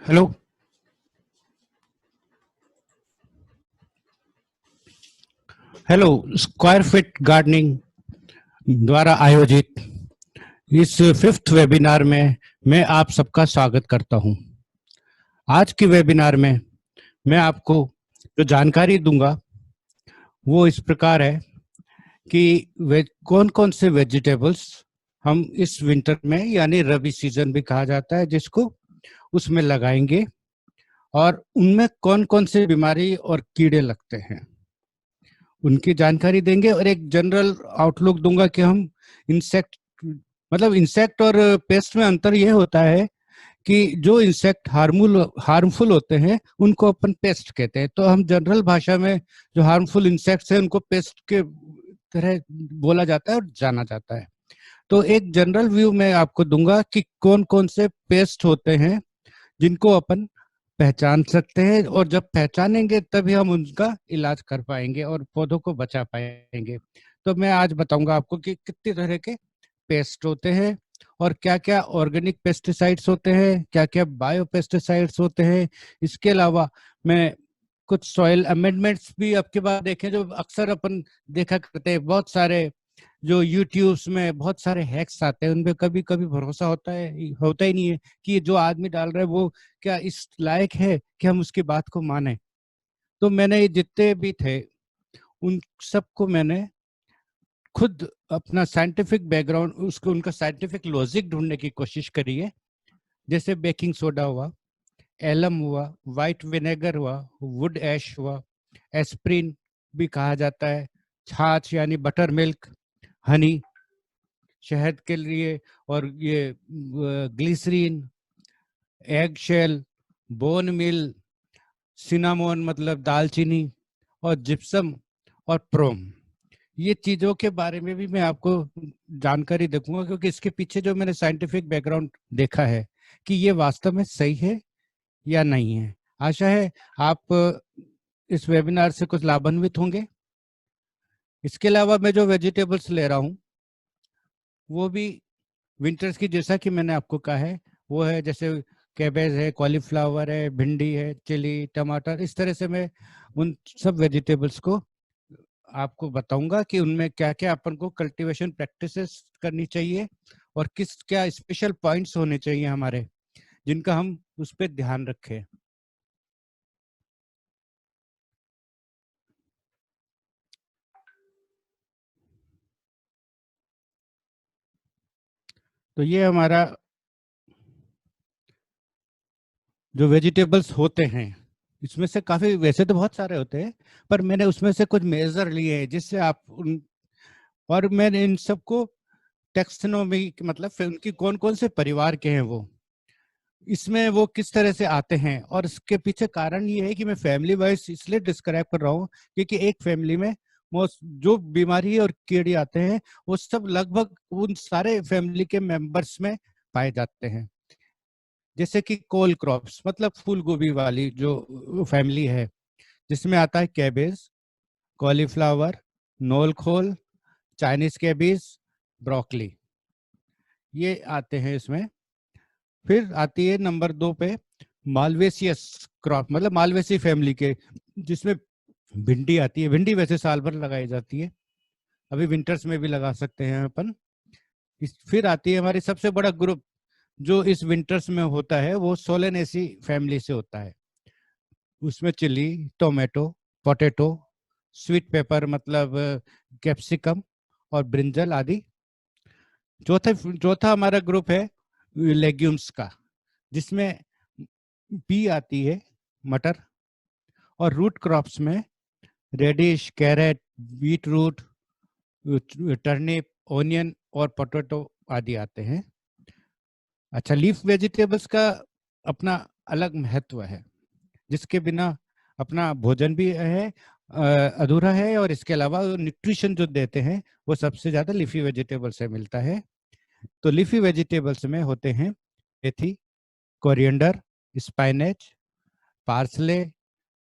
Hello. Hello. Square feet gardening द्वारा आयोजित इस 5th वेबिनार में मैं आप सबका स्वागत करता हूं। आज के वेबिनार में मैं आपको जो जानकारी दूंगा वो इस प्रकार है कि कौन कौन से वेजिटेबल्स हम इस विंटर में यानी रबी सीजन भी कहा जाता है जिसको, उसमें लगाएंगे और उनमें कौन कौन से बीमारी और कीड़े लगते हैं उनकी जानकारी देंगे और एक जनरल आउटलुक दूंगा कि हम इंसेक्ट इंसेक्ट और पेस्ट में अंतर यह होता है कि जो इंसेक्ट हार्मफुल होते हैं उनको अपन पेस्ट कहते हैं। तो हम जनरल भाषा में जो हार्मफुल इंसेक्ट्स हैं उनको पेस्ट के तरह बोला जाता है और जाना जाता है। तो एक जनरल व्यू मैं आपको दूंगा कि कौन कौन से पेस्ट होते हैं जिनको अपन पहचान सकते हैं और जब पहचानेंगे तभी हम उनका इलाज कर पाएंगे और पौधों को बचा पाएंगे। तो मैं आज बताऊंगा आपको कि कितने तरह के पेस्ट होते हैं और क्या क्या ऑर्गेनिक पेस्टिसाइड्स होते हैं, क्या क्या बायो पेस्टिसाइड्स होते हैं। इसके अलावा मैं कुछ सॉइल अमेंडमेंट्स भी आपके बाद देखें जो अक्सर अपन देखा करते हैं। बहुत सारे जो यूट्यूब्स में बहुत सारे हैक्स आते हैं उनपे कभी कभी भरोसा होता ही नहीं है कि जो आदमी डाल रहा है वो क्या इस लायक है कि हम उसकी बात को माने। तो मैंने ये जितने भी थे उन सबको मैंने खुद अपना साइंटिफिक बैकग्राउंड उसको उनका साइंटिफिक लॉजिक ढूंढने की कोशिश करी है। जैसे बेकिंग सोडा हुआ, एलम हुआ, वाइट विनेगर हुआ, वुड ऐश हुआ, एस्प्रिन भी कहा जाता है, छाछ यानी बटर मिल्क, हनी शहद के लिए, और ये glycerin, egg shell, bone meal, cinnamon मतलब दालचीनी, और जिप्सम और प्रोम। ये चीजों के बारे में भी मैं आपको जानकारी देखूंगा क्योंकि इसके पीछे जो मैंने साइंटिफिक बैकग्राउंड देखा है कि ये वास्तव में सही है या नहीं है। आशा है आप इस वेबिनार से कुछ लाभान्वित होंगे। इसके अलावा मैं जो वेजिटेबल्स ले रहा हूँ वो भी विंटर्स की, जैसा कि मैंने आपको कहा है, वो है जैसे कैबेज है, कॉलीफ्लावर है, भिंडी है, चिली, टमाटर। इस तरह से मैं उन सब वेजिटेबल्स को आपको बताऊंगा कि उनमें क्या क्या अपन को कल्टीवेशन प्रैक्टिसेस करनी चाहिए और किस क्या स्पेशल पॉइंट्स होने चाहिए हमारे जिनका हम उस पर ध्यान रखें। तो ये हमारा जो वेजिटेबल्स होते हैं इसमें से काफी, वैसे तो बहुत सारे होते हैं पर मैंने उसमें से कुछ मेजर लिए हैं जिससे आप उन, और मैंने इन सबको टेक्सोनोमी मतलब उनकी कौन कौन से परिवार के हैं वो, इसमें वो किस तरह से आते हैं। और इसके पीछे कारण ये है कि मैं फैमिली वाइज इसलिए डिस्क्राइब कर रहा हूँ क्योंकि एक फैमिली में जो बीमारी और कीड़े आते हैं वो सब लगभग उन सारे फैमिली के मेंबर्स में पाए जाते हैं। जैसे कि कोल क्रॉप्स मतलब फूल गोभी वाली जो फैमिली है जिसमें आता है कैबेज, कॉलीफ्लावर, नोलखोल, चाइनीज कैबेज, ब्रोकली, ये आते हैं इसमें। फिर आती है नंबर 2 पे मालवेसियस क्रॉप मतलब मालवेसी फैमिली के, जिसमें भिंडी आती है। भिंडी वैसे साल भर लगाई जाती है, अभी विंटर्स में भी लगा सकते हैं अपन। फिर आती है हमारी सबसे बड़ा ग्रुप जो इस विंटर्स में होता है, वो सोलेनेसी फैमिली से होता है। उसमें chilli, tomato, potato, sweet pepper मतलब कैप्सिकम और ब्रिंजल आदि। चौथा चौथा हमारा ग्रुप है लेग्यूम्स का, जिसमें पी आती है, मटर, और रूट क्रॉप्स में radish, carrot, beetroot, turnip, onion और पोटैटो आदि आते हैं। अच्छा, लीफ वेजिटेबल्स का अपना अलग महत्व है जिसके बिना अपना भोजन भी है अधूरा है, और इसके अलावा न्यूट्रिशन जो देते हैं वो सबसे ज्यादा लीफी वेजिटेबल से मिलता है। तो लीफी वेजिटेबल्स में होते हैं मेथी, कोरिएंडर, स्पाइनेच, पार्सले,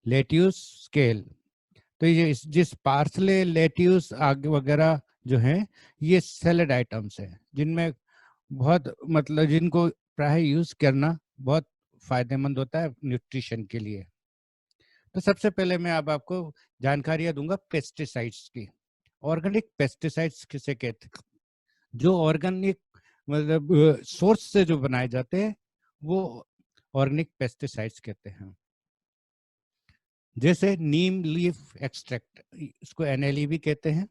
लेट्यूस, स्केल। तो ये जिस पार्सले, लेट्यूस आगे वगैरह जो हैं ये सैलेड आइटम्स हैं जिनमें बहुत मतलब जिनको प्राय यूज करना बहुत फायदेमंद होता है न्यूट्रिशन के लिए। तो सबसे पहले मैं अब आपको जानकारियां दूंगा पेस्टिसाइड्स की। ऑर्गेनिक पेस्टिसाइड्स किसे कहते हैं? जो ऑर्गेनिक मतलब सोर्स से जो बनाए जाते हैं वो ऑर्गेनिक पेस्टिसाइड्स कहते हैं। जैसे नीम लीफ एक्सट्रैक्ट, इसको एनएलई भी कहते हैं।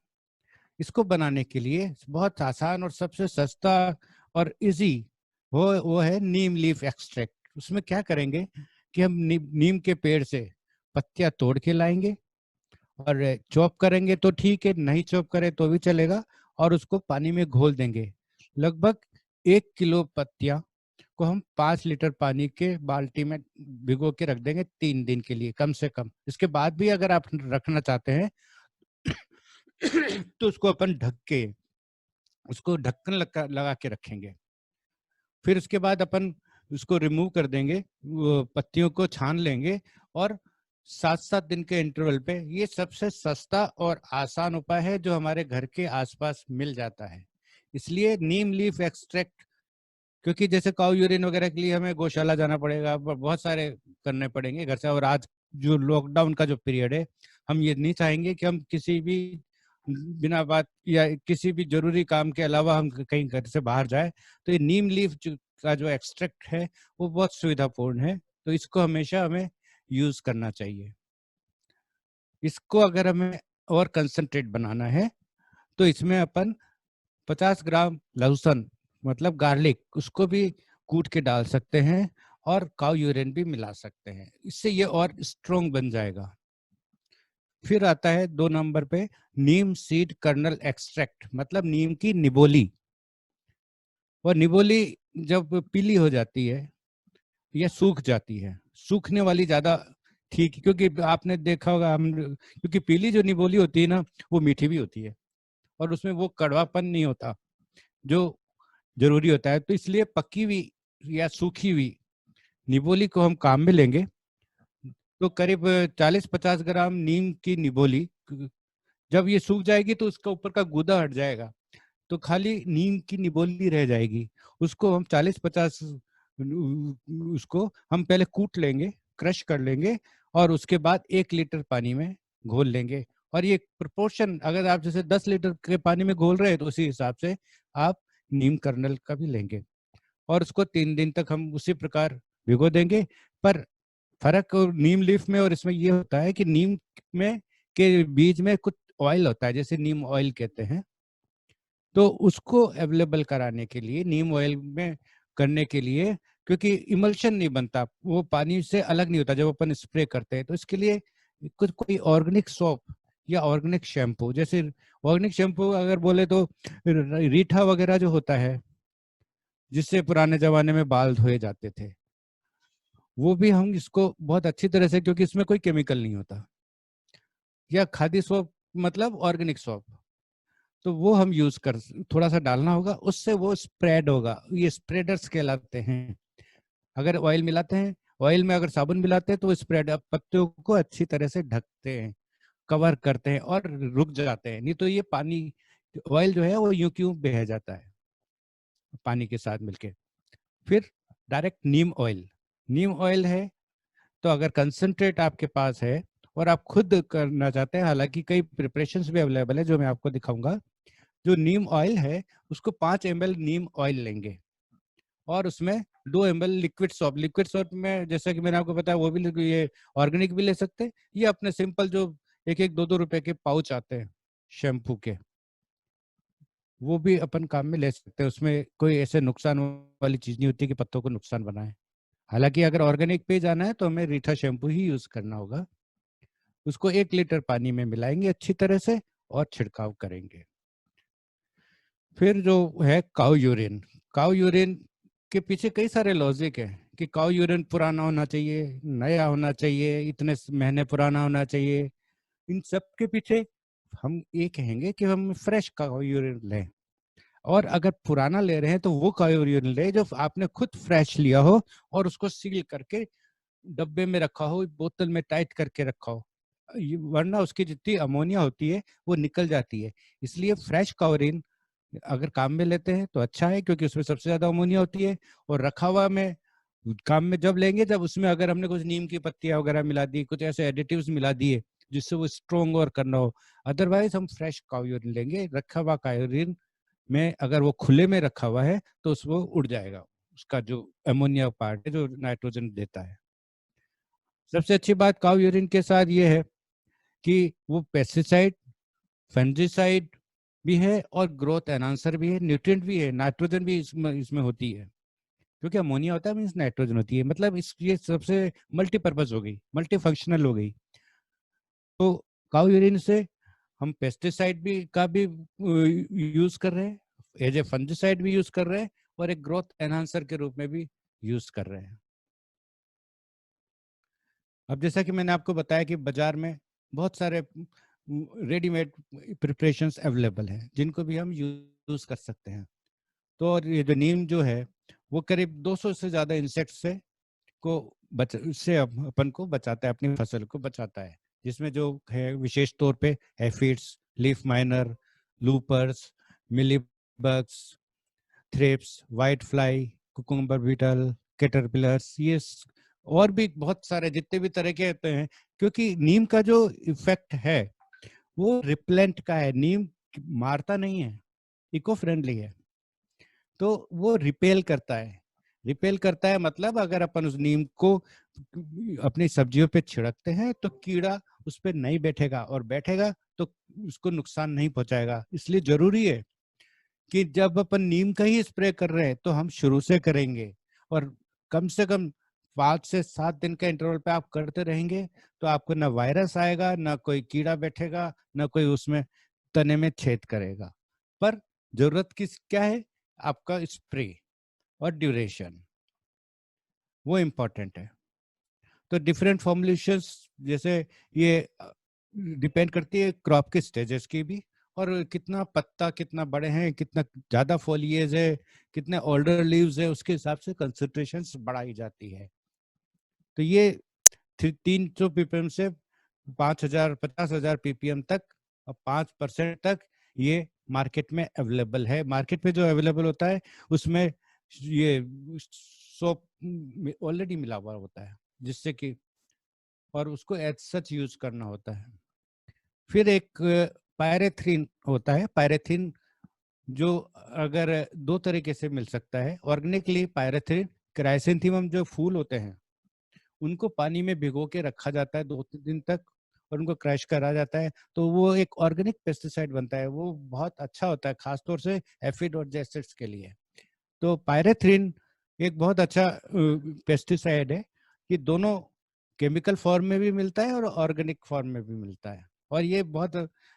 इसको बनाने के लिए बहुत आसान और सबसे सस्ता और इजी वो है नीम लीफ एक्सट्रैक्ट। उसमें क्या करेंगे कि हम नीम के पेड़ से पत्तियां तोड़ के लाएंगे और चॉप करेंगे तो ठीक है, नहीं चॉप करें तो भी चलेगा, और उसको पानी में घोल देंगे। लगभग 1 किलो पत्तियां को हम 5 लीटर पानी के बाल्टी में भिगो के रख देंगे 3 दिन के लिए कम से कम। इसके बाद भी अगर आप रखना चाहते हैं तो उसको अपन उसको ढक्कन लगा के रखेंगे। फिर उसके बाद अपन उसको रिमूव कर देंगे, वो पत्तियों को छान लेंगे, और 7-7 दिन के इंटरवल पे ये सबसे सस्ता और आसान उपाय है जो हमारे घर के आसपास मिल जाता है। इसलिए नीम लीफ एक्सट्रैक्ट, क्योंकि जैसे काऊ यूरिन वगैरह के लिए हमें गौशाला जाना पड़ेगा, बहुत सारे करने पड़ेंगे घर से, और आज जो लॉकडाउन का जो पीरियड है, हम ये नहीं चाहेंगे कि हम किसी भी बिना बात या किसी भी जरूरी काम के अलावा हम कहीं घर से बाहर जाए। तो ये नीम लीफ का जो एक्सट्रैक्ट है वो बहुत सुविधापूर्ण है, तो इसको हमेशा हमें यूज करना चाहिए। इसको अगर हमें और कंसंट्रेट बनाना है तो इसमें अपन 50 ग्राम लहसुन मतलब गार्लिक, उसको भी कूट के डाल सकते हैं, और काऊ यूरिन भी मिला सकते हैं, इससे ये और स्ट्रोंग बन जाएगा। फिर आता है 2 नंबर पे नीम सीड कर्नल एक्सट्रैक्ट, मतलब नीम की निबोली। और निबोली जब पीली हो जाती है या सूख जाती है, सूखने वाली ज्यादा ठीक है, क्योंकि आपने देखा होगा हम, क्योंकि पीली जो निबोली होती है ना वो मीठी भी होती है और उसमें वो कड़वापन नहीं होता जो जरूरी होता है। तो इसलिए पकी हुई या सूखी हुई निबोली को हम काम में लेंगे। तो करीब 40-50 ग्राम नीम की निबोली जब ये सूख जाएगी तो उसका ऊपर का गूदा हट जाएगा, तो खाली नीम की निबोली रह जाएगी। उसको हम 40-50 उसको हम पहले कूट लेंगे, क्रश कर लेंगे, और उसके बाद 1 लीटर पानी में घोल लेंगे। और ये प्रोपोर्शन, अगर आप जैसे 10 लीटर के पानी में घोल रहे हैं तो उसी हिसाब से आप नीम कर्नल का भी लेंगे, और उसको 3 दिन तक हम उसी प्रकार भिगो देंगे। पर फर्क नीम लीफ में और इसमें ये होता है कि नीम में के बीज में कुछ ऑयल होता है, जैसे नीम ऑयल कहते हैं। तो उसको अवेलेबल कराने के लिए, नीम ऑयल में करने के लिए, क्योंकि इमल्शन नहीं बनता, वो पानी से अलग नहीं होता जब अपन स्प्रे करते हैं, तो इसके लिए कुछ कोई ऑर्गेनिक सोप या ऑर्गेनिक शैम्पू, जैसे ऑर्गेनिक शैम्पू अगर बोले तो रीठा वगैरह जो होता है जिससे पुराने जमाने में बाल धोए जाते थे, वो भी हम इसको बहुत अच्छी तरह से, क्योंकि इसमें कोई केमिकल नहीं होता, या खादी सोप मतलब ऑर्गेनिक सोप, तो वो हम यूज कर, थोड़ा सा डालना होगा, उससे वो स्प्रेड होगा। ये स्प्रेडर्स कहलाते हैं। अगर ऑयल मिलाते हैं, ऑयल में अगर साबुन मिलाते हैं तो स्प्रेड पत्तियों को अच्छी तरह से ढकते हैं, कवर करते हैं और रुक जाते हैं, नहीं तो ये पानी ऑयल जो है वो यूं क्यों बह जाता है पानी के साथ मिलके। फिर डायरेक्ट नीम ऑयल, नीम ऑयल है तो अगर कंसंट्रेट आपके पास है और आप खुद करना चाहते हैं, हालांकि कई प्रिपरेशंस भी अवेलेबल है जो मैं आपको दिखाऊंगा। जो नीम ऑयल है उसको 5 ml नीम ऑयल लेंगे, और उसमें 2 ml लिक्विड सोप में, जैसा कि मैंने आपको बताया, वो भी ये ऑर्गेनिक भी ले सकते हैं, ये अपने सिंपल जो 1-1, 2-2 रुपए के पाउच आते हैं शैम्पू के, वो भी अपन काम में ले सकते हैं। उसमें कोई ऐसे नुकसान वाली चीज नहीं होती कि पत्तों को नुकसान बनाए। हालांकि अगर ऑर्गेनिक पे जाना है तो हमें रीठा शैम्पू ही यूज करना होगा। उसको 1 लीटर पानी में मिलाएंगे अच्छी तरह से और छिड़काव करेंगे। फिर जो है काऊ यूरिन, काऊ यूरिन के पीछे कई सारे लॉजिक है कि काऊ यूरिन पुराना होना चाहिए, नया होना चाहिए, इतने महीने पुराना होना चाहिए। इन सब के पीछे हम ये कहेंगे कि हम फ्रेश काऊ यूरिन लें, और अगर पुराना ले रहे हैं तो वो काऊ यूरिन ले जो आपने खुद फ्रेश लिया हो और उसको सील करके डब्बे में रखा हो, बोतल में टाइट करके रखा हो, वरना उसकी जितनी अमोनिया होती है वो निकल जाती है। इसलिए फ्रेश काउरिन अगर काम में लेते हैं तो अच्छा है, क्योंकि उसमें सबसे ज्यादा अमोनिया होती है, और रखा हुआ में काम में जब लेंगे जब उसमें अगर हमने कुछ नीम की पत्तियां वगैरह मिला दी, कुछ ऐसे एडिटिव्स मिला दिए जिससे वो स्ट्रोंग और करना हो। अदरवाइज हम फ्रेश काऊ यूरिन लेंगे। रखा हुआ काऊ यूरिन में अगर वो खुले में रखा हुआ है तो उसको उड़ जाएगा, उसका जो अमोनिया पार्ट है जो नाइट्रोजन देता है। सबसे अच्छी बात काऊ यूरिन के साथ ये है कि वो पेस्टिसाइड, फंजीसाइड भी है और ग्रोथ एनहांसर भी है, न्यूट्रिएंट भी है, नाइट्रोजन भी इसमें होती है। क्योंकि अमोनिया होता है मीन्स नाइट्रोजन होती है, मतलब इस ये सबसे मल्टीपर्पज हो गई, मल्टी फंक्शनल हो गई। तो काऊ यूरिन से हम पेस्टिसाइड भी का भी यूज कर रहे हैं, एज ए फंजीसाइड भी यूज कर रहे हैं और एक ग्रोथ एनहांसर के रूप में भी यूज कर रहे हैं। अब जैसा कि मैंने आपको बताया कि बाजार में बहुत सारे रेडीमेड प्रिपरेशंस अवेलेबल हैं जिनको भी हम यूज कर सकते हैं। तो और ये जो नीम जो है वो करीब 200 से ज्यादा इंसेक्ट से को से अपन को बचाता है, अपनी फसल को बचाता है, जिसमें जो है विशेष तौर पे aphids, leaf miner, loopers, mealybugs, thrips, white fly, cucumber beetle, caterpillars, और भी बहुत सारे जितने भी तरह के होते हैं। क्योंकि नीम का जो इफेक्ट है वो रिपेलेंट का है, नीम मारता नहीं है, इको फ्रेंडली है, तो वो रिपेल करता है। रिपेल करता है मतलब अगर अपन उस नीम को अपनी सब्जियों पे छिड़कते हैं तो कीड़ा उस पर नहीं बैठेगा, और बैठेगा तो उसको नुकसान नहीं पहुंचाएगा। इसलिए जरूरी है कि जब अपन नीम का ही स्प्रे कर रहे हैं तो हम शुरू से करेंगे, और कम से कम 5 से 7 दिन का इंटरवल पे आप करते रहेंगे तो आपको ना वायरस आएगा, ना कोई कीड़ा बैठेगा, ना कोई उसमें तने में छेद करेगा। पर जरूरत किस क्या है, आपका स्प्रे और ड्यूरेशन, वो इम्पोर्टेंट है। तो डिफरेंट फॉर्मुलेशंस, जैसे ये डिपेंड करती है क्रॉप के स्टेजेस की भी, और कितना पत्ता कितना बड़े हैं, कितना ज्यादा फोलिएज है, कितने ओल्डर लीव्स है, उसके हिसाब से कंसंट्रेशंस बढ़ाई जाती है। तो ये 300 पीपीएम से 5,000 50,000 पीपीएम तक और 5% तक ये मार्केट में अवेलेबल है। मार्केट में जो अवेलेबल होता है उसमें ये सोप ऑलरेडी मिला हुआ होता है, जिससे कि और उसको एज सच यूज करना होता है। फिर एक पायरेथ्रिन होता है। पायरेथ्रिन जो अगर दो तरीके से मिल सकता है ऑर्गेनिकली, पायरेथ्रिन क्राइसेंथेमम जो फूल होते हैं उनको पानी में भिगो के रखा जाता है 2 दिन तक, और उनको क्रश करा जाता है तो वो एक ऑर्गेनिक पेस्टिसाइड बनता है। वो बहुत अच्छा होता है खासतौर से एफिड और जेसिड्स के लिए। तो पायरेथ्रिन एक बहुत अच्छा पेस्टिसाइड है कि दोनों केमिकल फॉर्म में भी मिलता है और ऑर्गेनिक फॉर्म में भी मिलता है। और ये बहुत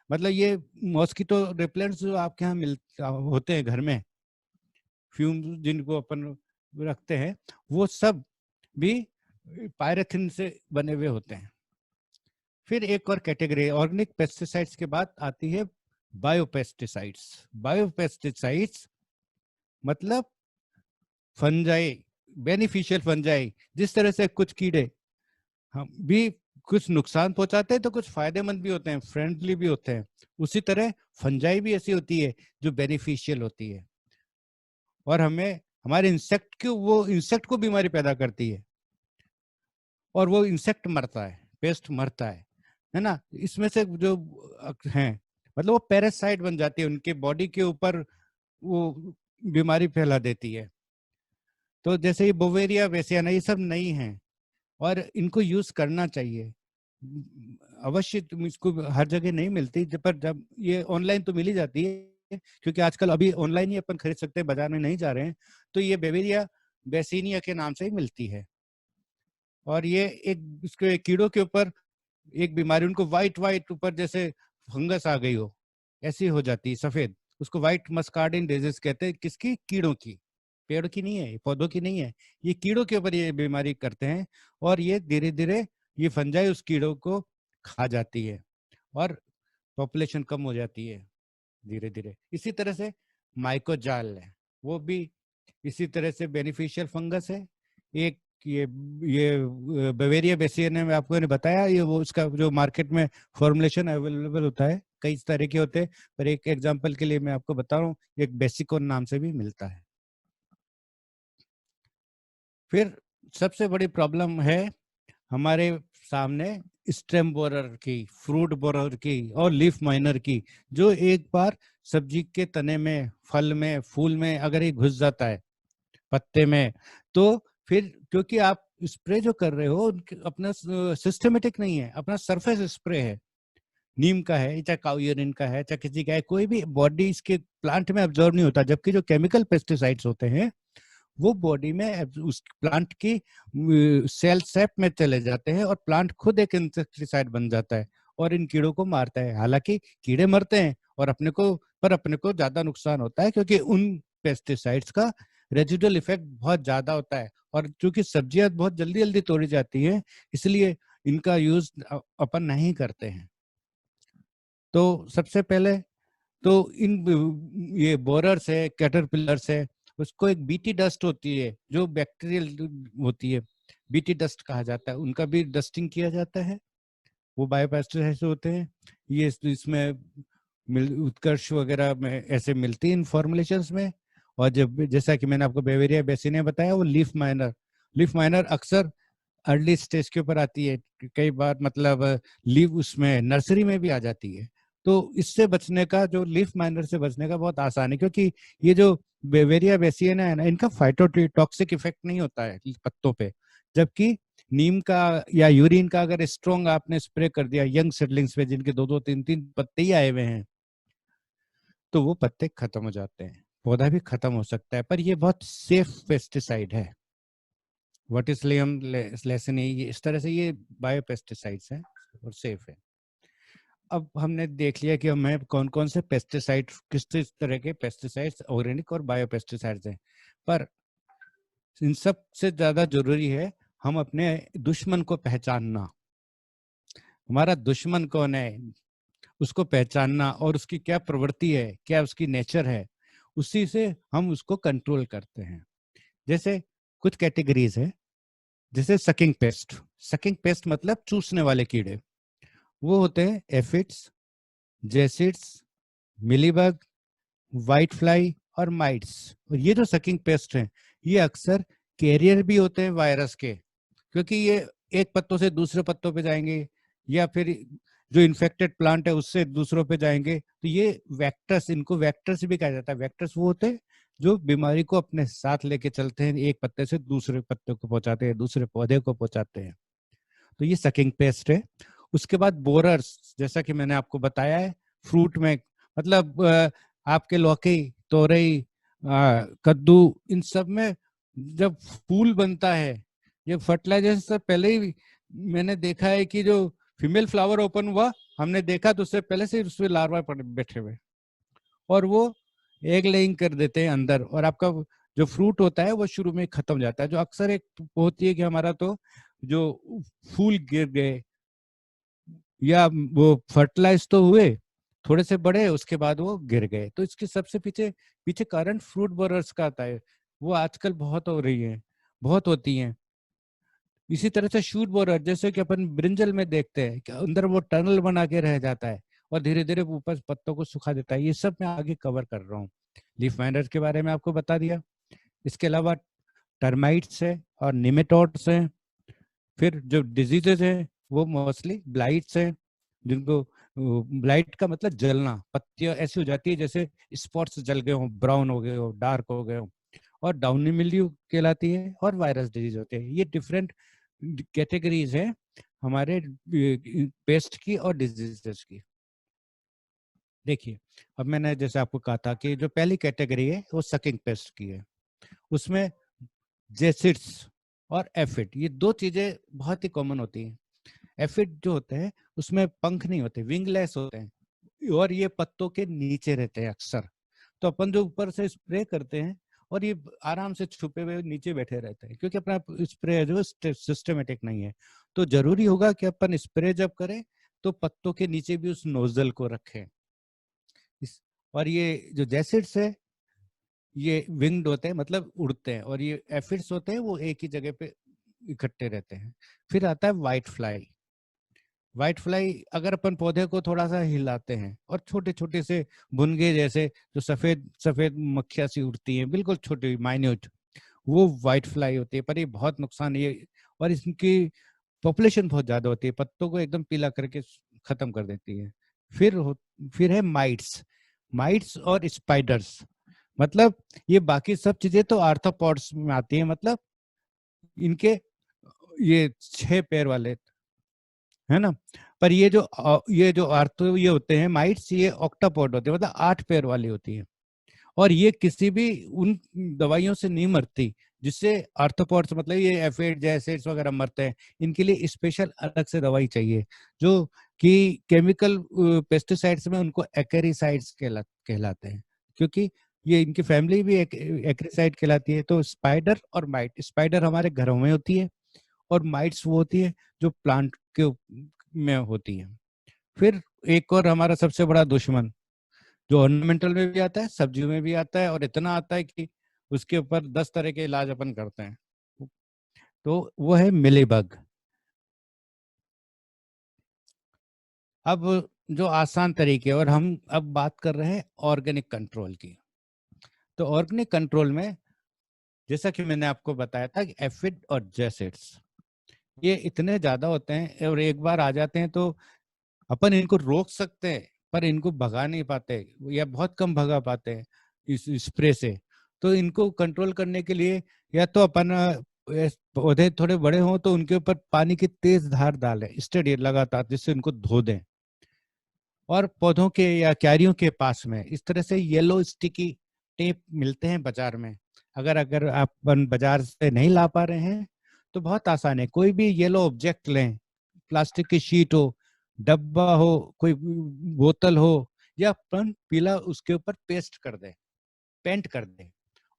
मतलब ये मॉस्किटो रिपेलेंट्स जो आपके यहाँ होते हैं घर में, फ्यूम जिनको अपन रखते हैं, वो सब भी पायरेथिन से बने हुए होते हैं। फिर एक और कैटेगरी ऑर्गेनिक पेस्टिसाइड्स के बाद आती है बायोपेस्टिसाइड्स। बायोपेस्टिसाइड्स मतलब फंजाई, बेनिफिशियल फंजाई। जिस तरह से कुछ कीड़े हम भी कुछ नुकसान पहुंचाते हैं तो कुछ फायदेमंद भी होते हैं, फ्रेंडली भी होते हैं, उसी तरह फंजाई भी ऐसी होती है जो बेनिफिशियल होती है और हमें हमारे इंसेक्ट को बीमारी पैदा करती है और वो इंसेक्ट मरता है, पेस्ट मरता है ना। इसमें से जो हैं मतलब वो पैरासाइट बन जाती है, उनके बॉडी के ऊपर वो बीमारी फैला देती है। तो जैसे ये बोवेरिया बेसियाना ये सब नई हैं और इनको यूज करना चाहिए अवश्य। तुम इसको हर जगह नहीं मिलती, पर जब ये ऑनलाइन तो मिल ही जाती है, क्योंकि आजकल अभी ऑनलाइन ही अपन खरीद सकते हैं, बाजार में नहीं जा रहे हैं। तो ये बेवेरिया बेसिनिया के नाम से ही मिलती है और ये एक इसके कीड़ों के ऊपर एक बीमारी, उनको व्हाइट व्हाइट ऊपर जैसे फंगस आ गई हो ऐसी हो जाती है, सफेद। उसको व्हाइट मस्कार्डिन डिजीज कहते हैं। किसकी? कीड़ों की, पेड़ की नहीं है, पौधों की नहीं है, ये कीड़ों के ऊपर ये बीमारी करते हैं। और ये धीरे धीरे ये फंजाई उस कीड़ों को खा जाती है और पॉपुलेशन कम हो जाती है धीरे धीरे। इसी तरह से माइकोजाल है, वो भी इसी तरह से बेनिफिशियल फंगस है। एक ये बवेरिया बेसियन में आपको ने बताया, ये वो उसका जो मार्केट में फॉर्मुलेशन अवेलेबल होता है, कई तरह के होते हैं, पर एक एग्जांपल के लिए मैं आपको बता रहा हूँ, एक बेसिकोन नाम से भी मिलता है। फिर सबसे बड़ी प्रॉब्लम है हमारे सामने स्टेम बोरर की, फ्रूट बोरर की और लीफ माइनर की, जो एक बार सब्जी के तने में, फल में, फूल में अगर ये घुस जाता है, पत्ते में, तो फिर क्योंकि आप स्प्रे जो कर रहे हो अपना सिस्टमेटिक नहीं है, अपना सरफेस स्प्रे है, नीम का है चाहे काऊ यूरिन का है चाहे किसी का है, कोई भी बॉडी इसके प्लांट में एब्जॉर्ब नहीं होता, जबकि जो केमिकल पेस्टिसाइड्स होते हैं वो बॉडी में उस प्लांट की सेल सेप में चले जाते हैं और प्लांट खुद एक इंसेक्टिसाइड बन जाता है और इन कीड़ों को मारता है। हालांकि कीड़े मरते हैं और अपने को ज्यादा नुकसान होता है, क्योंकि उन पेस्टिसाइड्स का रेजिडुअल इफेक्ट बहुत ज्यादा होता है, और क्योंकि सब्जियां बहुत जल्दी जल्दी तोड़ी जाती है, इसलिए इनका यूज अपन नहीं करते हैं। तो सबसे पहले तो इन ये बोरर्स है, कैटरपिलर्स है, उसको एक बीटी डस्ट होती है जो बैक्टीरियल होती है, बीटी डस्ट कहा जाता है, उनका भी डस्टिंग किया जाता है। वो बायोपेस्टिसाइड्स होते हैं, ये इसमें उत्कर्ष वगैरह में ऐसे मिलती है इन फॉर्मुलेशंस में। और जब जैसा कि मैंने आपको बेवेरिया बेसिने बताया, वो लीफ माइनर अक्सर अर्ली स्टेज के ऊपर आती है, कई बार मतलब लीव उसमें नर्सरी में भी आ जाती है। तो इससे बचने का, जो लीफ माइनर से बचने का बहुत आसान है, क्योंकि ये जो बेवेरिया बेसियाना है ना, इनका फाइटोटॉक्सिक इफेक्ट नहीं होता है पत्तों पे, जबकि नीम का या यूरिन का अगर स्ट्रॉन्ग आपने स्प्रे कर दिया यंग सेडलिंग्स पे, जिनके दो दो तीन तीन पत्ते ही आए हुए हैं, तो वो पत्ते खत्म हो जाते हैं, पौधा भी खत्म हो सकता है। पर ये बहुत सेफ पेस्टिसाइड है, वर्टिसलियम लेसिनी, ये इस तरह से ये बायोपेस्टिसाइड्स हैं और सेफ है। अब हमने देख लिया कि हमें कौन कौन से पेस्टिसाइड, किस किस तरह के पेस्टिसाइड्स ऑर्गेनिक और बायोपेस्टिसाइड्स हैं, पर इन सब से ज्यादा जरूरी है हम अपने दुश्मन को पहचानना। हमारा दुश्मन कौन है उसको पहचानना, और उसकी क्या प्रवृत्ति है, क्या उसकी नेचर है, उसी से हम उसको कंट्रोल करते हैं। जैसे कुछ कैटेगरीज है, जैसे सकिंग पेस्ट मतलब चूसने वाले कीड़े, वो होते हैं aphids, jassids, mealybug, white fly और माइट्स। और ये जो सकिंग पेस्ट हैं, ये अक्सर कैरियर भी होते हैं वायरस के, क्योंकि ये एक पत्तों से दूसरे पत्तों पे जाएंगे, या फिर जो इन्फेक्टेड प्लांट है उससे दूसरों पे जाएंगे, तो ये वेक्टर्स, इनको वेक्टर्स भी कहा जाता है। वेक्टर्स वो होते हैं जो बीमारी को अपने साथ लेके चलते हैं, एक पत्ते से दूसरे पत्ते को पहुंचाते हैं, दूसरे पौधे को पहुंचाते हैं। तो ये सकिंग पेस्ट है। उसके बाद बोरर्स, जैसा कि मैंने आपको बताया है, फ्रूट में मतलब आपके लौकी, तोरई, कद्दू, इन सब में जब फूल बनता है, ये फर्टिलाइजेशन से पहले ही मैंने देखा है कि जो फीमेल फ्लावर ओपन हुआ, हमने देखा तो उससे पहले से उसमें लार्वा बैठे हुए, और वो एग लेइंग कर देते हैं अंदर, और आपका जो फ्रूट होता है वो शुरू में खत्म हो जाता है। जो अक्सर एक होती है कि हमारा तो जो फूल गिर गए, या वो फर्टिलाइज तो हुए, थोड़े से बड़े, उसके बाद वो गिर गए, तो इसके सबसे पीछे पीछे कारण फ्रूट बोरर्स का आता है। वो आजकल बहुत हो रही है, बहुत होती हैं। इसी तरह से शूट बोरर, जैसे कि अपन ब्रिंजल में देखते हैं कि अंदर वो टनल बना के रह जाता है और धीरे धीरे ऊपर पत्तों को सुखा देता है। ये सब मैं आगे कवर कर रहा हूँ। लीफ माइनर के बारे में आपको बता दिया। इसके अलावा टर्माइट्स है और निमेटोड्स हैं। फिर जो डिजीजेज है वो मोस्टली ब्लाइट्स हैं, जिनको ब्लाइट का मतलब जलना, पत्तियां ऐसी हो जाती है जैसे स्पॉट्स जल गए हो, ब्राउन हो गए हो, डार्क हो गए हो, और डाउनी मिल्ड्यू कहलाती है, और वायरस डिजीज होते हैं। ये डिफरेंट कैटेगरीज है हमारे पेस्ट की और डिजीजेस की। देखिए, अब मैंने जैसे आपको कहा था कि जो पहली कैटेगरी है वो सकिंग पेस्ट की है, उसमें जेसिड्स और एफिड, ये दो चीजें बहुत ही कॉमन होती हैं। एफिड जो होते हैं उसमें पंख नहीं होते, विंगलेस होते हैं, और ये पत्तों के नीचे रहते हैं अक्सर। तो अपन जो ऊपर से स्प्रे करते हैं और ये आराम से छुपे हुए नीचे बैठे रहते हैं, क्योंकि अपना स्प्रे जो सिस्टमेटिक नहीं है। तो जरूरी होगा कि अपन स्प्रे जब करें तो पत्तों के नीचे भी उस नोजल को रखें। और ये जो जैसिड्स है ये विंग्ड होते हैं, मतलब उड़ते हैं, और ये एफिड्स होते हैं वो एक ही जगह पे इकट्ठे रहते हैं। फिर आता है व्हाइट फ्लाई, अगर अपन पौधे को थोड़ा सा हिलाते हैं और छोटे छोटे से भुनगे जैसे जो सफेद सफेद मक्खियां सी उड़ती हैं, बिल्कुल छोटी माइन्यूट, वो व्हाइट फ्लाई होती है, पर ये बहुत नुकसान ये, और इनकी पॉपुलेशन बहुत ज्यादा होती है, पत्तों को एकदम पीला करके खत्म कर देती है। फिर फिर है माइट्स। माइट्स और स्पाइडर्स, मतलब ये बाकी सब चीजें तो आर्थ्रोपॉड्स में आती है, मतलब इनके ये 6 पैर वाले, है ना। पर ये जो आर्थो ये होते हैं माइट्स, ये ऑक्टापॉड होते हैं, मतलब 8 पैर वाली होती है। और ये किसी भी उन दवाइयों से नहीं मरती जिससे आर्थ्रोपॉड्स, मतलब ये एफिड जैसेट्स वगैरह मरते हैं। इनके लिए स्पेशल अलग से दवाई चाहिए, जो कि केमिकल पेस्टिसाइड्स में उनको एक्रिसाइड्स कहलाते हैं, क्योंकि ये इनकी फैमिली भी एक्रिसाइड कहलाती है। तो स्पाइडर और माइट, स्पाइडर हमारे घरों में होती है और माइट्स वो होती है जो प्लांट के में होती है। फिर एक और हमारा सबसे बड़ा दुश्मन जो ऑर्नामेंटल में भी आता है, सब्जियों में भी आता है, और इतना आता है कि उसके ऊपर 10 तरह के इलाज अपन करते हैं, तो वो है मिलीबग। अब जो आसान तरीके, और हम अब बात कर रहे हैं ऑर्गेनिक कंट्रोल की। तो ऑर्गेनिक कंट्रोल में जैसा कि मैंने आपको बताया था कि एफिड और जैसिड्स ये इतने ज्यादा होते हैं और एक बार आ जाते हैं तो अपन इनको रोक सकते हैं, पर इनको भगा नहीं पाते या बहुत कम भगा पाते हैं इस स्प्रे से। तो इनको कंट्रोल करने के लिए या तो अपन पौधे थोड़े बड़े हों तो उनके ऊपर पानी की तेज धार डालें स्टेडी लगातार, जिससे उनको धो दें। और पौधों के या क्यारियों के पास में इस तरह से येलो स्टिकी टेप मिलते हैं बाजार में। अगर अगर आप बाजार से नहीं ला पा रहे हैं तो बहुत आसान है, कोई भी येलो ऑब्जेक्ट लें, प्लास्टिक की शीट हो, डब्बा हो, कोई बोतल हो, या अपन पीला उसके ऊपर पेस्ट कर दें, पेंट कर दें,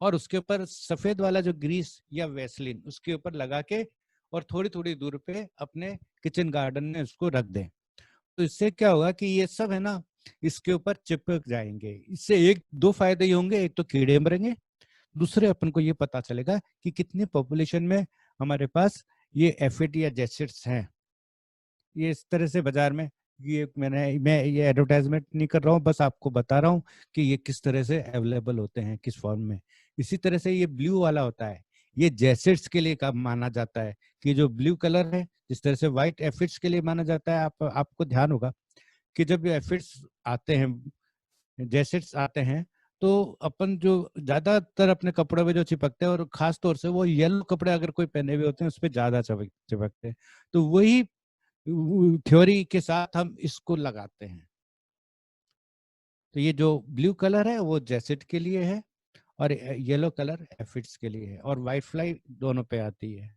और उसके ऊपर सफेद वाला जो ग्रीस या वेसलिन उसके ऊपर लगा के और थोड़ी थोड़ी दूर पे अपने किचन गार्डन में उसको रख दें। तो इससे क्या होगा कि ये सब है ना इसके ऊपर चिपक जाएंगे। इससे एक दो फायदे ही होंगे, एक तो कीड़े मरेंगे, दूसरे अपन को ये पता चलेगा कि कितनी पॉपुलेशन में हमारे पास ये एफिड या जैसिड्स हैं। ये इस तरह से बाजार में, ये मैं ये एडवर्टाइजमेंट नहीं कर रहा हूँ, बस आपको बता रहा हूँ कि ये किस तरह से अवेलेबल होते हैं, किस फॉर्म में। इसी तरह से ये ब्लू वाला होता है, ये जैसिड्स के लिए काम माना जाता है, कि जो ब्लू कलर है जिस तरह से व्हाइट एफिड्स के लिए माना जाता है। आपको ध्यान होगा कि जब ये एफिड्स आते हैं, जैसेट्स आते हैं, तो अपन जो ज्यादातर अपने कपड़ों में जो चिपकते हैं, और खास तौर से वो येलो कपड़े अगर कोई पहने हुए होते हैं उस पर ज्यादा चिपकते हैं। तो वही थ्योरी के साथ हम इसको लगाते हैं। तो ये जो ब्लू कलर है वो जैसेट के लिए है, और येलो कलर एफिड्स के लिए है, और व्हाइट फ्लाई दोनों पे आती है।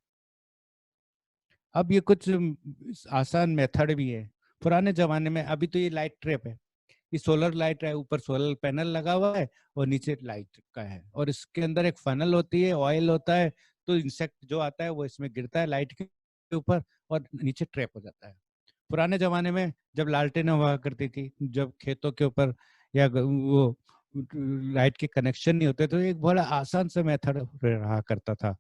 अब ये कुछ आसान मेथड भी है पुराने जमाने में। अभी तो ये लाइट ट्रैप है, ये सोलर लाइट है, ऊपर सोलर पैनल लगा हुआ है और नीचे लाइट का है, और इसके अंदर एक फनल होती है, ऑयल होता है। तो इंसेक्ट जो आता है वो इसमें गिरता है लाइट के ऊपर और नीचे ट्रैप हो जाता है। पुराने जमाने में जब लालटेन हुआ करती थी, जब खेतों के ऊपर या वो लाइट के कनेक्शन नहीं होते, तो एक बड़ा आसान सा मेथड रहा करता था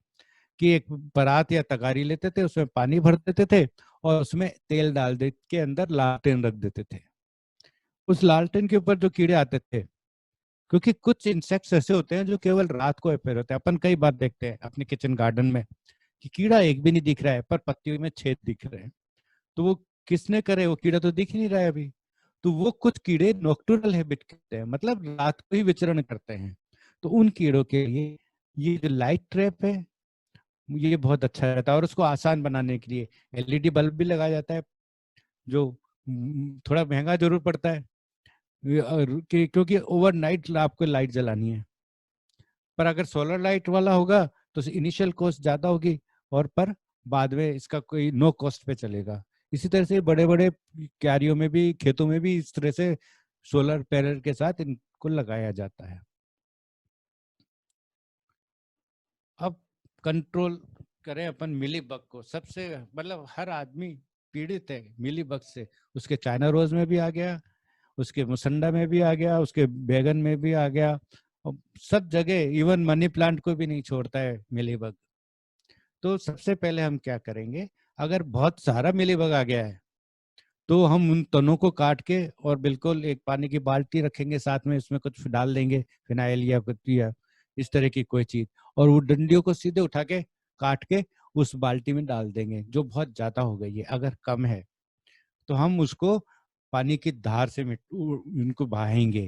कि एक परात या तगारी लेते थे, उसमें पानी भर देते थे और उसमें तेल डाल दे के अंदर लालटेन रख देते थे। उस लालटेन के ऊपर जो कीड़े आते थे, क्योंकि कुछ इंसेक्ट्स ऐसे होते हैं जो केवल रात को अपेयर होते हैं, अपन कई बार देखते हैं अपने किचन गार्डन में कि कीड़ा एक भी नहीं दिख रहा है पर पत्तियों में छेद दिख रहे हैं। तो वो किसने करे, वो कीड़ा तो दिख ही नहीं रहा है अभी। तो वो कुछ कीड़े नॉक्टर्नल हैबिट करते हैं, मतलब रात को ही विचरण करते हैं। तो उन कीड़ों के लिए ये जो लाइट ट्रैप है ये बहुत अच्छा रहता है, और उसको आसान बनाने के लिए एलईडी बल्ब भी लगाया जाता है, जो थोड़ा महंगा जरूर पड़ता है, क्योंकि ओवरनाइट आपको लाइट जलानी है। पर अगर सोलर लाइट वाला होगा तो इनिशियल कॉस्ट ज्यादा होगी, और पर बाद में इसका कोई नो कॉस्ट पे चलेगा। इसी तरह से बड़े बड़े क्यारियों में भी, खेतों में भी इस तरह से सोलर पैनल के साथ इनको लगाया जाता है। अब कंट्रोल करें अपन मिली बग को, सबसे मतलब हर आदमी पीड़ित है मिली बग से। उसके चाइना रोज में भी आ गया, उसके मुसंडा में भी आ गया, उसके बैगन में भी आ गया, और सब जगह, इवन मनी प्लांट को भी नहीं छोड़ता है मिलीबग। तो सबसे पहले हम क्या करेंगे, अगर बहुत सारा मिलीबग आ गया है तो हम उन तनों को काट के और बिल्कुल एक पानी की बाल्टी रखेंगे साथ में, उसमें कुछ डाल देंगे, फिनाइल या कुछ या इस तरह की कोई चीज, और वो डंडियों को सीधे उठा के काट के उस बाल्टी में डाल देंगे। जो बहुत ज्यादा हो गई है, अगर कम है तो हम उसको पानी की धार से उनको बहाएंगे।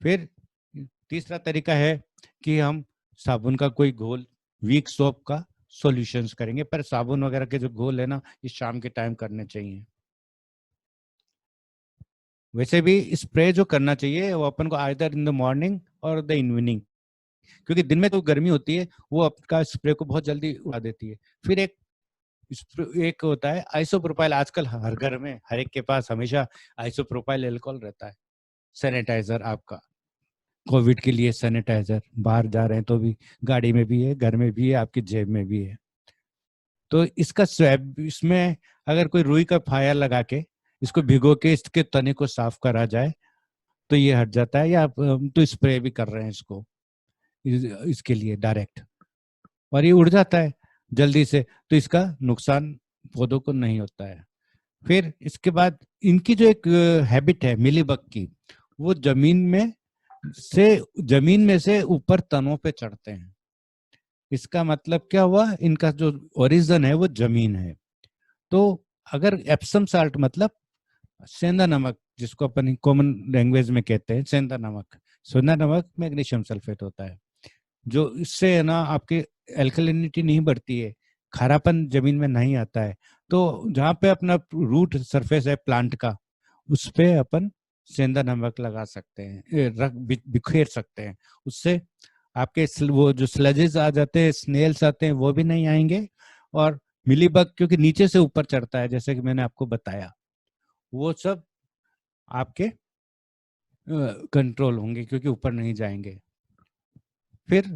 फिर तीसरा तरीका है कि हम साबुन का कोई घोल, वीक सोप का सॉल्यूशंस करेंगे, पर साबुन वगैरह के जो घोल है ना, ये शाम के टाइम करने चाहिए। वैसे भी स्प्रे जो करना चाहिए वो अपन को आइदर इन द मॉर्निंग और द इवनिंग, क्योंकि दिन में तो गर्मी होती है, वो आपका स्प्रे को बहुत जल्दी उड़ा देती है। फिर एक होता है आइसोप्रोपाइल। आजकल हर घर में, हर एक के पास हमेशा आइसोप्रोपाइल एल्कोहल रहता है। सैनिटाइजर आपका, कोविड के लिए सैनिटाइजर, बाहर जा रहे हैं तो भी, गाड़ी में भी है, घर में भी है, आपकी जेब में भी है। तो इसका स्वैब, इसमें अगर कोई रुई का फाया लगा के इसको भिगो के इसके तने को साफ करा जाए तो ये हट जाता है। या हम तो स्प्रे भी कर रहे हैं इसको इसके लिए डायरेक्ट, और ये उड़ जाता है जल्दी से, तो इसका नुकसान पौधों को नहीं होता है। फिर इसके बाद इनकी जो एक हैबिट है मिलीबग की, वो जमीन में से ऊपर तनों पे चढ़ते हैं। इसका मतलब क्या हुआ, इनका जो ओरिजिन है वो जमीन है। तो अगर एप्सम साल्ट मतलब सेंधा नमक, जिसको अपन कॉमन लैंग्वेज में कहते हैं सेंधा नमक, सेंधा नमक मैग्नीशियम सल्फेट होता है, जो इससे है ना आपकी एल्कलिनिटी नहीं बढ़ती है, खारापन जमीन में नहीं आता है। तो जहाँ पे अपना रूट सरफेस है प्लांट का, उस पे अपन सेंधा नमक लगा सकते हैं, बिखेर सकते हैं। उससे आपके वो जो स्लजेस आ जाते हैं, स्नेल्स आते हैं, वो भी नहीं आएंगे। और मिलीबग क्योंकि नीचे से ऊपर चढ़ता है, जैसे कि मैंने आपको बताया, वो सब आपके कंट्रोल होंगे क्योंकि ऊपर नहीं जाएंगे। फिर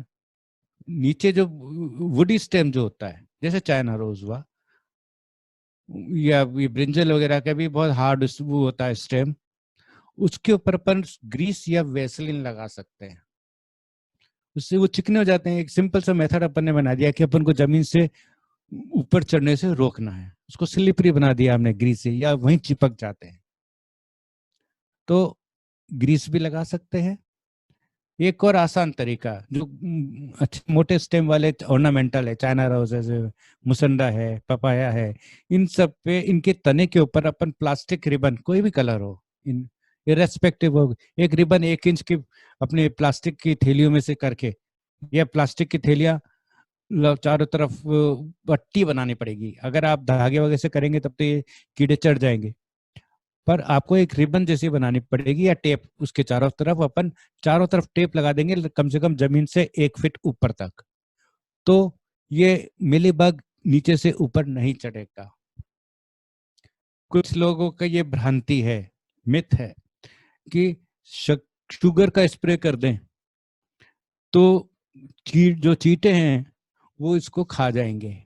नीचे जो वुडी स्टेम जो होता है, जैसे चाइना रोज हुआ, या ये ब्रिंजल वगैरह का भी बहुत हार्ड वो होता है स्टेम, उसके ऊपर अपन ग्रीस या वेसलिन लगा सकते हैं। उससे वो चिकने हो जाते हैं। एक सिंपल सा मेथड अपन ने बना दिया कि अपन को जमीन से ऊपर चढ़ने से रोकना है, उसको स्लिपरी बना दिया हमने ग्रीस से, या वहीं चिपक जाते हैं। तो ग्रीस भी लगा सकते हैं। एक और आसान तरीका जो अच्छे मोटे स्टेम वाले ऑर्नामेंटल है, चाइना रोज है, मुसंडा है, पपाया है, इन सब पे, इनके तने के ऊपर अपन प्लास्टिक रिबन, कोई भी कलर हो, इन इरेस्पेक्टिव हो, एक रिबन 1 इंच की अपने प्लास्टिक की थैलियों में से करके, या प्लास्टिक की थैलियां चारों तरफ पट्टी बनानी पड़ेगी। अगर आप धागे वगैरह से करेंगे तब तो ये कीड़े चढ़ जाएंगे, पर आपको एक रिबन जैसी बनानी पड़ेगी, या टेप उसके चारों तरफ, अपन चारों तरफ टेप लगा देंगे कम से कम जमीन से 1 फीट ऊपर तक। तो ये मिलीबग नीचे से ऊपर नहीं चढ़ेगा। कुछ लोगों का ये भ्रांति है, मिथ है कि शुगर का स्प्रे कर दें तो जो चींटे हैं वो इसको खा जाएंगे,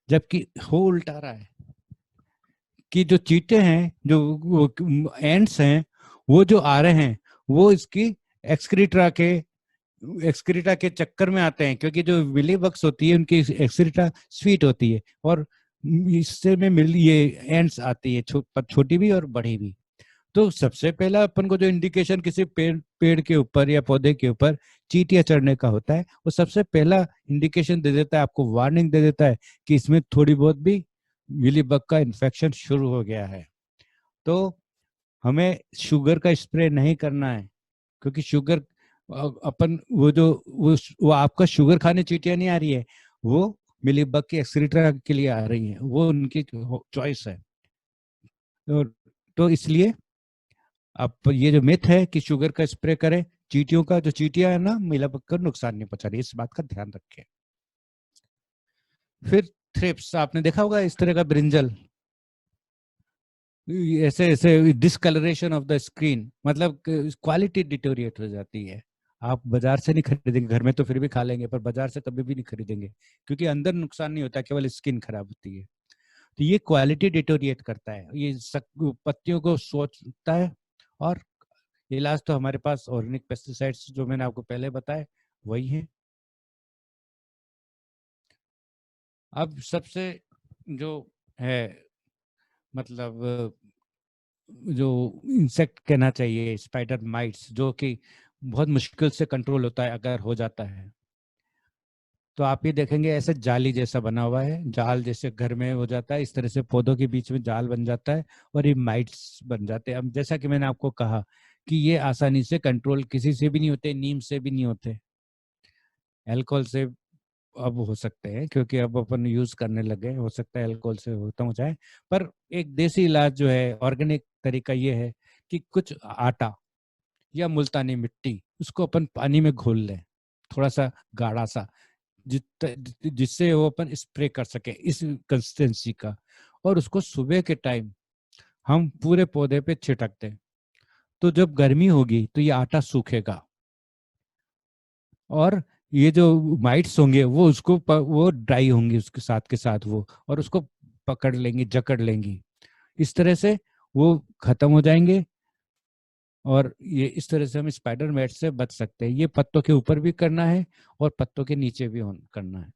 जबकि हो उल्टा रहा है कि जो चींटे हैं, जो एंड्स हैं, वो जो आ रहे हैं वो इसकी एक्सक्रीटा के एक्सक्रीटा के चक्कर में आते हैं, क्योंकि जो विली बग्स होती है उनकी एक्सक्रीटा स्वीट होती है, और इससे में मिल ये एंड्स आती है, छोटी भी और बड़ी भी। तो सबसे पहला अपन को जो इंडिकेशन किसी पेड़ के ऊपर या पौधे के ऊपर चींटियां चढ़ने का होता है, वो सबसे पहला इंडिकेशन दे देता है, आपको वार्निंग दे देता है कि इसमें थोड़ी बहुत भी मिलीबग का इन्फेक्शन शुरू हो गया है। तो हमें शुगर का स्प्रे नहीं करना है, क्योंकि शुगर अपन वो आपका शुगर खाने चींटियां नहीं आ रही है, वो मिलीबग की एक्सक्रीटा के लिए आ रही है, वो उनकी चॉइस है। तो इसलिए अब ये जो मिथ है कि शुगर का स्प्रे करें, चींटियों का, जो चींटियां है ना, मिलीबग का नुकसान नहीं पहुंचा रही, इस बात का ध्यान रखें। फिर थ्रिप्स, आपने देखा होगा इस तरह का ब्रिंजल, ऐसे ऐसे डिसकलरेशन ऑफ द स्क्रीन, मतलब क्वालिटी डिटोरिएट हो जाती है। आप बाजार से नहीं खरीदेंगे, घर में तो फिर भी खा लेंगे, पर बाजार से कभी भी नहीं खरीदेंगे, क्योंकि अंदर नुकसान नहीं होता, केवल स्किन खराब होती है। तो ये क्वालिटी डिटोरिएट करता है, ये पत्तियों को सोचता है। और इलाज तो हमारे पास ऑर्गेनिक पेस्टिसाइड्स जो मैंने आपको पहले बताए वही है। अब सबसे जो है, मतलब जो इंसेक्ट कहना चाहिए, स्पाइडर माइट्स, जो कि बहुत मुश्किल से कंट्रोल होता है अगर हो जाता है। तो आप ये देखेंगे ऐसे जाली जैसा बना हुआ है, जाल जैसे घर में हो जाता है, इस तरह से पौधों के बीच में जाल बन जाता है और ये माइट्स बन जाते हैं। अब जैसा कि मैंने आपको कहा कि ये आसानी से कंट्रोल किसी से भी नहीं होते, नीम से भी नहीं होते, अल्कोहल से अब हो सकते हैं क्योंकि अब अपन यूज करने लगे, हो सकता है अल्कोहल से होता हो जाए। पर एक देसी इलाज जो है, ऑर्गेनिक तरीका ये है कि कुछ आटा या मुल्तानी मिट्टी, उसको अपन पानी में घोल लें, थोड़ा सा गाढ़ा सा, जिससे वो अपन स्प्रे कर सके इस कंसिस्टेंसी का, और उसको सुबह के टाइम हम पूरे पौधे पे छिड़क दें। तो जब गर्मी होगी तो ये आटा सूखेगा और ये जो माइट्स होंगे वो वो ड्राई होंगी उसके साथ के साथ वो, और उसको पकड़ लेंगी, जकड़ लेंगी। इस तरह से वो खत्म हो जाएंगे और ये इस तरह से हम स्पाइडर मैट से बच सकते हैं। ये पत्तों के ऊपर भी करना है और पत्तों के नीचे भी करना है।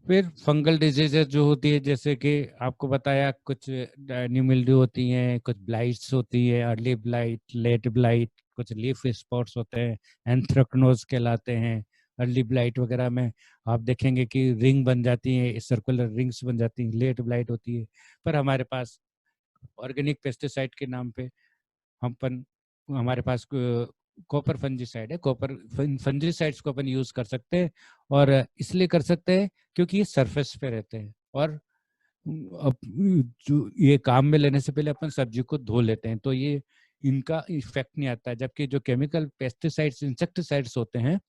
फिर फंगल डिजीजेज जो होती है, जैसे कि आपको बताया, कुछ न्यूमिल्ड्यू होती हैं, कुछ ब्लाइट्स होती है, अर्ली ब्लाइट, लेट ब्लाइट, कुछ लीफ स्पॉट्स होते हैं, एंथ्रेक्नोज कहलाते हैं। अर्ली ब्लाइट वगैरह में आप देखेंगे कि रिंग बन जाती है, सर्कुलर रिंग्स बन जाती हैं, लेट ब्लाइट होती है। पर हमारे पास ऑर्गेनिक पेस्टिसाइड के नाम पे हम अपन हमारे पास कॉपर फंजीसाइड है, कॉपर फंजीसाइड्स को अपन यूज कर सकते हैं। और इसलिए कर सकते हैं क्योंकि ये सरफेस पे रहते हैं और अब जो ये काम में लेने से पहले अपन सब्जी को धो लेते हैं, तो ये इनका इफेक्ट नहीं आता है। जबकि जो केमिकल पेस्टिसाइड्स, इंसेक्टिसाइड्स होते हैं,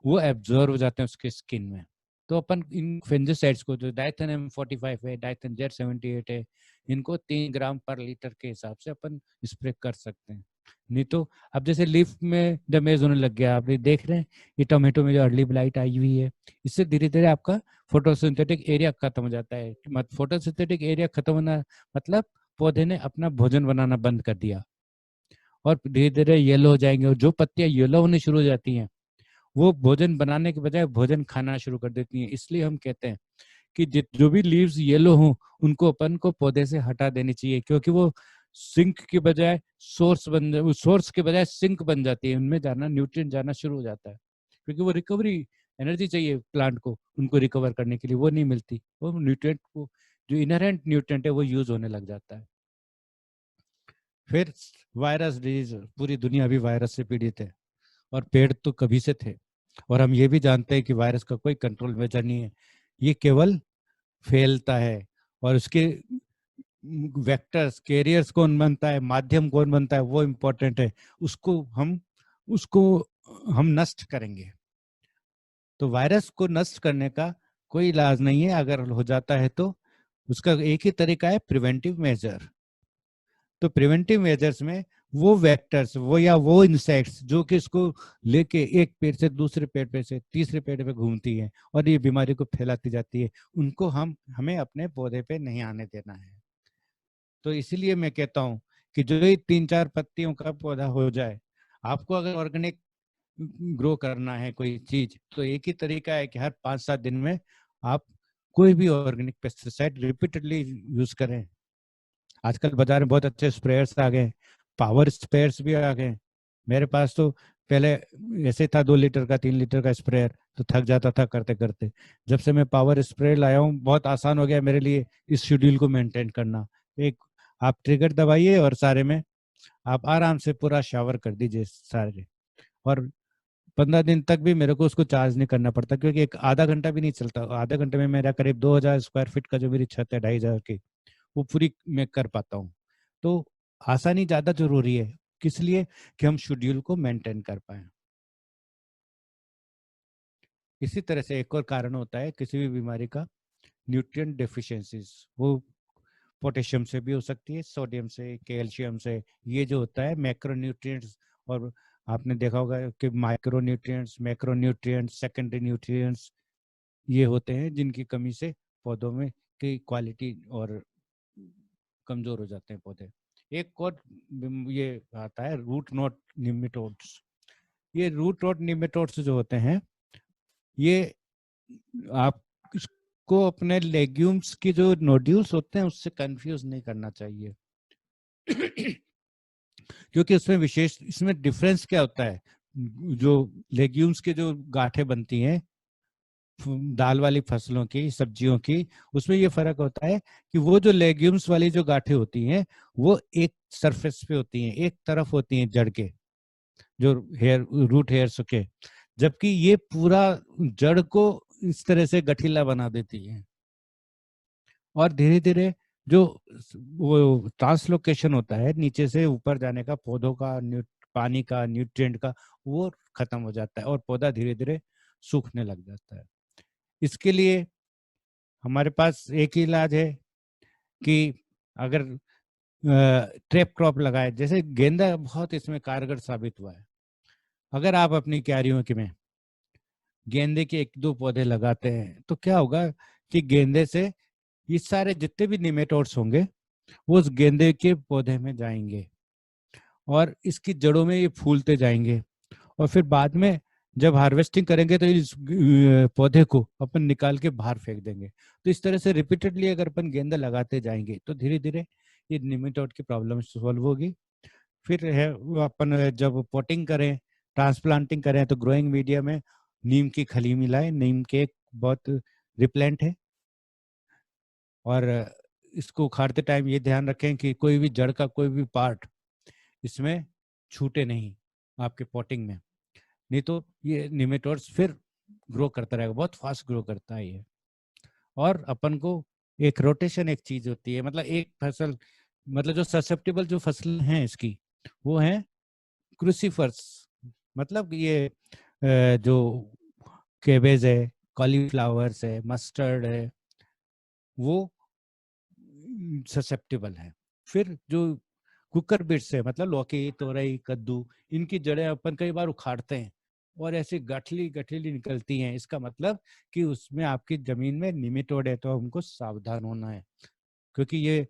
वो एब्जॉर्व हो जाते हैं उसके स्किन में। तो अपन इन फंजीसाइड्स को, जो डाइथन M45 है, डाइथन Z78 है, इनको 3 ग्राम पर लीटर के हिसाब से अपन स्प्रे कर सकते हैं। नहीं तो अब जैसे लीफ में डैमेज होने लग गया, आप ये देख रहे हैं, ये टोमेटो में जो अर्ली ब्लाइट आई हुई है, इससे धीरे धीरे आपका फोटोसिंथेटिक एरिया खत्म हो जाता है। फोटोसिंथेटिक एरिया खत्म होना मतलब पौधे ने अपना भोजन बनाना बंद कर दिया और धीरे धीरे येलो हो जाएंगे। और जो पत्तियां येलो होने शुरू हो जाती हैं, वो भोजन बनाने के बजाय भोजन खाना शुरू कर देती हैं। इसलिए हम कहते हैं कि जो भी लीव्स येलो हों, उनको अपन को पौधे से हटा देनी चाहिए, क्योंकि वो सिंक के बजाय सोर्स के बजाय सिंक बन जाती है, उनमें जाना, न्यूट्रिएंट जाना शुरू हो जाता है। क्योंकि वो रिकवरी एनर्जी चाहिए प्लांट को, उनको रिकवर करने के लिए, वो नहीं मिलती। वो न्यूट्रिएंट को, जो इनहेरेंट न्यूट्रिएंट है, वो यूज होने लग जाता है। फिर वायरस डिजीज, पूरी दुनिया अभी वायरस से पीड़ित है और पेड़ तो कभी से थे। और हम ये भी जानते हैं कि वायरस का कोई कंट्रोल मेजर नहीं है, ये केवल फैलता है। और उसके वेक्टर्स, कैरियर्स कौन बनता है, माध्यम कौन बनता है, वो इम्पोर्टेंट है। उसको हम नष्ट करेंगे। तो वायरस को नष्ट करने का कोई इलाज नहीं है, अगर हो जाता है तो उसका एक ही तरीका है, प्रिवेंटिव मेजर। तो प्रिवेंटिव मेजर्स में वो वेक्टर्स, वो या वो इंसेक्ट्स जो कि इसको लेके एक पेड़ से दूसरे पेड़ पे से तीसरे पेड़ पे घूमती है और ये बीमारी को फैलाती जाती है, उनको हमें अपने पौधे पे नहीं आने देना है। तो इसीलिए मैं कहता हूँ कि जो ये 3-4 पत्तियों का पौधा हो जाए, आपको अगर ऑर्गेनिक ग्रो करना है कोई चीज, तो एक ही तरीका है कि हर 5-7 दिन में आप कोई भी ऑर्गेनिक पेस्टिसाइड रिपीटेडली यूज करें। आजकल बाजार में बहुत अच्छे स्प्रेयर्स आ गए, पावर स्प्रेयर्स भी आ गए। मेरे पास तो पहले ऐसे था 2 लीटर का 3 लीटर का स्प्रेयर, तो थक जाता था करते करते। जब से मैं पावर स्प्रेयर लाया हूँ, बहुत आसान हो गया मेरे लिए इस शेड्यूल को मेंटेन करना। एक आप ट्रिगर दबाइए और सारे में आप आराम से पूरा शावर कर दीजिए सारे। और 15 दिन तक भी मेरे को उसको चार्ज नहीं करना पड़ता, क्योंकि एक आधा घंटा भी नहीं चलता। आधे घंटे में मेरा करीब 2,000 स्क्वायर फीट का जो मेरी छत है, 2,500 की, वो पूरी मैं कर पाता हूँ। तो आसानी ज्यादा जरूरी है, किस लिए? कि हम शेड्यूल को मेंटेन कर पाए। इसी तरह से एक और कारण होता है किसी भी बीमारी का, न्यूट्रिएंट डेफिशिएंसीज। वो पोटेशियम से भी हो सकती है, सोडियम से, कैल्शियम से। ये जो होता है मैक्रोन्यूट्रिएंट्स, और आपने देखा होगा कि माइक्रोन्यूट्रिएंट्स, मैक्रोन्यूट्रिएंट्स, सेकेंडरी न्यूट्रिएंट्स, ये होते हैं जिनकी कमी से पौधों में की क्वालिटी और कमजोर हो जाते हैं पौधे। एक और ये आता है रूट नोट निमेटोड्स। ये रूट नोट निमेटोड्स जो होते हैं, ये आप इसको अपने लेग्यूम्स की जो नोड्यूल्स होते हैं उससे कंफ्यूज नहीं करना चाहिए। क्योंकि उसमें विशेष, इसमें डिफरेंस क्या होता है, जो लेग्यूम्स के जो गांठें बनती हैं दाल वाली फसलों की, सब्जियों की, उसमें ये फर्क होता है कि वो जो लेग्यूम्स वाली जो गांठें होती हैं वो एक सरफेस पे होती हैं, एक तरफ होती हैं जड़ के, जो हेयर रूट हेयर्स के, जबकि ये पूरा जड़ को इस तरह से गठीला बना देती है। और धीरे धीरे जो वो ट्रांसलोकेशन होता है नीचे से ऊपर जाने का, पौधों का पानी का, न्यूट्रिएंट का, वो खत्म हो जाता है और पौधा धीरे धीरे सूखने लग जाता है। इसके लिए हमारे पास एक ही इलाज है कि अगर ट्रैप क्रॉप लगाए, जैसे गेंदा बहुत इसमें कारगर साबित हुआ है। अगर आप अपनी क्यारियों के में गेंदे के एक दो पौधे लगाते हैं तो क्या होगा कि गेंदे से ये सारे जितने भी निमेटोड्स होंगे वो उस गेंदे के पौधे में जाएंगे और इसकी जड़ों में ये फूलते जाएंगे, और फिर बाद में जब हार्वेस्टिंग करेंगे तो इस पौधे को अपन निकाल के बाहर फेंक देंगे। तो इस तरह से रिपीटेडली अगर अपन गेंदा लगाते जाएंगे तो धीरे धीरे ये निमेटोड की प्रॉब्लम सॉल्व होगी। फिर है वो अपन जब पोटिंग करें, ट्रांसप्लांटिंग करें, तो ग्रोइंग मीडिया में नीम की खली मिलाएं। नीम के एक बहुत रिप्लेंट है, और इसको उखाड़ते टाइम ये ध्यान रखें कि कोई भी जड़ का कोई भी पार्ट इसमें छूटे नहीं आपके पॉटिंग में, नहीं तो ये निमेटोड्स फिर ग्रो करता रहेगा, बहुत फास्ट ग्रो करता है ये। और अपन को एक रोटेशन एक चीज होती है, मतलब एक फसल, मतलब जो ससेप्टेबल जो फसल हैं इसकी वो है क्रूसीफर्स, मतलब ये जो केबेज है, कॉलीफ्लावर्स है, मस्टर्ड है, वो ससेप्टेबल है। फिर जो कुकर बिट्स है, मतलब लौकी, तोरई, कद्दू, इनकी जड़ें अपन कई बार उखाड़ते हैं और ऐसी गठली गठीली निकलती हैं, इसका मतलब कि उसमें आपकी जमीन में निमेटोड है, तो हमको सावधान होना है। क्योंकि ये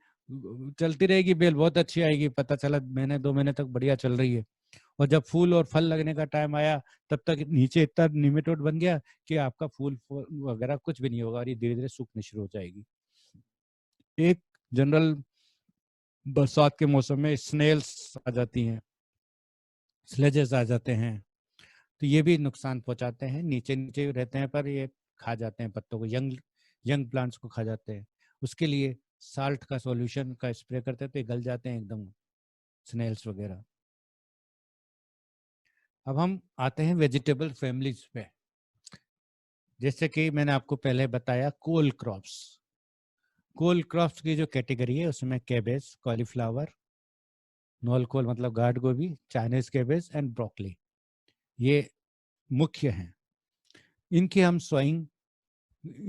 चलती रहेगी बेल, बहुत अच्छी आएगी, पता चला महीने 2 महीने तक बढ़िया चल रही है, और जब फूल और फल लगने का टाइम आया तब तक नीचे इतना निमेटोड बन गया कि आपका फूल वगैरह कुछ भी नहीं होगा और ये धीरे धीरे सूखनी शुरू हो जाएगी। एक जनरल बरसात के मौसम में स्नेल्स आ जाती हैं, स्लेजेस आ जाते हैं, तो ये भी नुकसान पहुंचाते हैं, नीचे नीचे रहते हैं पर ये खा जाते हैं पत्तों को, यंग यंग प्लांट्स को खा जाते हैं। उसके लिए साल्ट का सॉल्यूशन का स्प्रे करते हैं तो ये गल जाते हैं एकदम, स्नेल्स वगैरह। अब हम आते हैं वेजिटेबल फैमिलीज पे, जैसे कि मैंने आपको पहले बताया कोल क्रॉप्स। कोल क्रॉप्स की जो कैटेगरी है उसमें कैबेज, कॉलीफ्लावर, नॉल कोल मतलब गार्ड गोभी, चाइनीज कैबेज एंड ब्रोकली, ये मुख्य हैं। इनकी हम सोइंग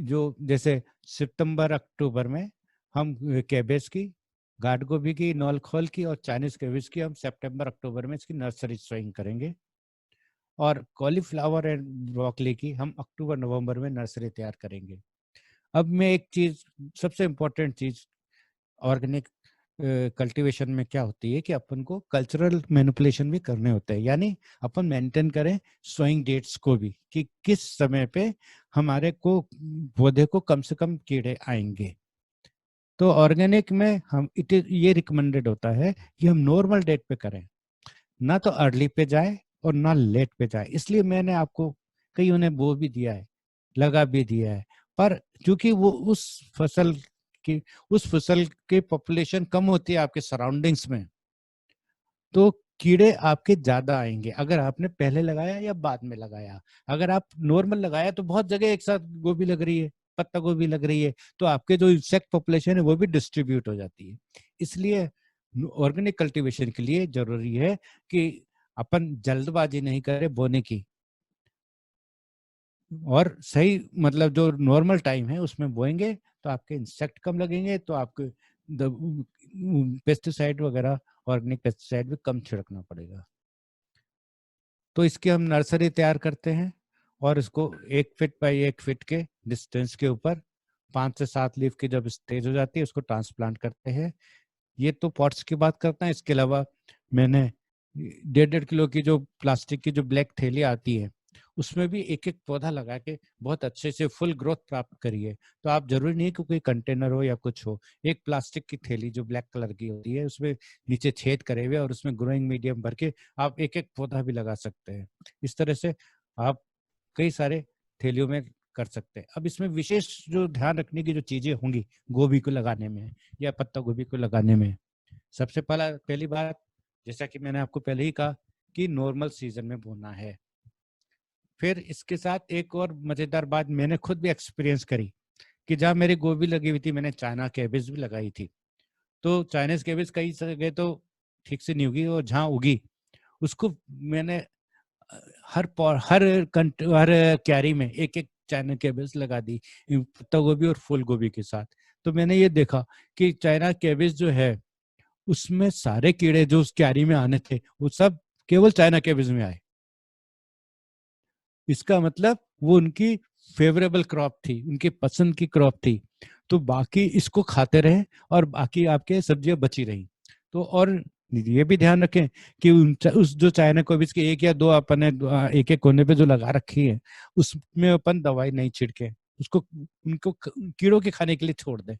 जो जैसे सितंबर अक्टूबर में हम कैबेज की, गार्ड गोभी की, नॉल खोल की और चाइनीज कैबेज की हम सितंबर अक्टूबर में इसकी नर्सरी सोइंग करेंगे, और कॉलीफ्लावर एंड ब्रोकली की हम अक्टूबर नवंबर में नर्सरी तैयार करेंगे। अब मैं एक चीज, सबसे इम्पोर्टेंट चीज ऑर्गेनिक कल्टीवेशन में क्या होती है कि अपन को कल्चरल मैनिपुलेशन भी करने होते हैं, यानी अपन मेंटेन करें सोइंग डेट्स को भी, कि किस समय पे हमारे को पौधे को कम से कम कीड़े आएंगे। तो ऑर्गेनिक में हम ये रिकमेंडेड होता है कि हम नॉर्मल डेट पे करें, ना तो अर्ली पे जाए और ना लेट पे जाए। इसलिए मैंने आपको कईयों ने बो भी दिया है, लगा भी दिया है, पर क्योंकि वो उस फसल की पॉपुलेशन कम होती है आपके सराउंडिंग्स में, तो कीड़े आपके ज्यादा आएंगे अगर आपने पहले लगाया या बाद में लगाया। अगर आप नॉर्मल लगाया तो बहुत जगह एक साथ गोभी लग रही है, पत्ता गोभी लग रही है, तो आपके जो इंसेक्ट पॉपुलेशन है वो भी डिस्ट्रीब्यूट हो जाती है। इसलिए ऑर्गेनिक कल्टीवेशन के लिए जरूरी है कि अपन जल्दबाजी नहीं करें बोने की, और सही मतलब जो नॉर्मल टाइम है उसमें बोएंगे तो आपके इंसेक्ट कम लगेंगे, तो आपके पेस्टिसाइड वगैरह, ऑर्गेनिक पेस्टिसाइड भी कम छिड़कना पड़ेगा। तो इसकी हम नर्सरी तैयार करते हैं और इसको 1 फीट बाई 1 फीट के डिस्टेंस के ऊपर 5 से 7 लीफ की जब स्टेज हो जाती है उसको ट्रांसप्लांट करते हैं। ये तो पॉट्स की बात करते हैं। इसके अलावा मैंने 1.5-1.5 किलो की जो प्लास्टिक की जो ब्लैक थैली आती है उसमें भी एक एक पौधा लगा के बहुत अच्छे से फुल ग्रोथ प्राप्त करिए। तो आप जरूरी नहीं कि कोई कंटेनर हो या कुछ हो, एक प्लास्टिक की थैली जो ब्लैक कलर की होती है उसमें नीचे छेद करे हुए और उसमें ग्रोइंग मीडियम भर के आप एक एक पौधा भी लगा सकते हैं। इस तरह से आप कई सारे थैलियों में कर सकते हैं। अब इसमें विशेष जो ध्यान रखने की जो चीजें होंगी गोभी को लगाने में या पत्ता गोभी को लगाने में, सबसे पहली बात, जैसा कि मैंने आपको पहले ही कहा कि नॉर्मल सीजन में बोना है। फिर इसके साथ एक और मजेदार बात मैंने खुद भी एक्सपीरियंस करी कि जहाँ मेरी गोभी लगी हुई थी, मैंने चाइना कैबेज भी लगाई थी। तो चाइनीज कैबेज कई जगह तो ठीक से नहीं उगी, और जहाँ उगी उसको मैंने हर क्यारी में एक एक चाइना कैबेज लगा दी, पत्ता गोभी और फूल गोभी के साथ। तो मैंने ये देखा कि चाइना कैबेज जो है उसमें सारे कीड़े जो उस क्यारी में आने थे वो सब केवल चाइना कैबेज में आए। इसका मतलब वो उनकी फेवरेबल क्रॉप थी, उनकी पसंद की क्रॉप थी। तो बाकी इसको खाते रहे और बाकी आपके सब्जियां बची रही। तो और ये भी ध्यान रखें कि उस जो चाइना कैबेज के एक या दो अपन एक एक कोने पे जो लगा रखी है उसमें अपन दवाई नहीं छिड़के, उसको उनको कीड़ों के खाने के लिए छोड़ दें।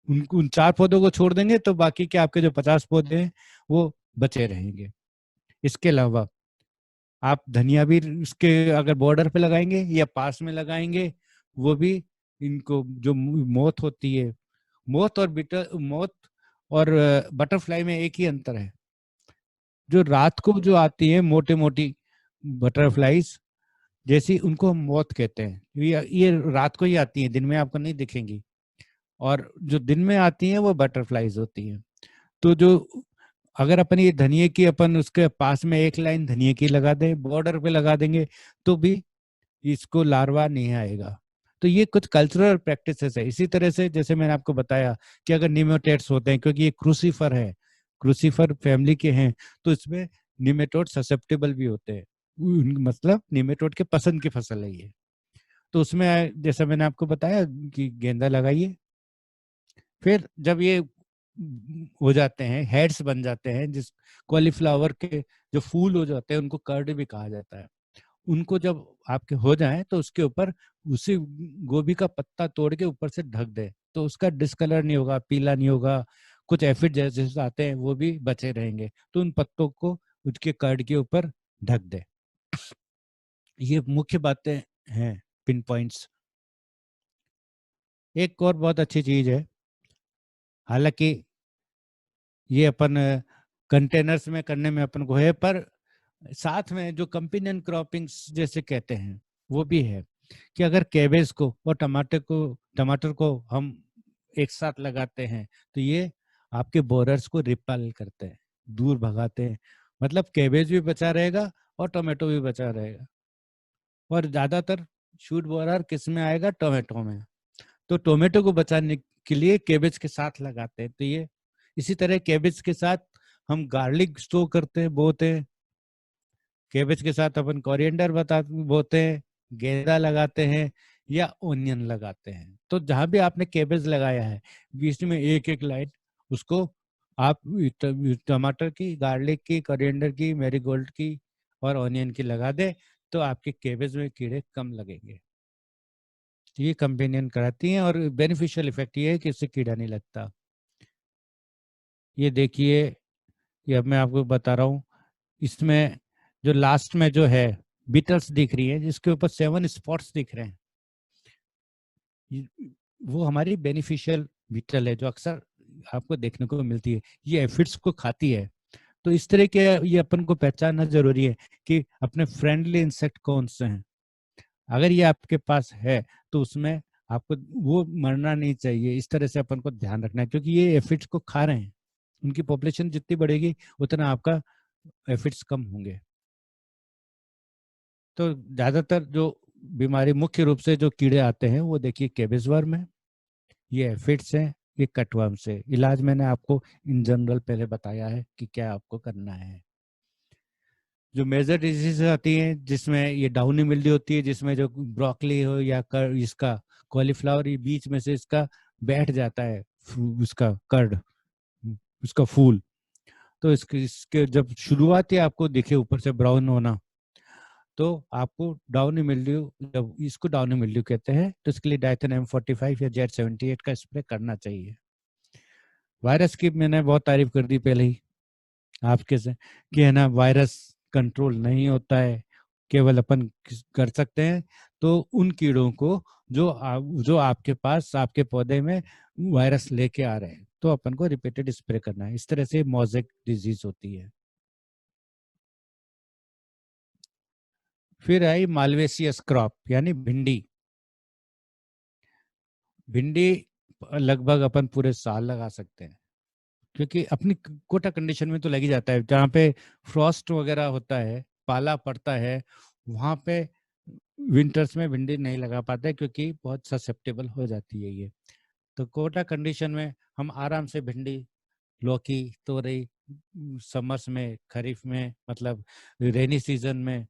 उन 4 पौधों को छोड़ देंगे तो बाकी के आपके जो 50 पौधे हैं वो बचे रहेंगे। इसके अलावा आप धनिया भी उसके अगर बॉर्डर पे लगाएंगे या पास में लगाएंगे, वो भी इनको जो मोथ होती है, मोथ और बटरफ्लाई में एक ही अंतर है। जो रात को जो आती है मोटे मोटी बटरफ्लाईज जैसी, उनको हम मोथ कहते हैं। ये रात को ही आती है, दिन में आपको नहीं दिखेंगी। और जो दिन में आती हैं वो बटरफ्लाईज होती हैं। तो जो अगर अपन ये धनिए की अपन उसके पास में एक लाइन धनिए की लगा दें, बॉर्डर पे लगा देंगे, तो भी इसको लार्वा नहीं आएगा। तो ये कुछ कल्चरल प्रैक्टिसेस है। इसी तरह से जैसे मैंने आपको बताया कि अगर निमेटोड्स होते हैं, क्योंकि ये क्रूसीफर है, क्रूसीफर फैमिली के हैं, तो इसमें निमेटोड ससेप्टेबल भी होते हैं। मतलब निमेटोड के पसंद की फसल है ये। तो उसमें जैसा मैंने आपको बताया कि गेंदा लगाइए। फिर जब ये हो जाते हैं, हेड्स बन जाते हैं, जिस कॉलीफ्लावर के जो फूल हो जाते हैं उनको कर्ड भी कहा जाता है, उनको जब आपके हो जाए तो उसके ऊपर उसी गोभी का पत्ता तोड़ के ऊपर से ढक दे, तो उसका डिस्कलर नहीं होगा, पीला नहीं होगा, कुछ एफिड जैसे आते हैं वो भी बचे रहेंगे। तो उन पत्तों को उसके कर्ड के ऊपर ढक दे। ये मुख्य बातें हैं, पिन पॉइंट्स। एक और बहुत अच्छी चीज है, हालांकि ये अपन कंटेनर्स में करने में अपन को है, पर साथ में जो कंपेनियन क्रॉपिंग्स जैसे कहते हैं वो भी है कि अगर कैबेज को और टमाटर को हम एक साथ लगाते हैं तो ये आपके बोरर्स को रिपेल करते हैं, दूर भगाते हैं। मतलब कैबेज भी बचा रहेगा और टोमेटो भी बचा रहेगा। और ज्यादातर शूट बोरर किस में आएगा? टोमेटो में। तो टोमेटो को बचाने के लिए कैबेज के साथ लगाते हैं। तो ये इसी तरह कैबेज के साथ हम गार्लिक स्टोव करते हैं, बोते हैं। कैबेज के साथ अपन कोरिएंडर बोते हैं, गेंदा लगाते हैं या ओनियन लगाते हैं। तो जहां भी आपने कैबेज लगाया है बीच में एक एक लाइन उसको आप टमाटर की, गार्लिक की, कोरिएंडर की, मैरीगोल्ड की और ओनियन की लगा दे, तो आपके कैबेज में कीड़े कम लगेंगे। ये कंपेनियन कराती हैं और बेनिफिशियल इफेक्ट ये है कि इससे कीड़ा नहीं लगता। ये देखिए, ये अब मैं आपको बता रहा हूँ, इसमें जो लास्ट में जो है बीटल्स दिख रही है जिसके ऊपर 7 स्पॉट्स दिख रहे हैं, वो हमारी बेनिफिशियल बीटल है जो अक्सर आपको देखने को मिलती है। ये एफिड्स को खाती है। तो इस तरह के ये अपन को पहचानना जरूरी है कि अपने फ्रेंडली इंसेक्ट कौन से हैं। अगर ये आपके पास है तो उसमें आपको वो मरना नहीं चाहिए। इस तरह से अपन को ध्यान रखना है, क्योंकि ये एफिड्स को खा रहे हैं। उनकी पॉपुलेशन जितनी बढ़ेगी उतना आपका एफिड्स कम होंगे। तो ज्यादातर जो बीमारी मुख्य रूप से जो कीड़े आते हैं वो देखिए कैबेज वर्म है, ये एफिड्स है, ये कटवर्म से। इलाज मैंने आपको इन जनरल पहले बताया है कि क्या आपको करना है। जो मेजर डिजीज आती हैं जिसमें ये डाउनी मिल्ड्यू होती है, जिसमें जो ब्रोकली हो या इसका कॉलीफ्लावर, ये बीच में से इसका बैठ जाता है उसका कर्ड, उसका फूल। तो इसके इसके जब शुरुआत ही आपको दिखे ऊपर से ब्राउन होना, तो आपको डाउनी मिल्ड्यू, जब इसको डाउनी मिल्ड्यू कहते हैं, तो इसके लिए डाइथेन M45 या Z78 का स्प्रे करना चाहिए। वायरस की मैंने बहुत तारीफ कर दी पहले ही आपके से कि है ना, वायरस कंट्रोल नहीं होता है, केवल अपन कर सकते हैं तो उन कीड़ों को जो आपके पास आपके पौधे में वायरस लेके आ रहे हैं, तो अपन को रिपीटेड स्प्रे करना है। इस तरह से मोज़ेक डिजीज होती है। फिर आई मालवेसियस क्रॉप यानी भिंडी। भिंडी लगभग अपन पूरे साल लगा सकते हैं, क्योंकि अपनी कोटा कंडीशन में तो लग ही जाता है। जहाँ पे फ्रॉस्ट वगैरह होता है, पाला पड़ता है, वहाँ पे विंटर्स में भिंडी नहीं लगा पाते, क्योंकि बहुत ससेप्टेबल हो जाती है ये। तो कोटा कंडीशन में हम आराम से भिंडी, लौकी, तोरई समर्स में, खरीफ में, मतलब रेनी सीजन में,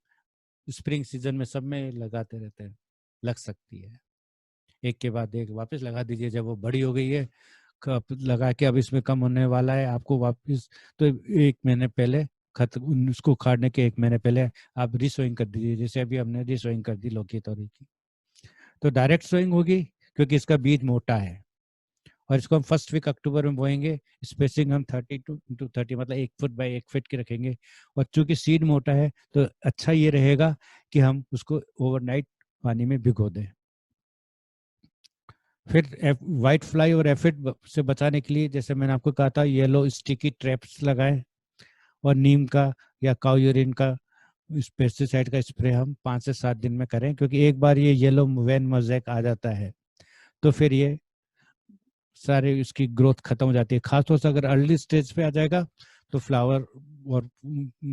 स्प्रिंग सीजन में, सब में लगाते रहते हैं, लग सकती है। एक के बाद एक वापस लगा दीजिए। जब वो बड़ी हो गई है, लगा के अब इसमें कम होने वाला है, आपको वापस तो 1 महीने पहले उसको उखाड़ने के 1 महीने पहले आप रिसोइंग कर दीजिए। जैसे अभी हमने रिसोइंग कर दी लौकी तोरई की, तो डायरेक्ट सोइंग होगी, क्योंकि इसका बीज मोटा है और इसको हम फर्स्ट वीक अक्टूबर में बोएंगे। स्पेसिंग हम 32 मतलब 1 फुट बाय 1 फुट की रखेंगे। और चूंकि सीड मोटा है, तो अच्छा ये रहेगा कि हम उसको ओवरनाइट पानी में भिगो दें। फिर व्हाइट फ्लाई और एफिड से बचाने के लिए, जैसे मैंने आपको कहा था, येलो स्टिकी ट्रैप्स लगाएं, और नीम का या काउ यूरिन का पेस्टिसाइड का स्प्रे हम 5 से 7 दिन में करें, क्योंकि एक बार ये येलो वेन मोज़ेक आ जाता है तो फिर ये सारे इसकी ग्रोथ खत्म हो जाती है। खासतौर से अगर अर्ली स्टेज पे आ जाएगा तो फ्लावर और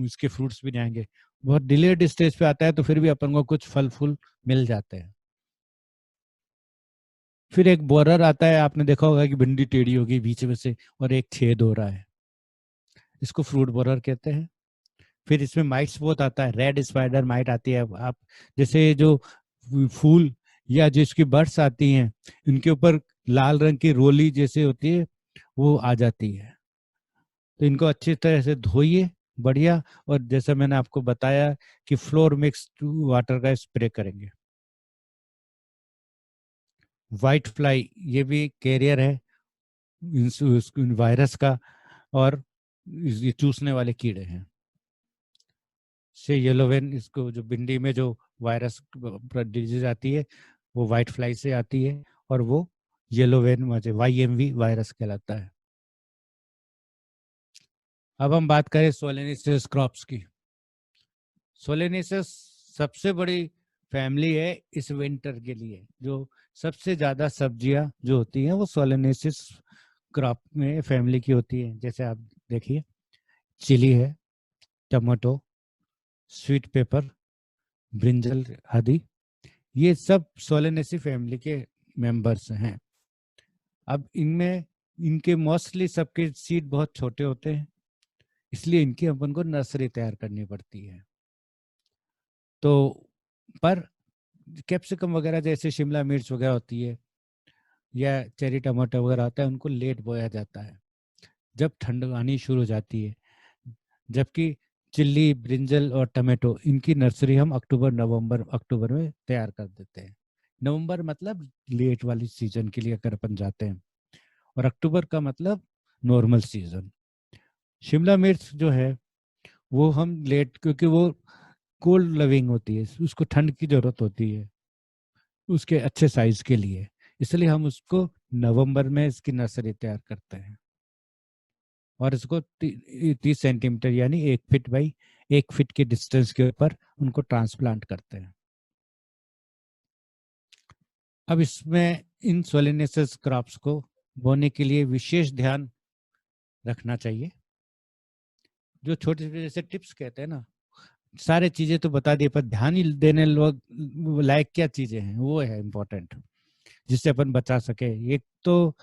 इसके फ्रूट्स भी नहीं आएंगे। बहुत डिलेड स्टेज पे आता है तो फिर भी अपन को कुछ फल फूल मिल जाते हैं। फिर एक बोरर आता है, आपने देखा होगा कि भिंडी टेढ़ी होगी बीच में से और एक छेद हो रहा है, इसको फ्रूट बोरर कहते हैं। फिर इसमें माइट्स बहुत आता है, रेड स्पाइडर माइट आती है। आप जैसे जो फूल या जिसकी बर्ड्स आती हैं, इनके ऊपर लाल रंग की रोली जैसे होती है, वो आ जाती है। तो इनको अच्छी तरह से धोइए बढ़िया, और जैसे मैंने आपको बताया कि फ्लोर मिक्स वाटर का स्प्रे करेंगे। वाइट फ्लाई ये भी कैरियर है वायरस का, और ये चूसने वाले कीड़े हैं। से येलोवेन, इसको जो भिंडी में जो वायरस डिजीज आती है, वो वाइट फ्लाई से आती है, और वो येलोवेन YMV वायरस कहलाता है। अब हम बात करें सोलेनेसियस क्रॉप्स की। सोलेनेसियस सबसे बड़ी फैमिली है इस विंटर के लिए। जो सबसे ज्यादा सब्जियां जो होती हैं वो सोलेनेसियस क्रॉप में फैमिली की होती है। जैसे आप देखिए, चिली है, टमाटो, स्वीट पेपर, ब्रिंजल आदि, ये सब सोलेनेसी फैमिली के मेंबर्स हैं। अब इनमें इनके मोस्टली सबके सीड बहुत छोटे होते हैं, इसलिए इनकी अपन को नर्सरी तैयार करनी पड़ती है। तो पर कैप्सिकम वगैरह जैसे शिमला मिर्च वगैरह होती है, या चेरी टमाटर वगैरह आता है, उनको लेट बोया जाता है जब ठंड आनी शुरू हो जाती है। जबकि चिल्ली, ब्रिंजल और टमाटो, इनकी नर्सरी हम अक्टूबर में तैयार कर देते हैं। नवंबर मतलब लेट वाली सीजन के लिए अगर अपन जाते हैं, और अक्टूबर का मतलब नॉर्मल सीजन। शिमला मिर्च जो है वो हम लेट, क्योंकि वो कोल्ड लविंग होती है, उसको ठंड की जरूरत होती है उसके अच्छे साइज के लिए, इसलिए हम उसको नवंबर में इसकी नर्सरी तैयार करते हैं, और इसको 30 सेंटीमीटर यानी 1 फीट के डिस्टेंस के ऊपर उनको ट्रांसप्लांट करते हैं। अब इसमें इन सोलेनेसियस क्रॉप्स को बोने के लिए विशेष ध्यान रखना चाहिए। जो छोटे छोटे जैसे टिप्स कहते हैं ना, सारे चीजें तो बता दिए, पर ध्यान ही देने लोग लायक क्या चीजें हैं वो है इम्पोर्टेंट, जिससे अपन बचा सके। एक तो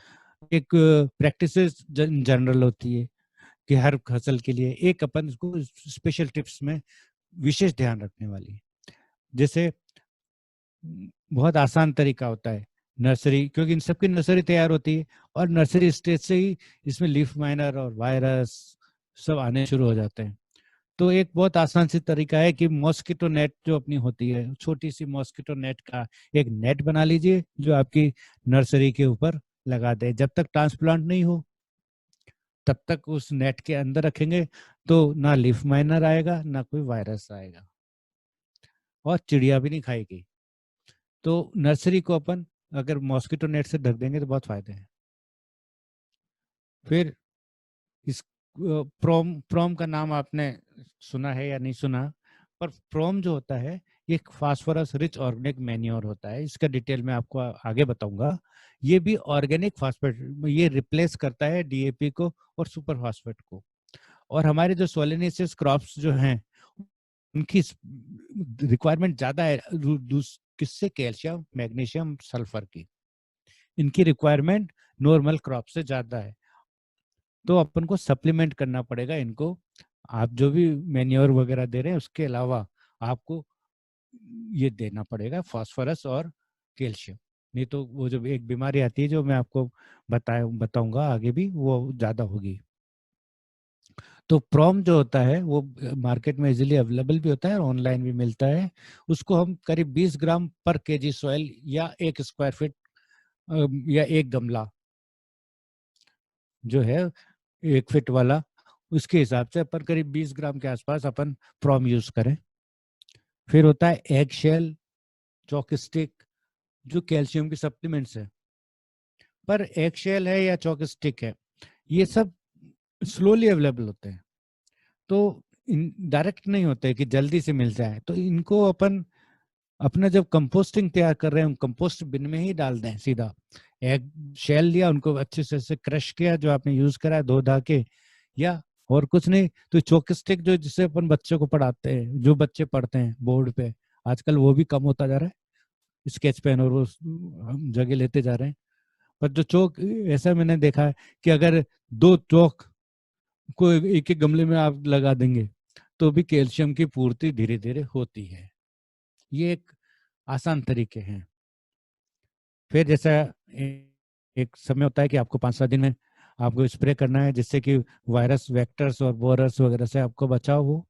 एक प्रैक्टिस जनरल होती है कि हर फसल के लिए एक अपन इसको स्पेशल टिप्स में विशेष ध्यान रखने वाली। जैसे बहुत आसान तरीका होता है नर्सरी, क्योंकि इन सबकी नर्सरी तैयार होती है और नर्सरी स्टेज से ही इसमें लीफ माइनर और वायरस सब आने शुरू हो जाते हैं। तो एक बहुत आसान सी तरीका है कि मॉस्किटो नेट जो अपनी होती है, छोटी सी मॉस्किटो नेट का एक नेट बना लीजिए जो आपकी नर्सरी के ऊपर लगा दे। जब तक ट्रांसप्लांट नहीं हो तब तक उस नेट के अंदर रखेंगे तो ना लीफ माइनर आएगा ना कोई वायरस आएगा और चिड़िया भी नहीं खाएगी। तो नर्सरी को अपन अगर मॉस्किटो नेट से ढक देंगे तो बहुत फायदे हैं। फिर इस प्रोम प्रोम का नाम आपने सुना है या नहीं सुना, पर प्रोम जो होता है ये एक फास्फोरस रिच ऑर्गेनिक मैन्योर होता है। इसका डिटेल मैं आपको आगे बताऊंगा। ये भी ऑर्गेनिक फास्फेट, ये रिप्लेस करता है डीएपी को और सुपर फास्फेट को। और हमारे जो सोलेनेसियस क्रॉप्स जो हैं उनकी रिक्वायरमेंट ज्यादा है किससे, कैल्शियम मैग्नीशियम सल्फर की। इनकी रिक्वायरमेंट नॉर्मल क्रॉप से ज्यादा है, तो अपन को सप्लीमेंट करना पड़ेगा इनको। आप जो भी मैन्योर वगैरह दे रहे हैं उसके अलावा आपको ये देना पड़ेगा फास्फोरस और कैल्शियम, नहीं तो वो जो एक बीमारी आती है जो मैं आपको बताऊंगा आगे भी, वो ज्यादा होगी। तो प्रोम जो होता है वो मार्केट में इजीली अवेलेबल भी होता है और ऑनलाइन भी मिलता है। उसको हम करीब 20 ग्राम पर केजी सॉइल या 1 स्क्वायर फीट या एक गमला जो है 1 फीट वाला, उसके हिसाब से अपन करीब 20 ग्राम के आसपास अपन प्रोम यूज करें। फिर होता है एग शेल, चॉक स्टिक, जो कैल्शियम की सप्लीमेंट्स है। पर एग शेल है या चॉक स्टिक है, ये सब स्लोली अवेलेबल होते हैं, तो डायरेक्ट नहीं होते कि जल्दी से मिल जाए। तो इनको अपन अपना जब कंपोस्टिंग तैयार कर रहे हैं कंपोस्ट बिन में ही डाल दें सीधा। एग शेल लिया, उनको अच्छे से क्रश किया जो आपने यूज करा है धो धा के, या और कुछ नहीं तो चॉक स्टिक जो जिसे अपन बच्चों को पढ़ाते हैं, जो बच्चे पढ़ते हैं बोर्ड पे, आजकल वो भी कम होता जा रहा है, स्केच पेन और वो हम जगह लेते जा रहे हैं। पर जो चौक, ऐसा मैंने देखा है कि अगर 2 चौक को एक एक गमले में आप लगा देंगे तो भी कैल्शियम की पूर्ति धीरे धीरे होती है। ये एक आसान तरीके हैं। फिर जैसा एक समय होता है कि आपको 5-7 दिन में आपको स्प्रे करना है जिससे कि वायरस वेक्टर्स और बोरर्स वगैरह से आपको बचाव हो।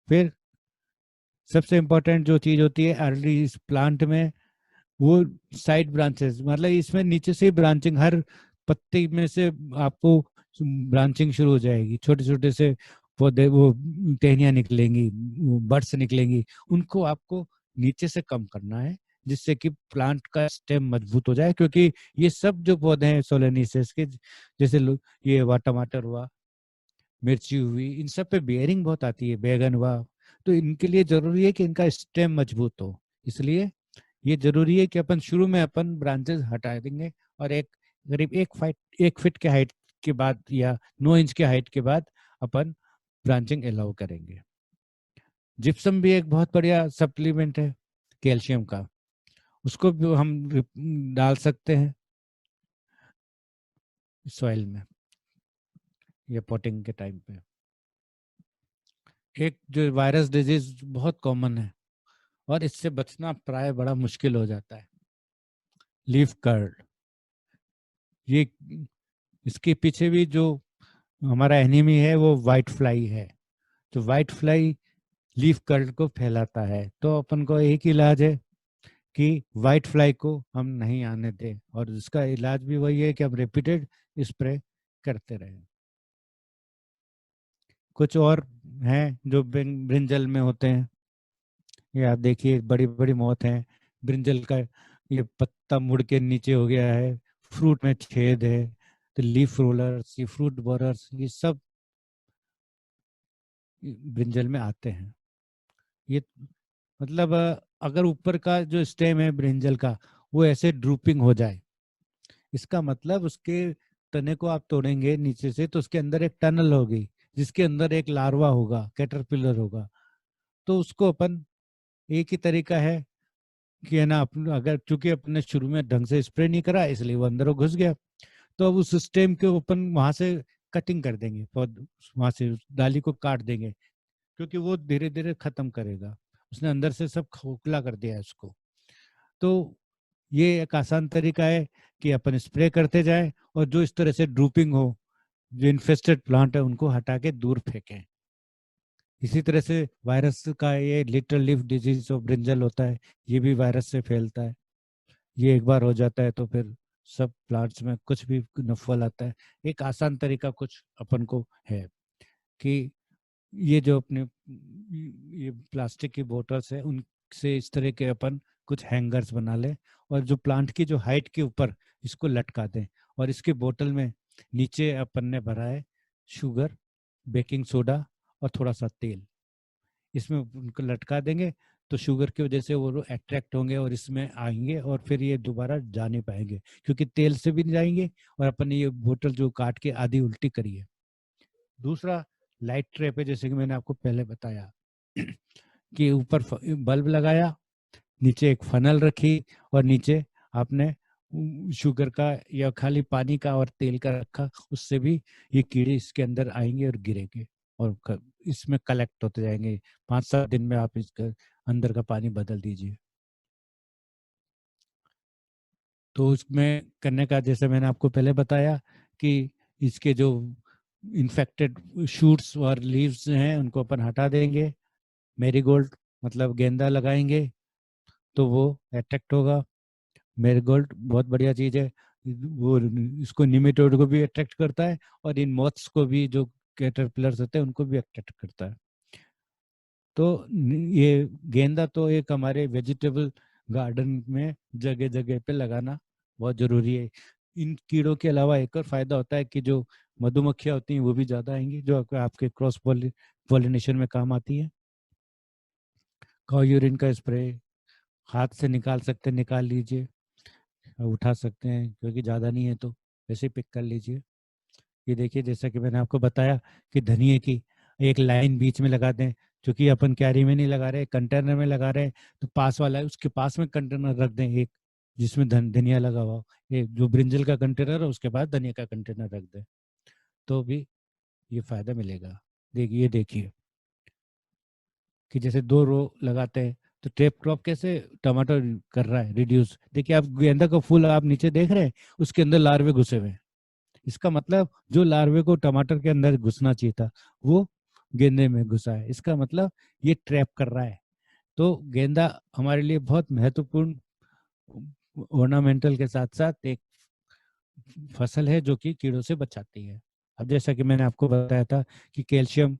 फिर सबसे इम्पोर्टेंट जो चीज होती है अर्ली इस प्लांट में, वो साइड ब्रांचेस, मतलब इसमें नीचे से ब्रांचिंग, हर पत्ती में से आपको ब्रांचिंग शुरू हो जाएगी, छोटे छोटे से पौधे, वो टहनियाँ निकलेंगी, बड्स निकलेंगी, उनको आपको नीचे से कम करना है जिससे कि प्लांट का स्टेम मजबूत हो जाए। क्योंकि ये सब जो पौधे हैं सोलेनेसियस के, जैसे ये हुआ टमाटर हुआ, मिर्ची हुई, इन सब पे बेयरिंग बहुत आती है, बैगन हुआ, तो इनके लिए जरूरी है कि इनका स्टेम मजबूत हो। इसलिए ये जरूरी है कि अपन शुरू में अपन ब्रांचेस हटा देंगे और एक करीब 1 फीट के हाइट के बाद या 9 इंच के हाइट के बाद अपन ब्रांचिंग अलाउ करेंगे। जिप्सम भी एक बहुत बढ़िया सप्लीमेंट है कैल्शियम का, उसको भी हम डाल सकते हैं सॉइल में या पॉटिंग के टाइम पे। एक जो वायरस डिजीज बहुत कॉमन है और इससे बचना प्राय बड़ा मुश्किल हो जाता है, लीफ कर्ल। ये इसके पीछे भी जो हमारा एनिमी है वो वाइट फ्लाई है। तो वाइट फ्लाई लीफ कर्ल को फैलाता है, तो अपन को एक इलाज है कि वाइट फ्लाई को हम नहीं आने दें, और इसका इलाज भी वही है कि हम रिपीटेड स्प्रे करते रहें। कुछ और हैं जो ब्रिंजल में होते हैं, ये आप देखिए बड़ी बड़ी मौत है ब्रिंजल का, ये पत्ता मुड़ के नीचे हो गया है, फ्रूट में छेद है, तो लीफ रोलर्स, ये फ्रूट बोरर्स, ये सब ब्रिंजल में आते हैं। ये मतलब अगर ऊपर का जो स्टेम है ब्रिंजल का वो ऐसे ड्रूपिंग हो जाए, इसका मतलब उसके तने को आप तोड़ेंगे नीचे से तो उसके अंदर एक टनल होगी जिसके अंदर एक लार्वा होगा, कैटरपिलर होगा। तो उसको अपन, एक ही तरीका है कि है ना, अपन अगर चूंकि अपने शुरू में ढंग से स्प्रे नहीं करा इसलिए वो अंदर घुस गया, तो अब उस स्टेम के अपन वहां से कटिंग कर देंगे, वहां से उस डाली को काट देंगे, क्योंकि वो धीरे धीरे खत्म करेगा, उसने अंदर से सब खोखला कर दिया है उसको। तो ये एक आसान तरीका है कि अपन स्प्रे करते जाएं और जो इस तरह से ड्रूपिंग हो, जो इन्फेस्टेड प्लांट है उनको हटा के दूर फेंकें। इसी तरह से वायरस का ये little leaf disease of brinjal होता है, ये भी वायरस से फैलता है। ये एक बार हो जाता है तो फिर सब प्लांट्स में कुछ भी नफल आता है। एक आसान तरीका कुछ अपन को है कि ये जो अपने ये प्लास्टिक की बोतल्स है उनसे इस तरह के अपन कुछ हैंगर्स बना लें और जो प्लांट की जो हाइट के ऊपर इसको लटका दें, और इसके बोतल में नीचे अपन ने भरा है शुगर, बेकिंग सोडा और थोड़ा सा तेल, इसमें उनको लटका देंगे तो शुगर की वजह से वो अट्रैक्ट होंगे और इसमें आएंगे और फिर ये दोबारा जा नहीं पाएंगे, क्योंकि तेल से भी नहीं जाएंगे और अपन ने ये बोतल जो काट के आधी उल्टी करी है। दूसरा लाइट ट्रैप है, जैसे कि मैंने आपको पहले बताया कि ऊपर बल्ब लगाया, नीचे एक फनल रखी और नीचे आपने शुगर का या खाली पानी का और तेल का रखा, उससे भी ये कीड़े इसके अंदर आएंगे और गिरेंगे और इसमें कलेक्ट होते जाएंगे। 5-7 दिन में आप इसका अंदर का पानी बदल दीजिए। तो उसमें करने का जैसे मैंने आपको पहले बताया कि इसके जो इन्फेक्टेड शूट्स और लीव्स हैं उनको अपन हटा देंगे, मैरीगोल्ड मतलब गेंदा लगाएंगे तो वो अट्रैक्ट होगा। मैरीगोल्ड बहुत बढ़िया चीज है, वो इसको निमेटोड को भी अट्रैक्ट करता है और इन मॉथ्स को भी, जो कैटरपिलर्स होते हैं उनको भी अट्रैक्ट करता है। तो ये गेंदा तो एक हमारे वेजिटेबल गार्डन में जगह जगह पे लगाना बहुत जरूरी है। इन कीड़ों के अलावा एक और फायदा होता है कि जो मधुमक्खियां होती हैं वो भी ज्यादा आएंगी, जो आपके क्रॉस पॉलिनेशन में काम आती है। काऊ यूरिन का स्प्रे हाथ से निकाल सकते हैं, निकाल लीजिए, उठा सकते हैं क्योंकि ज़्यादा नहीं है तो वैसे ही पिक कर लीजिए। ये देखिए जैसा कि मैंने आपको बताया कि धनिए की एक लाइन बीच में लगा दें, क्योंकि अपन क्यारी में नहीं लगा रहे, कंटेनर में लगा रहे हैं, तो पास वाला है उसके पास में कंटेनर रख दें एक जिसमें धनिया लगा हुआ हो। ये जो ब्रिंजल का कंटेनर है उसके बाद धनिया का कंटेनर रख दें तो भी ये फायदा मिलेगा। देखिए देखिए कि जैसे 2 रो लगाते हैं तो टेप क्रॉप कैसे टमाटर कर रहा है रिड्यूस। देखिए आप गेंदा का फूल आप नीचे देख रहे हैं, उसके अंदर लार्वे घुसे हुए हैं। इसका मतलब जो लार्वे को टमाटर के अंदर घुसना चाहिए था वो गेंदे में घुसा है, इसका मतलब ये ट्रैप कर रहा है। तो गेंदा हमारे लिए बहुत महत्वपूर्ण ऑर्नामेंटल के साथ साथ एक फसल है जो कि कीड़ों से बचाती है। अब जैसा कि मैंने आपको बताया था कि कैल्शियम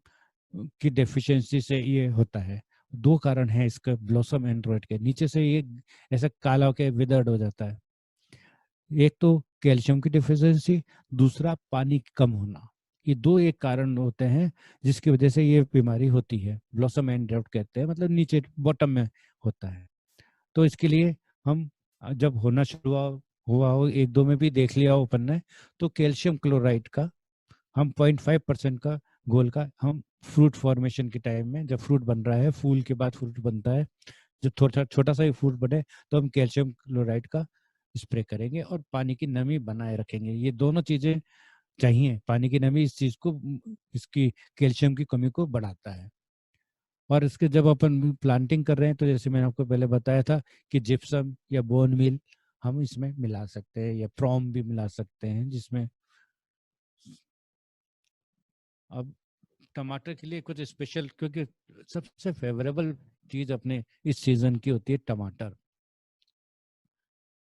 की डेफिशिएंसी से ये होता है। 2 कारण हैं इसका ब्लॉसम एंड्रॉइड के, नीचे से ये ऐसा काला होकर विदर्ड हो जाता है। एक तो कैल्शियम की डिफिशियंसी, दूसरा पानी कम होना। ये 2 एक कारण होते हैं जिसकी वजह से ये बीमारी होती है, ब्लॉसम एंड ड्राउट कहते हैं, मतलब नीचे बॉटम में होता है। तो इसके लिए हम जब होना शुरू हुआ हो 1-2 में भी देख लिया हो अपन ने, तो कैल्शियम क्लोराइड का हम 0.5% का घोल का हम फ्रूट फॉर्मेशन के टाइम में, जब फ्रूट बन रहा है, फूल के बाद फ्रूट बनता है, जब थोड़ा छोटा सा ही फ्रूट बने तो हम कैल्शियम क्लोराइड का स्प्रे करेंगे और पानी की नमी बनाए रखेंगे। ये दोनों चीजें चाहिए, पानी की नमी इस चीज को, इसकी कैल्शियम की कमी को बढ़ाता है। और इसके जब अपन प्लांटिंग कर रहे हैं तो जैसे मैंने आपको पहले बताया था कि जिप्सम या बोन मील हम इसमें मिला सकते हैं या प्रॉम भी मिला सकते हैं जिसमें। अब टमाटर के लिए कुछ स्पेशल, क्योंकि सबसे फेवरेबल चीज अपने इस सीजन की होती है टमाटर,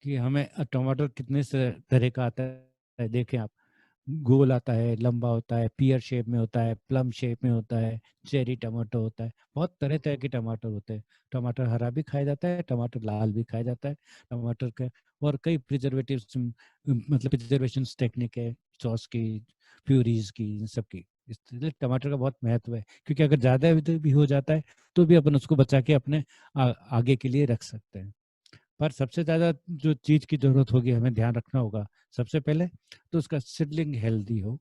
कि हमें टमाटर कितने से तरह का आता है देखें आप। गोल आता है, लंबा होता है, पियर शेप में होता है, प्लम शेप में होता है, चेरी टमाटो होता है, बहुत तरह तरह के टमाटर होते हैं। टमाटर हरा भी खाया जाता है, टमाटर लाल भी खाया जाता है, टमाटर के और कई प्रिजर्वेटिव मतलब प्रिजर्वेशन टेक्निक है, सॉस की, प्यूरीज की, इन सब की। इसलिए टमाटर का बहुत महत्व है, क्योंकि अगर ज्यादा भी हो जाता है तो भी अपन उसको बचा के अपने आगे के लिए रख सकते हैं। पर सबसे ज्यादा जो चीज की जरूरत होगी, हमें ध्यान रखना होगा सबसे पहले तो उसका सीडलिंग हेल्दी हो।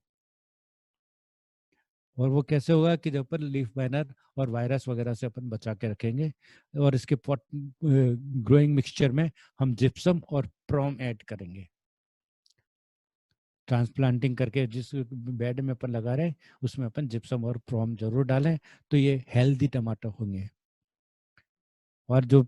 और वो कैसे होगा कि जब अपन लीफ माइनर और वायरस वगैरह से अपन बचा के रखेंगे, और इसके पॉट ग्रोइंग मिक्सचर में हम जिप्सम और प्रोम ऐड करेंगे। ट्रांसप्लांटिंग करके जिस बेड में अपन लगा रहे हैं उसमें अपन जिप्सम और प्रोम जरूर डालें, तो ये हेल्दी टमाटर होंगे। और जो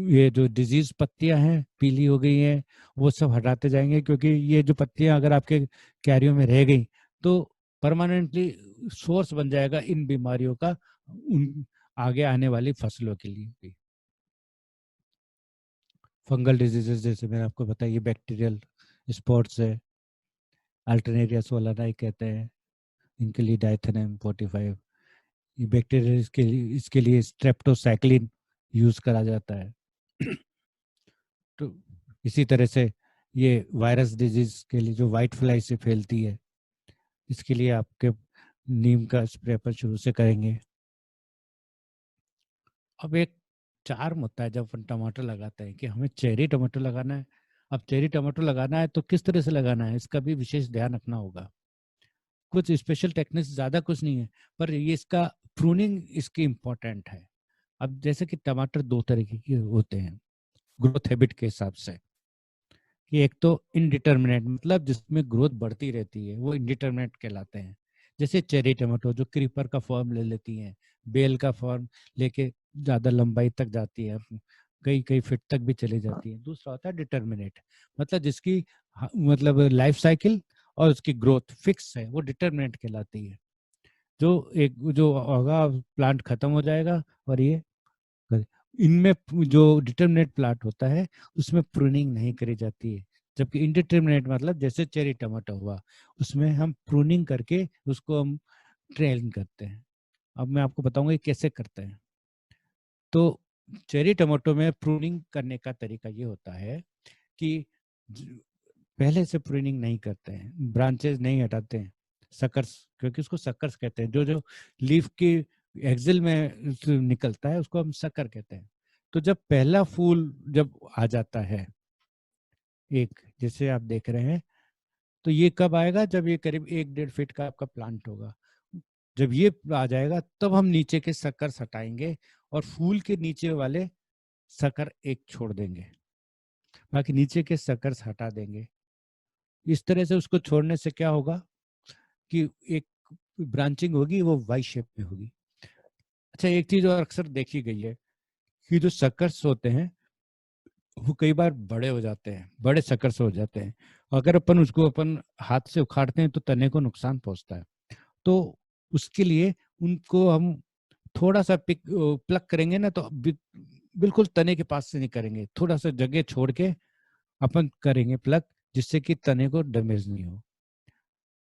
ये जो डिजीज पत्तियां हैं पीली हो गई हैं वो सब हटाते जाएंगे, क्योंकि ये जो पत्तियां अगर आपके क्यारियों में रह गई तो परमानेंटली सोर्स बन जाएगा इन बीमारियों का, उन आगे आने वाली फसलों के लिए भी। फंगल डिजीजेस जैसे मैंने आपको बताया, ये बैक्टीरियल स्पॉट्स है, अल्टरनेरिया सोलानाई कहते हैं, इनके लिए डाइथेनम 45। ये बैक्टीरिया इसके लिए स्ट्रेप्टोसाइक्लिन यूज करा जाता है। तो इसी तरह से ये वायरस डिजीज के लिए जो वाइट फ्लाई से फैलती है, इसके लिए आपके नीम का स्प्रे अपन शुरू से करेंगे। अब एक चार्म होता है जब अपन टमाटर लगाते हैं कि हमें चेरी टमाटर लगाना है। अब चेरी टमाटर लगाना है तो किस तरह से लगाना है, इसका भी विशेष ध्यान रखना होगा। कुछ स्पेशल टेक्निक्स, ज़्यादा कुछ नहीं है, पर ये इसका प्रूनिंग इसकी इम्पोर्टेंट है। अब जैसे कि टमाटर दो तरीके के होते हैं ग्रोथ हैबिट के हिसाब से, कि एक तो इनडिटर्मिनेट, मतलब जिसमें ग्रोथ बढ़ती रहती है, वो इनडिटर्मिनेट कहलाते हैं। जैसे चेरी टमाटो जो क्रीपर का फॉर्म ले लेती हैं, बेल का फॉर्म लेके ज़्यादा लंबाई तक जाती है, कई कई फीट तक भी चली जाती है। दूसरा होता है डिटर्मिनेट, मतलब जिसकी मतलब लाइफ साइकिल और उसकी ग्रोथ फिक्स है, वो डिटर्मिनेट कहलाती है। जो एक जो होगा प्लांट खत्म हो जाएगा, और ये इनमें जो डिटर्मिनेट प्लांट होता है उसमें प्रूनिंग नहीं करी जाती है, जबकि इनडिटर्मिनेट मतलब जैसे चेरी टमाटो हुआ, उसमें हम प्रूनिंग करके उसको हम ट्रेन करते हैं। अब मैं आपको बताऊंगा ये कैसे करते हैं। तो चेरी टमाटो में प्रूनिंग करने का तरीका ये होता है कि पहले से प्रूनिंग नहीं करते हैं, ब्रांचेस नहीं हटाते हैं, सकर्स, क्योंकि उसको सकर्स कहते हैं, जो जो लीफ की एक्सिल में निकलता है उसको हम सकर कहते हैं। तो जब पहला फूल जब आ जाता है, एक जैसे आप देख रहे हैं, तो ये कब आएगा, जब ये करीब 1-1.5 फीट का आपका प्लांट होगा। जब ये आ जाएगा तब हम नीचे के सकर हटाएंगे और फूल के नीचे वाले सकर एक छोड़ देंगे, बाकी नीचे के सकर्स हटा देंगे। इस तरह से उसको छोड़ने से क्या होगा कि एक ब्रांचिंग होगी, वो वाई शेप में होगी। अच्छा, एक चीज और अक्सर देखी गई है कि जो सकर्स होते हैं वो कई बार बड़े हो जाते हैं, बड़े सकर्स हो जाते हैं। अगर अपन उसको अपन हाथ से उखाड़ते हैं तो तने को नुकसान पहुंचता है। तो उसके लिए उनको हम थोड़ा सा प्लग करेंगे ना, तो बिल्कुल तने के पास से नहीं करेंगे, थोड़ा सा जगह छोड़ के अपन करेंगे प्लग, जिससे कि तने को डैमेज नहीं हो।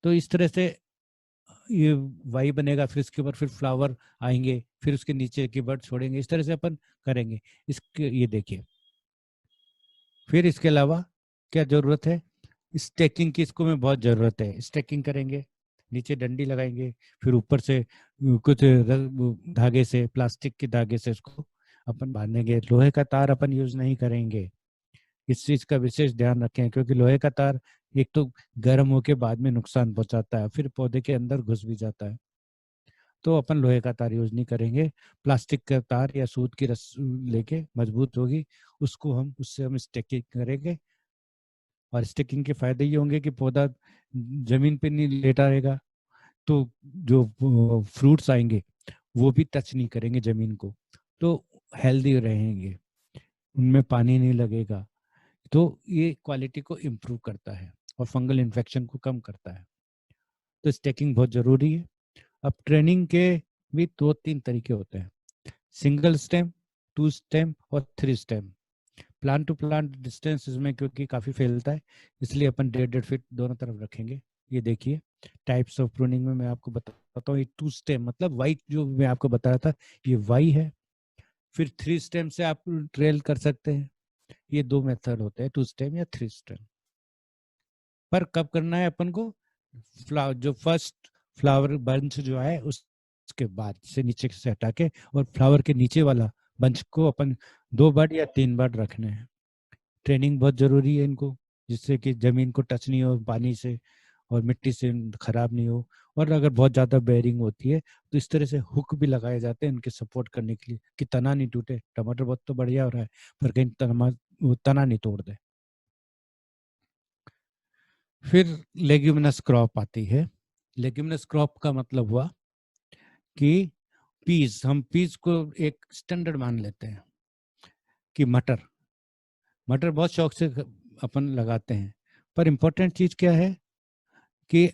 तो इस तरह से ये वाई बनेगा, फिर इसके ऊपर फिर फ्लावर आएंगे, फिर उसके नीचे की बर्ड छोड़ेंगे, इस तरह से अपन करेंगे। इसके ये देखिए, फिर इसके अलावा क्या जरूरत है, स्टेकिंग की इसको में बहुत जरूरत है। स्टेकिंग करेंगे, नीचे डंडी लगाएंगे, फिर ऊपर से कुछ धागे से, प्लास्टिक के धागे से इसको अपन बांधेंगे। लोहे का तार अपन यूज नहीं करेंगे, इस चीज का विशेष ध्यान रखें, क्योंकि लोहे का तार एक तो गर्म होके बाद में नुकसान पहुंचाता है, फिर पौधे के अंदर घुस भी जाता है। तो अपन लोहे का तार यूज नहीं करेंगे, प्लास्टिक का तार या सूत की रस्सी लेके, मजबूत होगी, उसको हम उससे हम स्टेकिंग करेंगे। और स्टिकिंग के फायदे ये होंगे कि पौधा जमीन पे नहीं लेटा रहेगा, तो जो फ्रूट्स आएंगे वो भी टच नहीं करेंगे जमीन को, तो हेल्दी रहेंगे, उनमें पानी नहीं लगेगा। तो ये क्वालिटी को इम्प्रूव करता है और फंगल इन्फेक्शन को कम करता है। तो स्टेकिंग बहुत जरूरी है। अब ट्रेनिंग के भी 2-3 तरीके होते हैं, सिंगल स्टेम, 2 स्टेम और 3 stem. Plant to plant distance इसमें क्योंकि काफ़ी फैलता है, इसलिए अपन 1.5-1.5 फीट दोनों तरफ रखेंगे। ये देखिए, टाइप्स ऑफ प्रूनिंग में मैं आपको बताता हूँ। ये 2 स्टेम मतलब वाई, जो मैं आपको बता रहा था, ये वाई है। फिर 3 स्टेम से आप ट्रेल कर सकते हैं। ये 2 मेथड होते हैं, 2 स्टेम या 3 स्टेम। पर कब करना है अपन को, फ्लावर जो फर्स्ट फ्लावर बंच जो है उसके बाद से नीचे से हटा के, और फ्लावर के नीचे वाला बंच को अपन 2 बार या 3 बार रखने हैं। ट्रेनिंग बहुत जरूरी है इनको, जिससे कि जमीन को टच नहीं हो पानी से और मिट्टी से खराब नहीं हो। और अगर बहुत ज्यादा बेयरिंग होती है तो इस तरह से हुक भी लगाए जाते हैं इनके सपोर्ट करने के लिए, कि तना नहीं टूटे। टमाटर बहुत तो बढ़िया हो रहा है, पर कहीं वो तना नहीं तोड़ दे। फिर लेग्यूमिनस क्रॉप आती है। लेग्यूमिनस क्रॉप का मतलब हुआ कि पीस, हम पीस को एक स्टैंडर्ड मान लेते हैं कि मटर, मटर बहुत शौक से अपन लगाते हैं। पर इम्पोर्टेंट चीज क्या है कि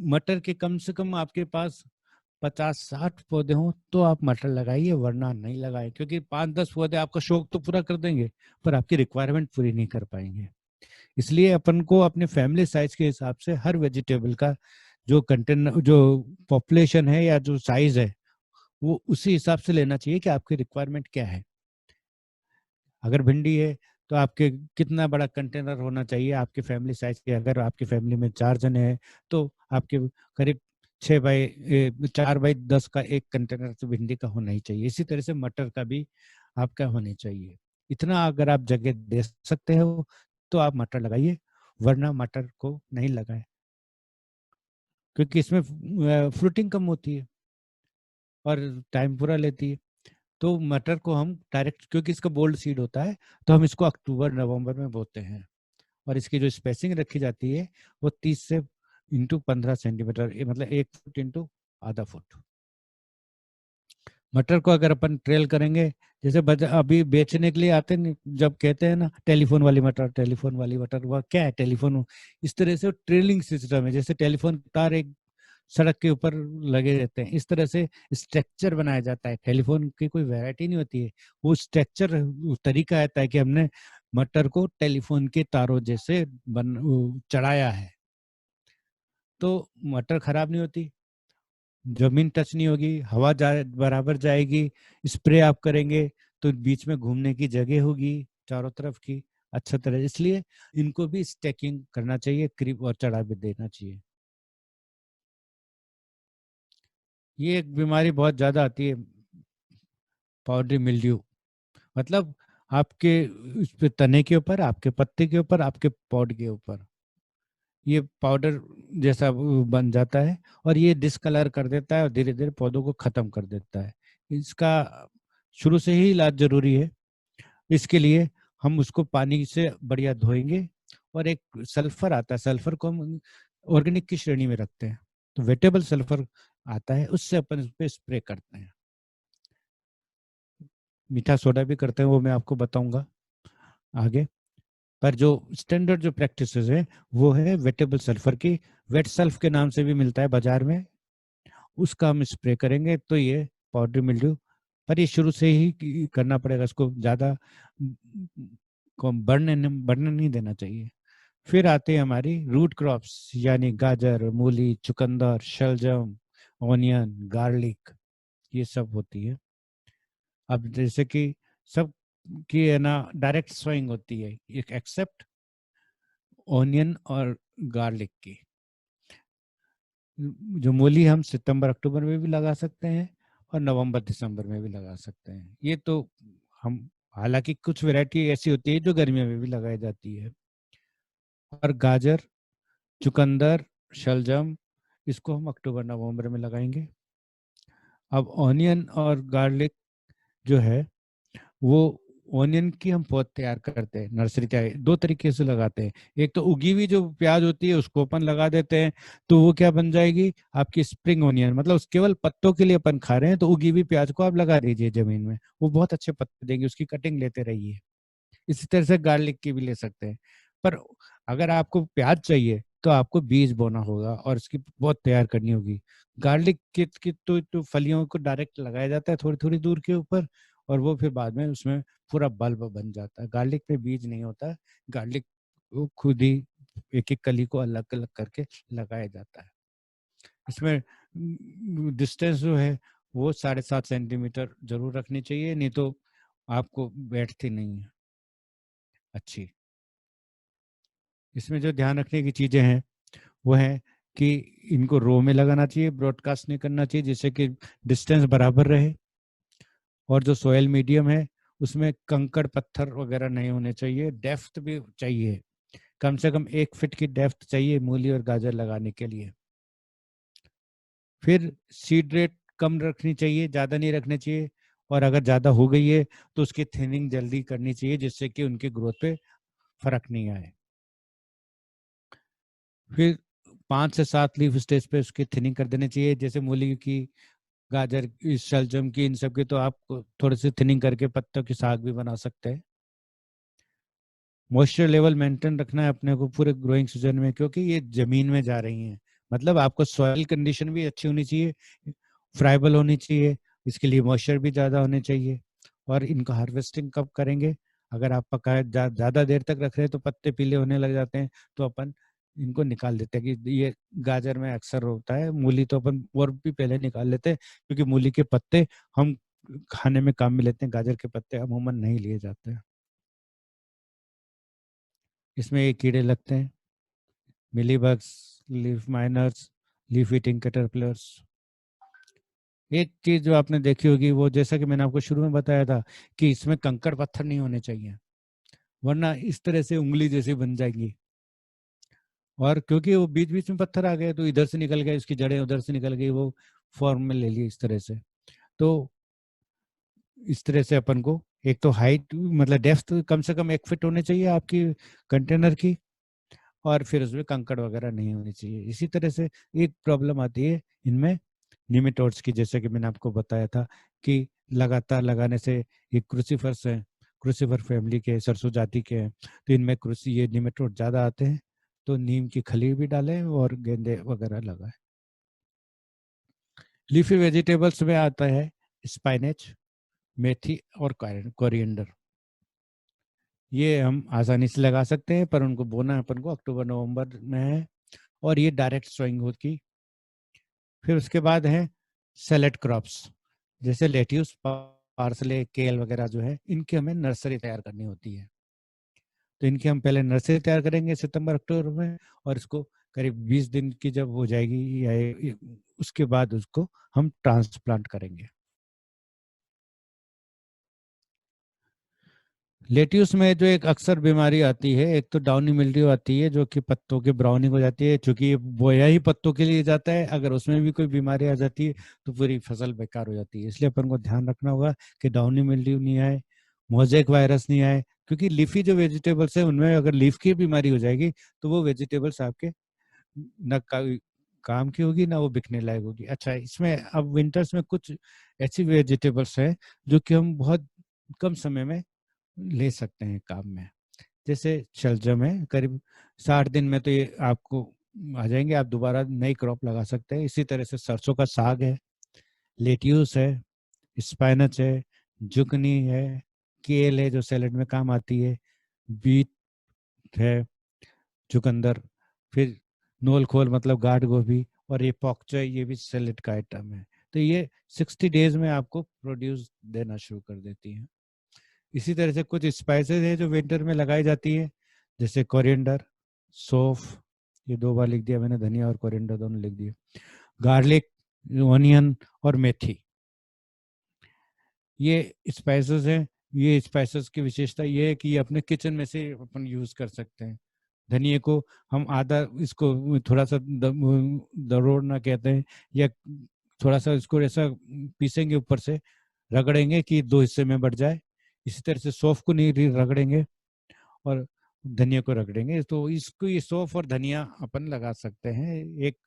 मटर के कम से कम आपके पास 50-60 पौधे हों तो आप मटर लगाइए, वरना नहीं लगाएं, क्योंकि 5-10 पौधे आपका शौक तो पूरा कर देंगे पर आपकी रिक्वायरमेंट पूरी नहीं कर पाएंगे। इसलिए अपन को अपने फैमिली साइज के हिसाब से हर वेजिटेबल का जो कंटेनर, जो पॉपुलेशन है या जो साइज है, वो उसी हिसाब से लेना चाहिए कि आपकी रिक्वायरमेंट क्या है। अगर भिंडी है तो आपके कितना बड़ा कंटेनर होना चाहिए आपके फैमिली साइज के। अगर आपकी फैमिली में 4 जने हैं तो आपके करीब 4x10 का एक कंटेनर तो भिंडी का होना ही चाहिए। इसी तरह से मटर का भी आपका होना चाहिए। इतना अगर आप जगह दे सकते हो तो आप मटर लगाइए, वरना मटर को नहीं लगाएं, क्योंकि इसमें फ्रूटिंग कम होती है और टाइम पूरा लेती है। तो मटर को हम डायरेक्ट, क्योंकि इसका बोल्ड सीड होता है, तो हम इसको अक्टूबर नवंबर में बोते हैं। और इसकी जो स्पेसिंग रखी जाती है वो 30 से इंटू 15 सेंटीमीटर, मतलब 1 फुट इंटू आधा फुट। मटर को अगर अपन ट्रेल करेंगे, जैसे अभी बेचने के लिए आते हैं, जब कहते हैं ना टेलीफोन वाली मटर, टेलीफोन वाली मटर, वह क्या है टेलीफोन, इस तरह से ट्रेलिंग सिस्टम है। जैसे टेलीफोन तार एक सड़क के ऊपर लगे रहते हैं, इस तरह से स्ट्रक्चर बनाया जाता है। टेलीफोन की कोई वैरायटी नहीं होती है, वो स्ट्रक्चर तरीका आता है कि हमने मटर को टेलीफोन के तारों जैसे चढ़ाया है, तो मटर खराब नहीं होती, जमीन टच नहीं होगी, हवा बराबर जाएगी। स्प्रे आप करेंगे तो बीच में घूमने की जगह होगी चारों तरफ की अच्छा तरह। इसलिए इनको भी स्टैकिंग करना चाहिए, क्रीप और चढ़ा भी देना चाहिए। ये एक बीमारी बहुत ज्यादा आती है, पाउडरी मिल्ड्यू, मतलब आपके उस पे तने के ऊपर, आपके पत्ते के ऊपर, आपके पॉड के ऊपर ये पाउडर जैसा वो बन जाता है और ये डिसकलर कर देता है और धीरे धीरे पौधों को खत्म कर देता है। इसका शुरू से ही इलाज जरूरी है। इसके लिए हम उसको पानी से बढ़िया धोएंगे, और एक सल्फर आता है, सल्फर को हम ऑर्गेनिक की श्रेणी में रखते हैं, तो वेटेबल सल्फर आता है, उससे अपन इस पे स्प्रे करते हैं। मीठा सोडा भी करते हैं, वो मैं आपको बताऊंगा आगे। पर जो स्टैंडर्ड जो प्रैक्टिसेस है वो है वेटेबल सल्फर की, वेट सल्फ के नाम से भी मिलता है बाजार में, उसका हम स्प्रे करेंगे तो ये पाउडर मिल्ड्यू। पर ये शुरू से ही करना पड़ेगा, इसको ज्यादा को बढ़ने नहीं देना चाहिए। फिर आते हैं हमारी रूट क्रॉप्स, यानी गाजर, मूली, चुकंदर, शलजम, ऑनियन, गार्लिक, ये सब होती है। अब जैसे कि सब की है ना डायरेक्ट सोइंग होती है, एक्सेप्ट ऑनियन और गार्लिक की। जो मूली हम सितंबर अक्टूबर में भी लगा सकते हैं और नवंबर दिसंबर में भी लगा सकते हैं। ये तो हम, हालांकि कुछ वैरायटी ऐसी होती है जो गर्मियों में भी लगाई जाती है। और गाजर, चुकंदर, शलजम, इसको हम अक्टूबर नवंबर में लगाएंगे। अब ऑनियन और गार्लिक जो है, वो ऑनियन की हम पौध तैयार करते हैं, नर्सरी तैयार दो तरीके से लगाते हैं। एक तो उगी हुई जो प्याज होती है उसको अपन लगा देते हैं, तो वो क्या बन जाएगी आपकी स्प्रिंग ऑनियन, मतलब उस केवल पत्तों के लिए अपन खा रहे हैं, तो उगी हुई प्याज को आप लगा दीजिए जमीन में, वो बहुत अच्छे पत्ते देंगे, उसकी कटिंग लेते रहिए। इसी तरह से गार्लिक की भी ले सकते हैं। पर अगर आपको प्याज चाहिए तो आपको बीज बोना होगा और उसकी बहुत तैयार करनी होगी। गार्लिक की तो फलियों को डायरेक्ट लगाया जाता है थोड़ी थोड़ी दूर के ऊपर, और वो फिर बाद में उसमें पूरा बल्ब बन जाता है। गार्लिक में बीज नहीं होता है, गार्लिक वो खुद ही एक एक कली को अलग अलग करके लगाया जाता है। इसमें डिस्टेंस जो है वो 7.5 सेंटीमीटर जरूर रखनी चाहिए, नहीं तो आपको बैठती नहीं है अच्छी। इसमें जो ध्यान रखने की चीजें हैं वो है कि इनको रो में लगाना चाहिए, ब्रॉडकास्ट नहीं करना चाहिए, जिससे कि डिस्टेंस बराबर रहे। और जो सोयल मीडियम है उसमें कंकड़ पत्थर वगैरह नहीं होने चाहिए, डेप्थ भी चाहिए, कम से कम 1 फीट की डेप्थ चाहिए मूली और गाजर लगाने के लिए। फिर सीड रेट कम रखनी चाहिए, ज़्यादा नहीं रखनी चाहिए, और अगर ज़्यादा हो गई है तो उसकी थिनिंग जल्दी करनी चाहिए, जिससे कि उनकी ग्रोथ पे फर्क नहीं आए। फिर 5 से 7 लीफ स्टेज पे उसकी थिनिंग कर देनी चाहिए। जैसे मूली की, गाजर, इस शलजम की, इन सब की तो आप थोड़ी सी थिनिंग करके पत्तों की साग भी बना सकते हैं। मॉइस्चर लेवल मेंटेन रखना है अपने को पूरे ग्रोइंग सीजन में, क्योंकि ये जमीन में जा रही हैं, मतलब आपको सॉइल कंडीशन भी अच्छी होनी चाहिए, फ्राइबल होनी चाहिए, इसके लिए मॉइस्चर भी ज़्यादा होने चाहिए। और इनका हार्वेस्टिंग कब करेंगे? अगर आप पकाए ज़्यादा देर तक रख रहे हैं तो पत्ते पीले होने लग जाते हैं, तो अपन इनको निकाल देते हैं। कि ये गाजर में अक्सर होता है, मूली तो अपन और भी पहले निकाल लेते हैं, क्योंकि मूली के पत्ते हम खाने में काम में लेते हैं, गाजर के पत्ते अमूमन नहीं लिए जाते हैं। इसमें ये कीड़े लगते हैं, mealybugs, leaf miners, leaf eating caterpillars. एक चीज जो आपने देखी होगी, वो जैसा कि मैंने आपको शुरू में बताया था कि इसमें कंकड़ पत्थर नहीं होने चाहिए, वरना इस तरह से उंगली जैसी बन जाएंगी। और क्योंकि वो बीच बीच में पत्थर आ गए तो इधर से निकल गए, इसकी जड़ें उधर से निकल गई, वो फॉर्म में ले लिए इस तरह से। तो इस तरह से अपन को एक तो हाइट मतलब डेप्थ कम से कम 1 फीट होनी चाहिए आपकी कंटेनर की, और फिर उसमें कंकड़ वगैरह नहीं होनी चाहिए। इसी तरह से एक प्रॉब्लम आती है इनमें निमेटोड्स की, जैसे कि मैंने आपको बताया था कि लगातार लगाने से, ये क्रूसीफर्स है, क्रूसीफर फैमिली के, सरसों जाति के हैं, तो इनमें क्रूसी ये निमेटोड ज़्यादा आते हैं। तो नीम की खली भी डालें और गेंदे वगैरह लगाएं। लीफी वेजिटेबल्स में आता है स्पाइनेच, मेथी और कोरिएंडर। ये हम आसानी से लगा सकते हैं, पर उनको बोना अपन को अक्टूबर नवंबर में है, और ये डायरेक्ट सोइंग होगी। फिर उसके बाद है सैलेड क्रॉप्स, जैसे लेट्यूस, पार्सले, केल वगैरह जो है, इनकी हमें नर्सरी तैयार करनी होती है। तो इनकी हम पहले नर्सरी तैयार करेंगे सितंबर अक्टूबर में, और इसको करीब 20 दिन की जब हो जाएगी या उसके बाद उसको हम ट्रांसप्लांट करेंगे। लेट्यूस में जो एक अक्सर बीमारी आती है, एक तो डाउनी मिल्ड्यू आती है, जो कि पत्तों की ब्राउनिंग हो जाती है, क्योंकि ये बोया ही पत्तों के लिए जाता है। अगर उसमें भी कोई बीमारी आ जाती है तो पूरी फसल बेकार हो जाती है। इसलिए अपन को ध्यान रखना होगा कि डाउनी मिल्ड्यू नहीं आए, मोजेक वायरस नहीं आए, क्योंकि लीफी जो वेजिटेबल्स है उनमें अगर लीफ की बीमारी हो जाएगी तो वो वेजिटेबल्स आपके न काम की होगी, ना वो बिकने लायक होगी। अच्छा, इसमें अब विंटर्स में कुछ ऐसी वेजिटेबल्स है जो कि हम बहुत कम समय में ले सकते हैं काम में। जैसे शलजम है, करीब 60 दिन में तो ये आपको आ जाएंगे, आप दोबारा नई क्रॉप लगा सकते हैं। इसी तरह से सरसों का साग है, लेट्यूस है, स्पाइनच है, जुकनी है, केल है जो सैलेड में काम आती है, बीट है, चुकंदर, फिर नोल खोल मतलब गार्ड गोभी, और ये पॉक चॉय, ये भी सैलेड का आइटम है। तो ये 60 डेज में आपको प्रोड्यूस देना शुरू कर देती है। इसी तरह से कुछ स्पाइसेस है जो विंटर में लगाई जाती है, जैसे कोरिएंडर, सौंफ, ये 2 बार लिख दिया मैंने, धनिया और कोरिएंडर दोनों लिख दिए, गार्लिक, ऑनियन और मेथी, ये स्पाइसेस हैं। ये स्पाइसेस की विशेषता ये है कि ये अपने किचन में से अपन यूज कर सकते हैं। धनिए को हम आधा, इसको थोड़ा सा दरोड़ना कहते हैं, या थोड़ा सा इसको ऐसा पीसेंगे ऊपर से, रगड़ेंगे कि 2 हिस्से में बढ़ जाए। इसी तरह से सौंफ को नहीं रगड़ेंगे और धनिया को रगड़ेंगे, तो इसको ये सौंफ और धनिया अपन लगा सकते हैं। एक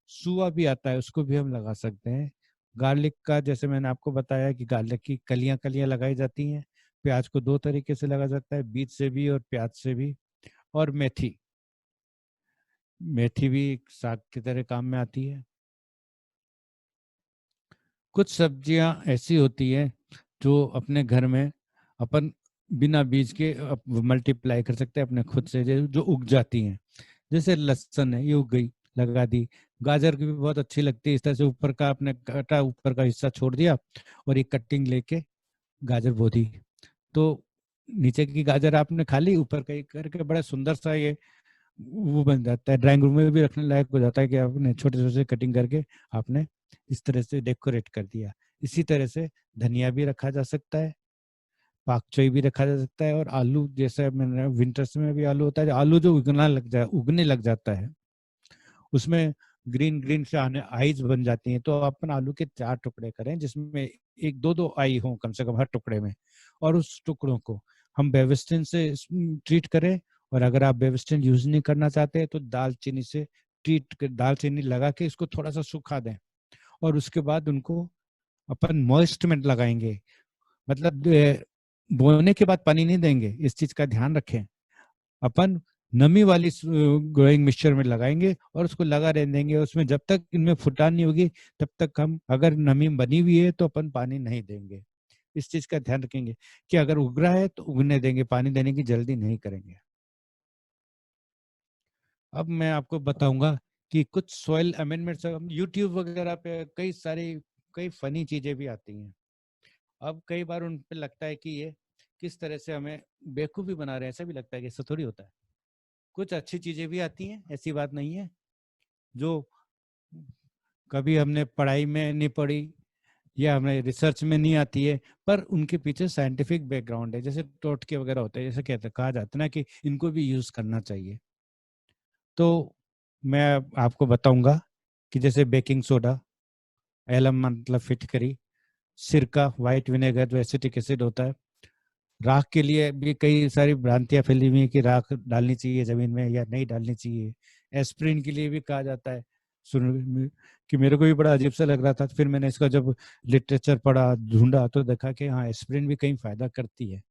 सुआ भी आता है, उसको भी हम लगा सकते हैं। गार्लिक का जैसे मैंने आपको बताया कि गार्लिक की कलियां कलियां लगाई जाती हैं। प्याज को 2 तरीके से लगा सकता है, बीज से भी और प्याज से भी। और मेथी, मेथी भी एक साग की तरह काम में आती है। कुछ सब्जियां ऐसी होती हैं जो अपने घर में अपन बिना बीज के मल्टीप्लाई कर सकते हैं अपने खुद से, जो उग जाती हैं। जैसे लहसुन है, ये उग गई, लगा दी। गाजर की भी बहुत अच्छी लगती है, इस तरह से ऊपर का आपने काटा, ऊपर का हिस्सा छोड़ दिया और एक कटिंग लेके गाजर बो दी, तो नीचे की गाजर आपने खा ली, ऊपर का एक करके बड़ा सुंदर सा ये वो बन जाता है, ड्राइंग रूम में भी रखने लायक हो जाता है कि आपने छोटे छोटे कटिंग करके आपने इस तरह से डेकोरेट कर दिया। इसी तरह से धनिया भी रखा जा सकता है, पाक चोई भी रखा जा सकता है, और आलू, जैसे मैंने विंटर्स में भी आलू होता है, आलू जो उगने लग जाता है, उसमें ग्रीन ग्रीन से आने आईज बन जाती हैं, तो अपन आलू के 4 टुकड़े करें, जिसमें एक दो दो आई हो कम से कम हर टुकड़े में, और उस टुकड़ों को हम बेविस्टिन से ट्रीट करें। और अगर आप बेविस्टिन यूज नहीं करना चाहते तो दालचीनी से दालचीनी लगा के इसको थोड़ा सा सुखा दें, और उसके बाद उनको अपन मॉइस्ट में लगाएंगे। मतलब बोने के बाद पानी नहीं देंगे, इस चीज का ध्यान रखें। अपन नमी वाली ग्रोइंग मिक्सचर में लगाएंगे और उसको लगा रहने देंगे। उसमें जब तक इनमें फुटान नहीं होगी तब तक हम, अगर नमी बनी हुई है तो अपन पानी नहीं देंगे। इस चीज का ध्यान रखेंगे कि अगर उग रहा है तो उगने देंगे, पानी देने की जल्दी नहीं करेंगे। अब मैं आपको बताऊंगा कि कुछ सॉइल अमेंडमेंट्स, यूट्यूब वगैरह पे कई फनी चीजें भी आती हैं। अब कई बार उन पे लगता है कि ये किस तरह से हमें बेवकूफ़ी बना रहे हैं, ऐसा भी लगता है कि ऐसा थोड़ी होता है। कुछ अच्छी चीजें भी आती हैं, ऐसी बात नहीं है, जो कभी हमने पढ़ाई में नहीं पढ़ी या हमें रिसर्च में नहीं आती है, पर उनके पीछे साइंटिफिक बैकग्राउंड है। जैसे टोटके वगैरह होते हैं, जैसे कहते कहा जाता है ना कि इनको भी यूज करना चाहिए। तो मैं आपको बताऊंगा कि जैसे बेकिंग सोडा, एलम मतलब फिटकरी, सिरका, व्हाइट विनेगर जो एसिटिक एसिड होता है, राख के लिए भी कई सारी भ्रांतियां फैली हुई है कि राख डालनी चाहिए जमीन में या नहीं डालनी चाहिए। एस्प्रिन के लिए भी कहा जाता है। सुन कि मेरे को भी बड़ा अजीब सा लग रहा था, फिर मैंने इसका जब लिटरेचर पढ़ा, ढूंढा, तो देखा कि हाँ, एस्प्रिन भी कहीं फायदा करती है।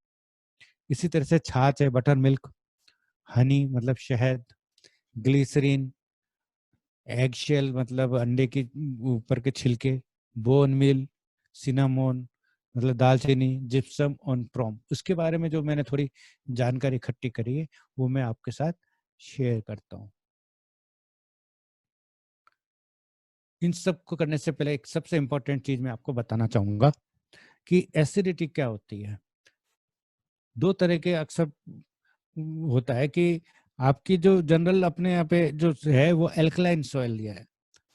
इसी तरह से छाछ है, बटर मिल्क, हनी मतलब शहद, ग्लिसरीन, एग शेल मतलब अंडे के ऊपर के छिलके, बोन मिल, सिनामोन मतलब दालचीनी, जिप्सम और प्रोम। उसके बारे में जो मैंने थोड़ी जानकारी इकट्ठी करी है वो मैं आपके साथ शेयर करता हूँ। इन सब को करने से पहले एक सबसे इम्पोर्टेंट चीज मैं आपको बताना चाहूंगा कि एसिडिटी क्या होती है। दो तरह के अक्सर होता है कि आपकी जो जनरल अपने यहाँ पे जो है वो एल्कलाइन सॉइल है,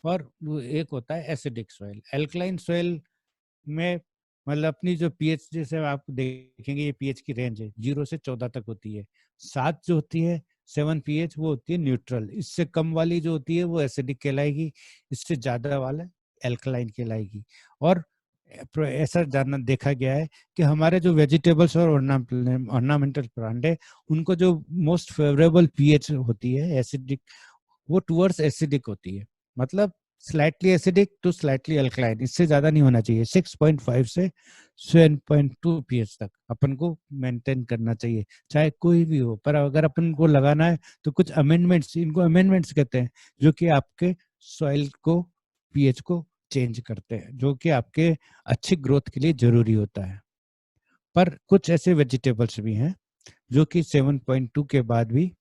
और वो एक होता है एसिडिक सॉइल। एल्कलाइन सॉइल में मतलब अपनी जो पीएच, जैसे आप देखेंगे ये पीएच की रेंज है 0 से 14 तक होती है। 7 जो होती है 7 पीएच वो होती है न्यूट्रल। इससे कम वाली जो होती है वो एसिडिक कहलाएगी, इससे ज्यादा वाला एल्कलाइन कहलाएगी। और ऐसा जानना देखा गया है कि हमारे जो वेजिटेबल्स और ऑर्नामेंटल प्लांट है उनको जो मोस्ट फेवरेबल पीएच होती है एसिडिक, वो टुवर्ड्स एसिडिक होती है। मतलब slightly acidic to slightly alkaline, इससे ज्यादा नहीं होना चाहिए। 6.5 से 7.2 पीएच तक अपन को मेंटेन करना चाहिए, चाहे कोई भी हो। पर अगर अपन को लगाना है तो कुछ अमेंडमेंट्स, इनको अमेंडमेंट्स कहते हैं, जो कि आपके सॉइल को, पीएच को चेंज करते हैं, जो कि आपके अच्छी ग्रोथ के लिए जरूरी होता है। पर कुछ ऐसे वेजिटेबल्स भी हैं जो कि 7.2 के बाद भी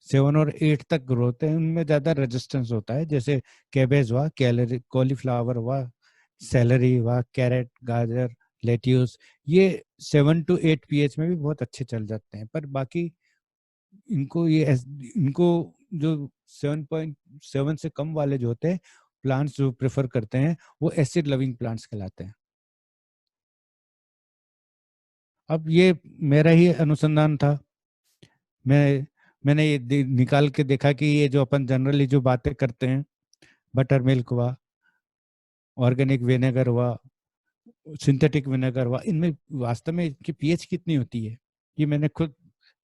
7 और 8 तक ग्रोथ है, उनमें ज्यादा रेजिस्टेंस होता है। जैसे कैबेज हुआ, कैलरी कॉलीफ्लावर हुआ, सेलरी हुआ, कैरेट, गाजर, लेट्यूस, ये 7 to 8 पीएच में भी बहुत अच्छे चल जाते हैं। पर बाकी इनको जो 7.7 से कम वाले जो होते हैं प्लांट्स जो प्रेफर करते हैं वो एसिड लविंग प्लांट्स कहलाते हैं। अब ये मेरा ही अनुसंधान था। मैंने ये निकाल के देखा कि ये जो अपन जनरली जो बातें करते हैं, बटर मिल्क हुआ, ऑर्गेनिक विनेगर हुआ, सिंथेटिक विनेगर हुआ, इनमें वास्तव में इनकी पीएच कितनी होती है ये मैंने खुद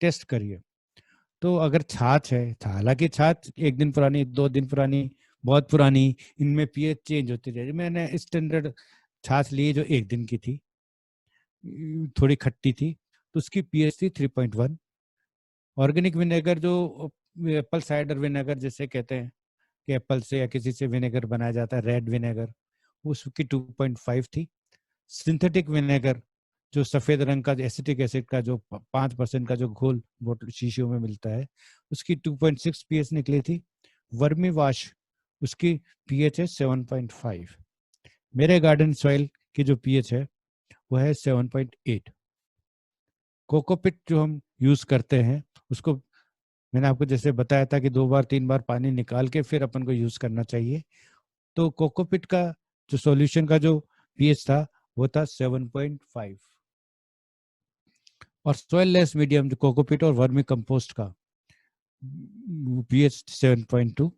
टेस्ट करी है। तो अगर छाछ है, हालांकि छाछ 1 दिन पुरानी, 2 दिन पुरानी, बहुत पुरानी, इनमें पीएच चेंज होती रहेगी। मैंने स्टैंडर्ड छाछ ली जो 1 दिन की थी, थोड़ी खट्टी थी, तो उसकी पीएच थी 3.1। ऑर्गेनिक विनेगर जो एप्पल साइडर विनेगर जिसे कहते हैं कि एप्पल से या किसी से विनेगर बनाया जाता है, रेड विनेगर, उसकी 2.5 थी। सिंथेटिक विनेगर जो सफेद रंग का एसिटिक एसिड का जो 5% का जो घोल बोतल शीशियों में मिलता है, उसकी 2.6 पीएच निकली थी। वर्मी वाश, उसकी पीएच है 7.5। मेरे गार्डन सॉइल की जो पीएच है वो है 7.8। कोकोपिट जो हम यूज करते हैं उसको मैंने आपको जैसे बताया था कि 2 बार 3 बार पानी निकाल के फिर अपन को यूज करना चाहिए। तो कोकोपिट का जो सॉल्यूशन का जो पीएच था वो था 7.5। और सॉइल लेस मीडियम जो कोकोपिट और वर्मी कंपोस्ट का पीएच 7.2।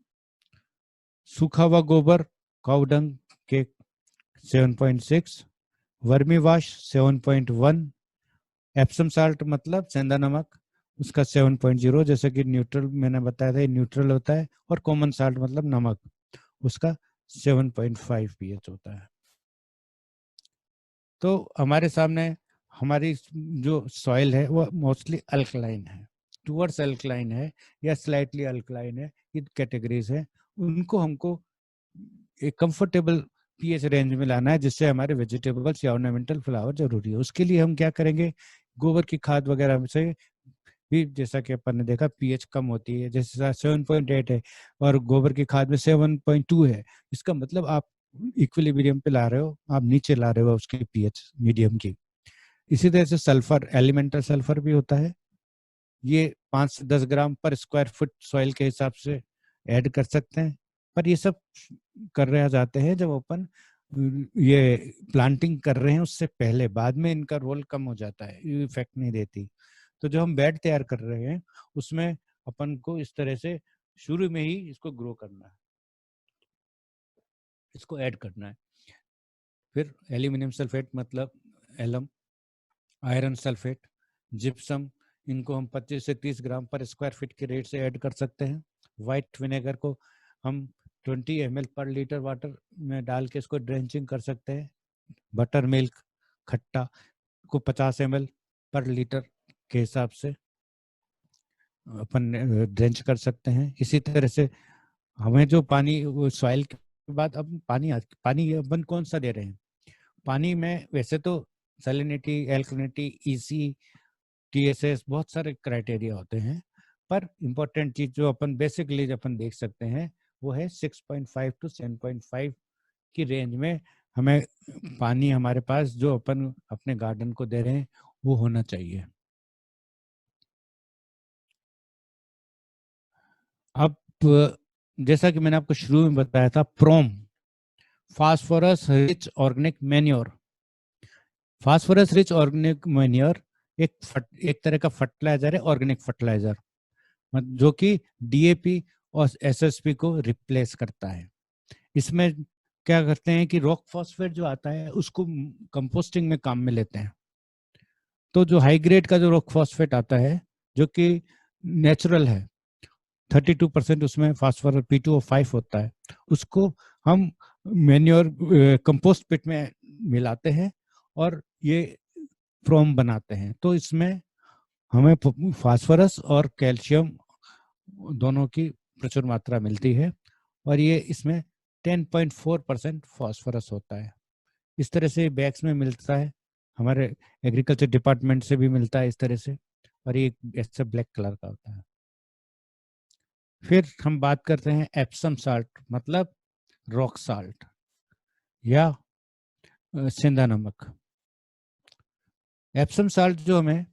सूखा हुआ गोबर, काउडंग के 7.6। Vermi wash 7.1। एप्सम साल्ट मतलब सेंधा नमक, उसका 7.0, जैसे कि न्यूट्रल मैंने बताया था, ये न्यूट्रल होता है। और कॉमन साल्ट मतलब नमक, उसका 7.5 पीएच होता है। तो हमारे सामने हमारी जो सॉइल है वो मोस्टली अल्कलाइन है। टूवर्ड्स अल्कलाइन है या स्लाइटली अल्कलाइन है, ये कैटेगरीज है, उनको हमको एक कंफर्टेबल पीएच रेंज में लाना है जिससे हमारे वेजिटेबल्स या ऑर्नामेंटल फ्लावर जरूरी है। उसके लिए हम क्या करेंगे, गोबर की खाद वगैरह से भी, जैसा कि अपन ने देखा पीएच कम होती है, जैसे 7.8 है और गोबर की खाद में 7.2 है, इसका मतलब आप इक्विलिब्रियम पे ला रहे हो, आप नीचे ला रहे हो उसकी पीएच मीडियम की। इसी तरह से सल्फर, एलिमेंटल सल्फर भी होता है, ये 5 से 10 ग्राम पर स्क्वायर फुट सॉइल के हिसाब से ऐड कर सकते हैं। पर ये सब कर रहे जाते हैं जब अपन ये प्लांटिंग कर रहे हैं उससे पहले, बाद में इनका रोल कम हो जाता है, ये इफेक्ट नहीं देती। तो जो हम बेड तैयार कर रहे हैं उसमें अपन को इस तरह से शुरू में ही इसको ग्रो करना है, इसको ऐड करना है। फिर एल्यूमिनियम सल्फेट मतलब एलम, आयरन सल्फेट, जिप्सम, इनको हम 25 से 30 ग्राम पर स्क्वायर फीट के रेट से ऐड कर सकते हैं। वाइट विनेगर को हम 20 ml पर लीटर वाटर में डाल के इसको ड्रेंचिंग कर सकते हैं। बटर मिल्क खट्टा को 50 ml पर लीटर के हिसाब से अपन ड्रेंच कर सकते हैं। इसी तरह से हमें जो पानी सॉइल के बाद अब पानी अपन कौन सा दे रहे हैं, पानी में वैसे तो सैलिनिटी, एल्कलिनिटी, ईसी, टीएसएस बहुत सारे क्राइटेरिया होते हैं, पर इम्पोर्टेंट चीज जो अपन बेसिकली अपन देख सकते हैं वो है 6.5 to 7.5 की रेंज में हमें पानी हमारे पास जो अपन अपने गार्डन को दे रहे हैं वो होना चाहिए। अब जैसा कि मैंने आपको शुरू में बताया था, PROM, phosphorus rich organic manure. Phosphorus rich organic manure एक तरह का फर्टिलाइजर है, ऑर्गेनिक फर्टिलाइजर, जो कि डीएपी और एसएसपी को रिप्लेस करता है। इसमें क्या करते हैं कि रॉक फॉस्फेट जो आता है उसको कंपोस्टिंग में काम में लेते हैं। तो जो हाई ग्रेड का जो रॉक फॉस्फेट आता है जो कि नेचुरल है, 32% उसमें फास्फोरस P2O5 होता है, उसको हम मैन्योर कंपोस्ट पिट में मिलाते हैं और ये फ्रोम बनाते हैं। तो इसमें हमें फास्फोरस और कैल्शियम दोनों की प्रचुर मात्रा मिलती है और ये इसमें 10.4% फास्फोरस होता है। इस तरह से बैग्स में मिलता है, हमारे एग्रीकल्चर डिपार्टमेंट से भी मिलता है इस तरह से, और ये ऐसा ब्लैक कलर का होता है। फिर हम बात करते हैं एप्सम साल्ट, मतलब रॉक साल्ट या सेंधा नमक। एप्सम साल्ट जो हमें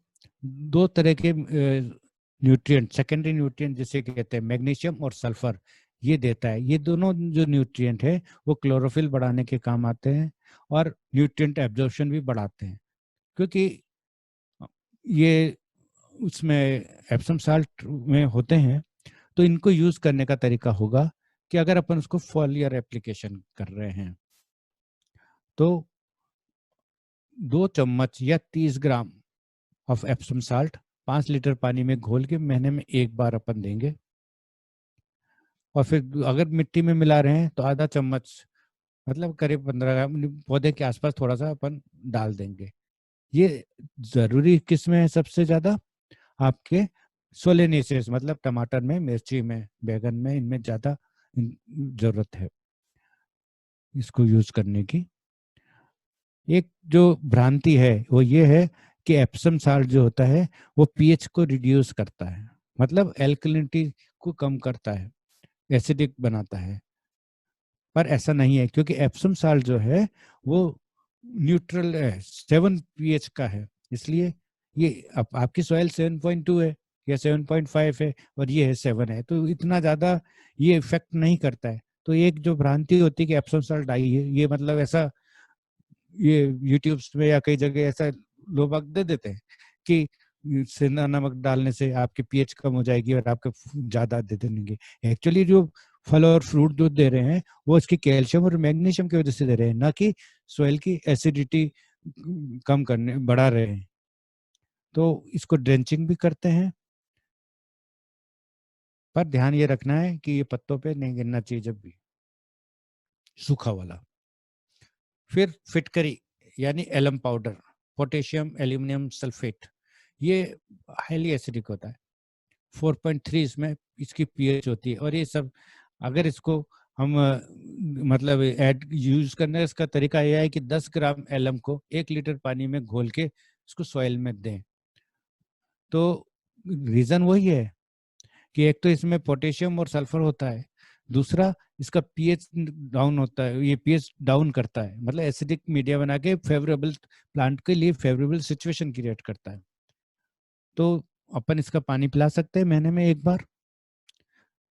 दो तरह के न्यूट्रिएंट, सेकेंडरी न्यूट्रिएंट जिसे कहते हैं मैग्नीशियम और सल्फर, ये देता है। ये दोनों जो न्यूट्रिएंट है वो क्लोरोफिल बढ़ाने के काम आते हैं और न्यूट्रिएंट एब्जॉर्प्शन भी बढ़ाते हैं। क्योंकि ये उसमें एप्सम साल्ट में होते हैं तो इनको यूज करने का तरीका होगा कि अगर अपन उसको फॉलियर एप्लीकेशन कर रहे हैं तो 2 चम्मच या 30 gram of Epsom salt 5 litre पानी में घोल के महीने में एक बार अपन देंगे। और फिर अगर मिट्टी में मिला रहे हैं तो आधा चम्मच, मतलब करीब 15 ग्राम पौधे के आसपास थोड़ा सा अपन डाल देंगे। ये जरूरी किस में है सबसे ज्यादा, आपके सोलेनेसियस मतलब टमाटर में, मिर्ची में, बैगन में, इनमें ज्यादा जरूरत है इसको यूज करने की। एक जो भ्रांति है वो ये है कि एप्सम साल्ट जो होता है वो पीएच को रिड्यूस करता है, मतलब एल्कलिनिटी को कम करता है, एसिडिक बनाता है। पर ऐसा नहीं है, क्योंकि एप्सम साल्ट जो है वो न्यूट्रल है, 7 पीएच का है। इसलिए ये आपकी सॉइल 7.2 है या 7.5 है और ये है 7 है, तो इतना ज्यादा ये इफेक्ट नहीं करता है। तो एक जो भ्रांति होती है कि एप्सम साल्ट आई है, ये मतलब ऐसा ये यूट्यूब में या कई जगह ऐसा लोग बाग दे देते हैं कि सेंधा नमक डालने से आपकी पीएच कम हो जाएगी और आपके ज्यादा दे देंगे। एक्चुअली जो फल और फ्रूट जो दे रहे हैं वो इसकी कैल्शियम और मैग्नीशियम की वजह से दे रहे हैं, ना कि सॉइल की एसिडिटी कम करने बढ़ा रहे हैं। तो इसको ड्रेंचिंग भी करते हैं, पर ध्यान ये रखना है कि ये पत्तों पे नहीं गिरना चाहिए जब भी, सूखा वाला। फिर फिटकरी यानी alum powder, potassium aluminium sulphate, ये हाईली एसिडिक होता है। 4.3 इसमें इसकी पीएच होती है। और ये सब अगर इसको हम मतलब ऐड यूज करने का इसका तरीका यह है कि 10 ग्राम एलम को 1 लीटर पानी में घोल के इसको सॉइल में दें। तो रीजन वही है कि एक तो इसमें पोटेशियम और सल्फर होता है, दूसरा इसका पीएच डाउन होता है, ये पीएच डाउन करता है, मतलब एसिडिक मीडिया बना के फेवरेबल प्लांट के लिए फेवरेबल सिचुएशन क्रिएट करता है। तो अपन इसका पानी पिला सकते हैं महीने में एक बार।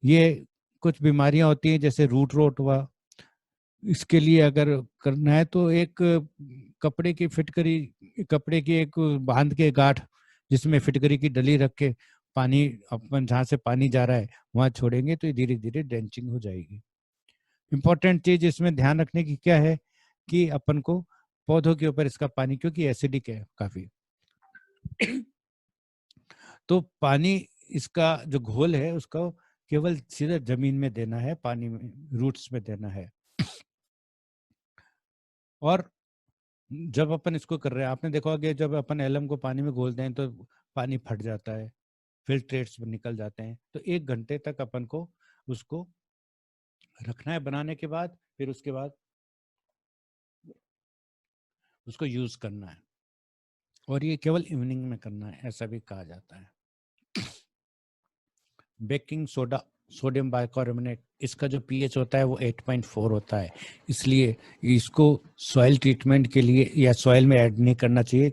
ये कुछ बीमारियां होती हैं जैसे रूट रोट हुआ, इसके लिए अगर करना है तो एक कपड़े की फिटकरी, कपड़े की एक बांध के गांठ जिसमें फिटकरी की डली रख के पानी अपन जहाँ से पानी जा रहा है वहां छोड़ेंगे तो धीरे धीरे ड्रेंचिंग हो जाएगी। इंपॉर्टेंट चीज इसमें ध्यान रखने की क्या है कि अपन को पौधों के ऊपर इसका पानी, क्योंकि एसिडिक है काफी, तो पानी इसका जो घोल है उसको केवल सीधे जमीन में देना है, पानी में रूट्स में देना है। और जब अपन इसको कर रहे हैं, आपने देखा कि जब अपन एलम को पानी में घोलते हैं तो पानी फट जाता है, फिल्ट्रेट्स निकल जाते हैं। तो 1 घंटे तक अपन को उसको रखना है बनाने के बाद, फिर उसके बाद उसको यूज करना है। और ये केवल इवनिंग में करना है, ऐसा भी कहा जाता है। बेकिंग सोडा, सोडियम बाइकार्बोनेट, इसका जो पीएच होता है वो 8.4 होता है, इसलिए इसको सॉइल ट्रीटमेंट के लिए या सॉइल में ऐड नहीं करना चाहिए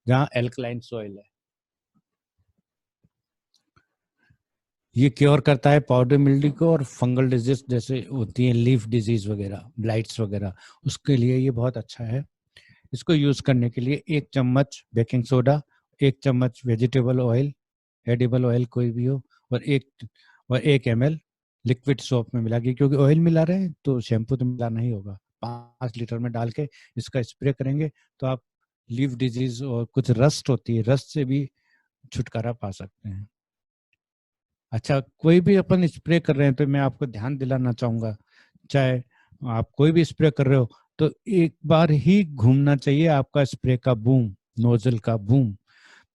जहाँ एल्कलाइन सॉइल है। ये क्योर करता है पाउडर मिल्ड्यू को और फंगल डिजीज जैसे होती है, लीफ डिजीज वगैरह, ब्लाइट्स वगैरह, उसके लिए ये बहुत अच्छा है। इसको यूज करने के लिए 1 चम्मच बेकिंग सोडा, 1 चम्मच वेजिटेबल ऑयल, एडिबल ऑयल कोई भी हो, और 1 ml लिक्विड सोप में मिला के, क्योंकि ऑयल मिला रहे हैं तो शैम्पू तो मिलाना ही होगा। 5 लीटर में डाल के इसका स्प्रे करेंगे तो आप लीफ डिजीज और कुछ रस्ट होती है, रस्ट से भी छुटकारा पा सकते हैं। अच्छा, कोई भी अपन स्प्रे कर रहे हैं तो मैं आपको ध्यान दिलाना चाहूंगा, चाहे आप कोई भी स्प्रे कर रहे हो तो एक बार ही घूमना चाहिए आपका स्प्रे का बूम, नोजल का बूम।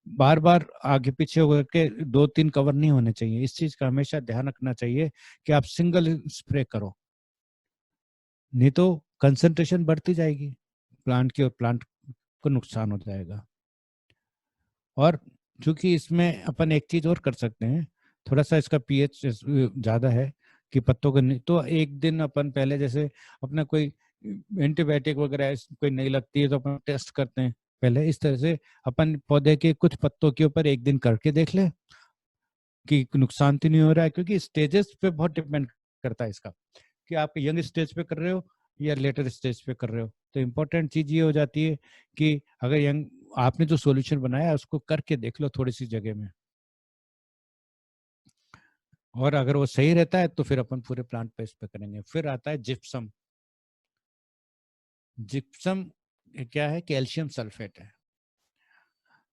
बार बार आगे पीछे होकर के 2-3 कवर नहीं होने चाहिए। इस चीज का हमेशा ध्यान रखना चाहिए कि आप सिंगल स्प्रे करो, नहीं तो कंसंट्रेशन बढ़ती जाएगी प्लांट की और प्लांट को नुकसान हो जाएगा। और चूंकि इसमें अपन एक चीज और कर सकते हैं, थोड़ा सा इसका पीएच ज्यादा है कि पत्तों को नहीं, तो एक दिन अपन पहले जैसे अपना कोई एंटीबायोटिक वगैरह कोई नहीं लगती है तो अपन टेस्ट करते हैं पहले, इस तरह से अपन पौधे के कुछ पत्तों के ऊपर एक दिन करके देख ले कि नुकसान तो नहीं हो रहा है, क्योंकि स्टेजेस पे बहुत डिपेंड करता है इसका कि आप यंग स्टेज पे कर रहे हो या लेटर स्टेज पे कर रहे हो। तो इम्पोर्टेंट चीज ये हो जाती है कि अगर यंग आपने जो सॉल्यूशन बनाया उसको करके देख लो थोड़ी सी जगह में, और अगर वो सही रहता है तो फिर अपन पूरे प्लांट पे इस पे करेंगे। फिर आता है जिप्सम। जिप्सम क्या है? कैल्शियम सल्फेट है।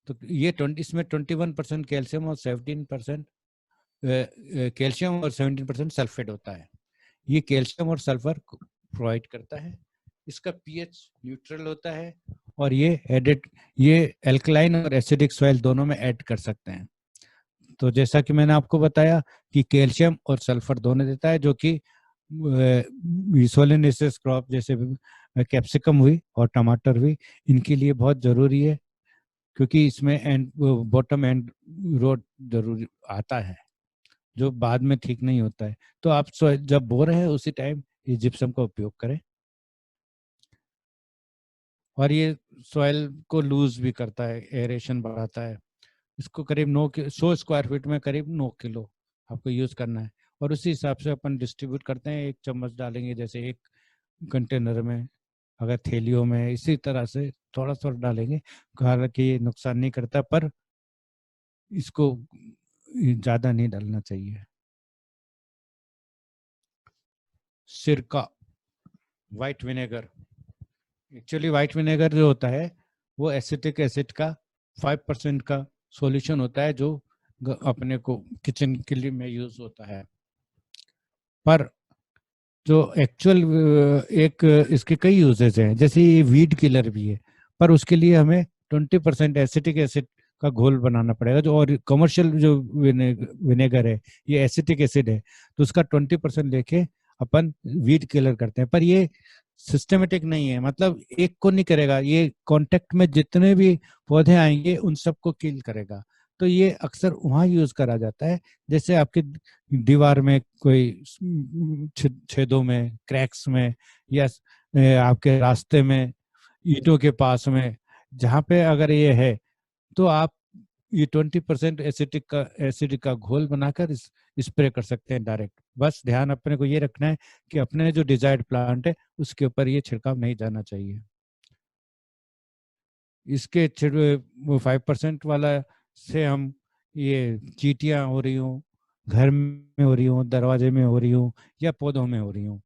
तो ये 20, इसमें 21% कैल्शियम और 17% कैल्शियम और 17% सल्फेट होता है। ये कैल्शियम और सल्फर प्रोवाइड करता है। इसका पीएच न्यूट्रल होता है और ये एल्कलाइन और एसिडिक सॉइल दोनों में ऐड कर सकते हैं। तो जैसा कि मैंने आपको बताया कि कैल्शियम और सल्फर दोनों देता है, जो कि सोलेनेसियस क्रॉप जैसे कैप्सिकम हुई और टमाटर हुई, इनके लिए बहुत जरूरी है, क्योंकि इसमें एंड बॉटम एंड रोड जरूरी आता है जो बाद में ठीक नहीं होता है। तो आप जब बो रहे हैं उसी टाइम ये जिप्सम का उपयोग करें। और ये सॉइल को लूज भी करता है, एरेशन बढ़ाता है। इसको करीब 100 स्क्वायर फीट में करीब 9 किलो आपको यूज करना है, और उसी हिसाब से अपन डिस्ट्रीब्यूट करते हैं। 1 चम्मच डालेंगे जैसे 1 कंटेनर में, अगर थैलियों में इसी तरह से थोड़ा थोड़ा डालेंगे। हालांकि ये नुकसान नहीं करता, पर इसको ज्यादा नहीं डालना चाहिए। सिरका, white vinegar, actually white vinegar जो होता है वो एसिटिक एसिड का 5% का सॉल्यूशन होता है, जो अपने को किचन के लिए में यूज होता है। पर जो एक्चुअल एक इसके कई यूजेज हैं, जैसे ये वीड किलर भी है, पर उसके लिए हमें 20% एसिटिक एसिड का घोल बनाना पड़ेगा। जो और कमर्शियल जो विनेगर है ये एसिटिक एसिड है, तो उसका 20% लेके अपन वीड किलर करते हैं। पर ये सिस्टमेटिक नहीं है, मतलब एक को नहीं करेगा, ये कांटेक्ट में जितने भी पौधे आएंगे उन सबको किल करेगा। तो ये अक्सर वहाँ यूज करा जाता है जैसे आपके दीवार में कोई छेदों में, क्रैक्स में, या आपके रास्ते में, ईंटों के पास में, जहाँ पे अगर ये है तो आप ये 20% एसिडिक का घोल बनाकर स्प्रे कर सकते हैं डायरेक्ट। बस ध्यान अपने को ये रखना है कि अपने जो डिजायर्ड प्लांट है उसके ऊपर ये छिड़काव नहीं जाना चाहिए। इसके 5% वाला से हम ये चींटियां हो रही हूँ, घर में हो रही हूँ, दरवाजे में हो रही हूँ, या पौधों में हो रही हूँ,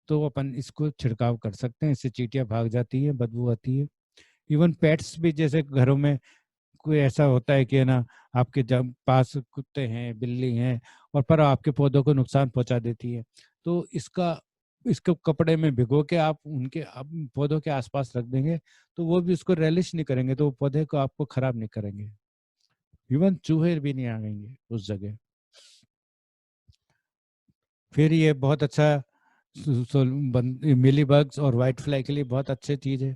तो अपन इसको छिड़काव कर सकते हैं। इससे चींटियां भाग जाती है, बदबू आती है। इवन पेट्स भी, जैसे घरों में कोई ऐसा होता है कि है ना, आपके जब पास कुत्ते हैं, बिल्ली हैं, और पर आपके पौधों को नुकसान पहुंचा देती है, तो इसको कपड़े में भिगो के आप उनके पौधों के आसपास रख देंगे, तो वो भी उसको रेलिश नहीं करेंगे, तो वो पौधे को आपको खराब नहीं करेंगे। इवन चूहे भी नहीं आएंगे उस जगह। फिर ये बहुत अच्छा मिली बग्स और वाइट फ्लाई के लिए बहुत अच्छी चीज है।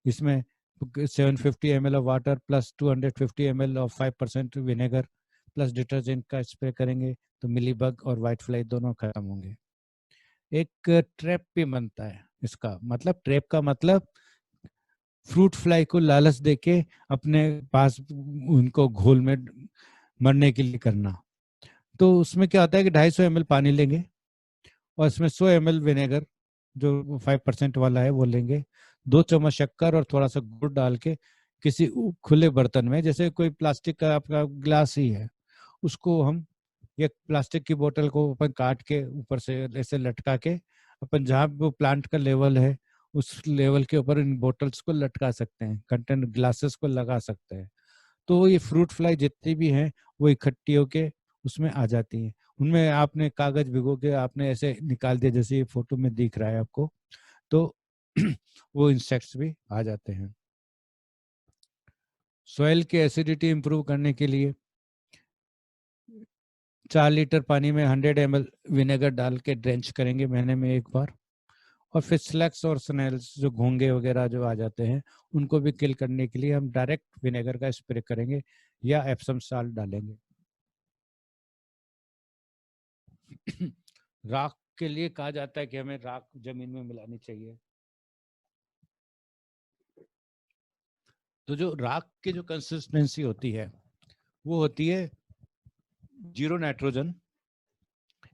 इसमें 750 ml of water plus 250 ml of 5% vinegar plus detergent का स्प्रे करेंगे तो मिली बग और वाइट फ्लाई दोनों खत्म होंगे। एक ट्रैप भी बनता है इसका, मतलब ट्रैप का मतलब फ्रूट फ्लाई को लालच देके अपने पास उनको घोल में मरने के लिए करना। तो उसमें क्या होता है कि 250 ml पानी लेंगे और इसमें 100 ml विनेगर जो 5% वाला है वो लेंगे, 2 चम्मच शक्कर और थोड़ा सा गुड़ डाल के किसी खुले बर्तन में, जैसे कोई प्लास्टिक का आपका ग्लास ही है, उसको हम एक प्लास्टिक की बोतल को अपन काट के ऊपर से ऐसे लटका के अपन जहाँ वो प्लांट का लेवल है उस लेवल के ऊपर इन बोतल्स को लटका सकते हैं, कंटेनर ग्लासेस को लगा सकते हैं। तो ये फ्रूट फ्लाई जितनी भी हैं वो इकट्ठी होके उसमें आ जाती हैं। उनमें आपने कागज भिगो के आपने ऐसे निकाल दिया जैसे ये फोटो में दिख रहा है आपको, तो वो इंसेक्ट्स भी आ जाते हैं। सॉइल की एसिडिटी इंप्रूव करने के लिए 4 लीटर पानी में 100 ml विनेगर डाल के ड्रेंच करेंगे महीने में एक बार। और फिर स्लैक्स और स्नेल्स जो घोंगे वगैरह जो आ जाते हैं उनको भी किल करने के लिए हम डायरेक्ट विनेगर का स्प्रे करेंगे या एप्सम साल्ट डालेंगे। राख के लिए कहा जाता है कि हमें राख जमीन में मिलानी चाहिए। तो जो राख की जो कंसिस्टेंसी होती है वो होती है 0 नाइट्रोजन,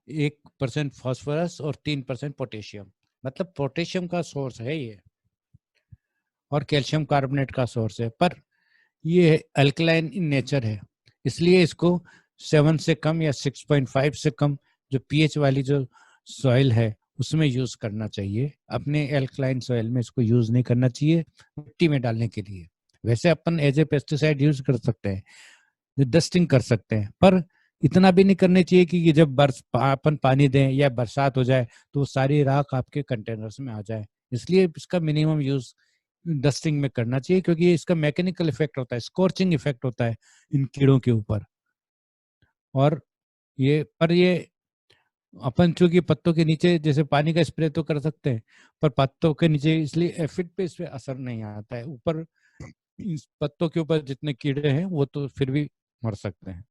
1% फास्फोरस और 3% पोटेशियम। मतलब पोटेशियम का सोर्स है ये और कैल्शियम कार्बोनेट का सोर्स है, पर ये अल्कलाइन इन नेचर है, इसलिए इसको 7 से कम या 6.5 से कम जो पीएच वाली जो सॉइल है उसमें यूज करना चाहिए। अपने एल्कलाइन सॉइल में इसको यूज नहीं करना चाहिए मिट्टी में डालने के लिए। वैसे अपन एज ए पेस्टिसाइड यूज कर सकते हैं, डस्टिंग कर सकते हैं, पर इतना भी नहीं करने चाहिए कि जब अपन पानी दें या बरसात हो जाए तो सारी राख आपके कंटेनर्स में आ जाए। इसलिए इसका मिनिमम यूज डस्टिंग में करना चाहिए, क्योंकि इसका मैकेनिकल इफेक्ट होता है, स्कॉर्चिंग इफेक्ट होता है इन कीड़ों के ऊपर। और ये अपन चूंकि पत्तों के नीचे जैसे पानी का स्प्रे तो कर सकते हैं, पर पत्तों के नीचे इसलिए एफिड पे इस पे असर नहीं आता है। ऊपर इस पत्तों के ऊपर जितने कीड़े हैं वो तो फिर भी मर सकते हैं।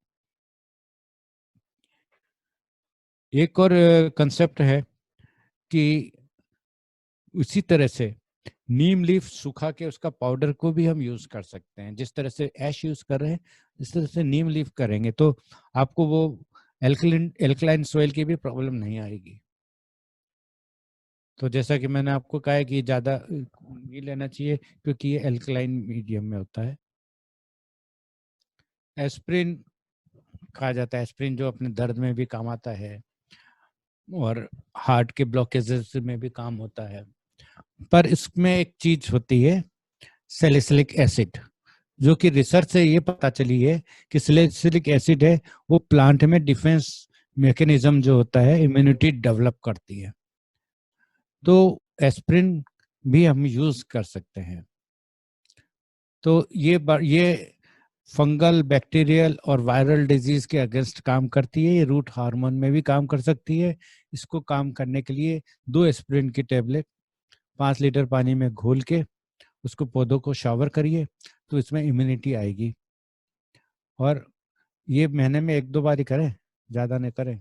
एक और कंसेप्ट है कि उसी तरह से नीम लीफ सुखा के उसका पाउडर को भी हम यूज कर सकते हैं। जिस तरह से ऐश यूज कर रहे हैं इस तरह से नीम लीफ करेंगे तो आपको वो एल्कलाइन सोइल की भी प्रॉब्लम नहीं आएगी। तो जैसा कि मैंने आपको कहा है कि ज़्यादा नहीं लेना चाहिए क्योंकि ये एल्कलाइन मीडियम में होता है। एस्प्रिन कहा जाता है, एस्प्रिन जो अपने दर्द में भी काम आता है और हार्ट के ब्लॉकेजेस में भी काम होता है। पर इसमें एक चीज होती है सैलिसिलिक एसिड, जो कि रिसर्च से ये पता चली है कि सैलिसिलिक एसिड है वो प्लांट में डिफेंस मैकेनिज्म जो होता है इम्यूनिटी डेवलप करती है। तो एस्प्रिन भी हम यूज कर सकते हैं। तो ये फंगल, बैक्टीरियल और वायरल डिजीज के अगेंस्ट काम करती है। ये रूट हार्मोन में भी काम कर सकती है। इसको काम करने के लिए 2 एस्पिरिन की टेबलेट 5 लीटर पानी में घोल के उसको पौधों को शावर करिए, तो इसमें इम्यूनिटी आएगी। और ये महीने में 1-2 बार ही करें, ज़्यादा नहीं करें।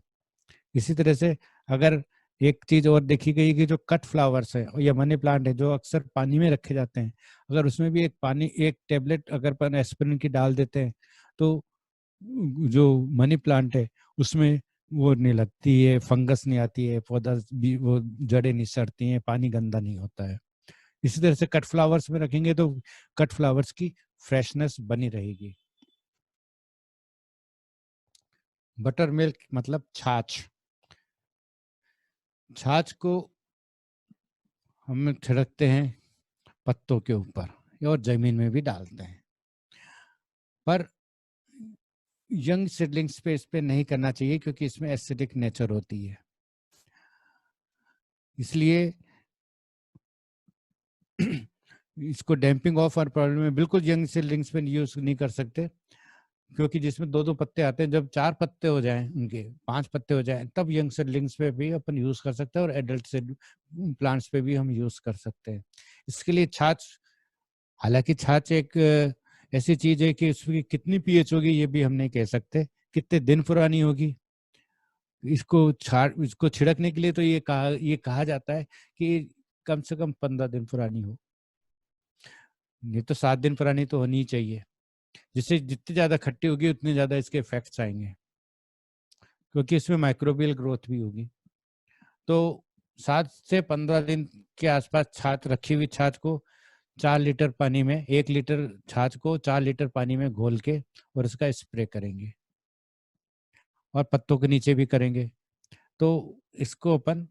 इसी तरह से अगर एक चीज और देखी गई कि जो कट फ्लावर्स है या मनी प्लांट है जो अक्सर पानी में रखे जाते हैं, अगर उसमें भी एक टेबलेट अगर अपन एस्पिरिन की डाल देते हैं तो जो मनी प्लांट है उसमें वो नहीं लगती है, फंगस नहीं आती है, पौधा भी वो जड़ें नहीं सड़ती हैं, पानी गंदा नहीं होता है। इसी तरह से कट फ्लावर्स में रखेंगे तो कट फ्लावर्स की फ्रेशनेस बनी रहेगी। बटर मिल्क मतलब छाछ। छाछ को हम छिड़कते हैं पत्तों के ऊपर और जमीन में भी डालते हैं, पर यंग सीडलिंग्स पे इस पे नहीं करना चाहिए क्योंकि इसमें एसिडिक नेचर होती है। इसलिए इसको डैम्पिंग ऑफ और प्रॉब्लम में बिल्कुल यंग सीडलिंग्स पे यूज नहीं कर सकते, क्योंकि जिसमें 2-2 पत्ते आते हैं, जब 4 पत्ते हो जाएं, उनके 5 पत्ते हो जाएं, तब यंग सीडलिंग्स पे भी अपन यूज कर सकते हैं और एडल्ट सीड प्लांट्स पे भी हम यूज कर सकते हैं। इसके लिए छाछ, हालांकि छाछ एक ऐसी चीज है कि उसकी कितनी पीएच होगी ये भी हम नहीं कह सकते, कितने दिन पुरानी होगी। इसको छिड़कने के लिए तो ये कहा जाता है कि कम से कम 15 दिन पुरानी हो, ये तो 7 दिन पुरानी तो होनी ही चाहिए, जिससे जितनी ज्यादा खट्टी होगी उतने ज्यादा इसके इफेक्ट्स आएंगे, क्योंकि इसमें माइक्रोबियल ग्रोथ भी होगी। तो 7 से 15 दिन के आसपास छाछ, रखी हुई छाछ को 4 लीटर पानी में, 1 लीटर छाछ को 4 लीटर पानी में घोल के और इसका स्प्रे करेंगे और पत्तों के नीचे भी करेंगे। तो इसको अपन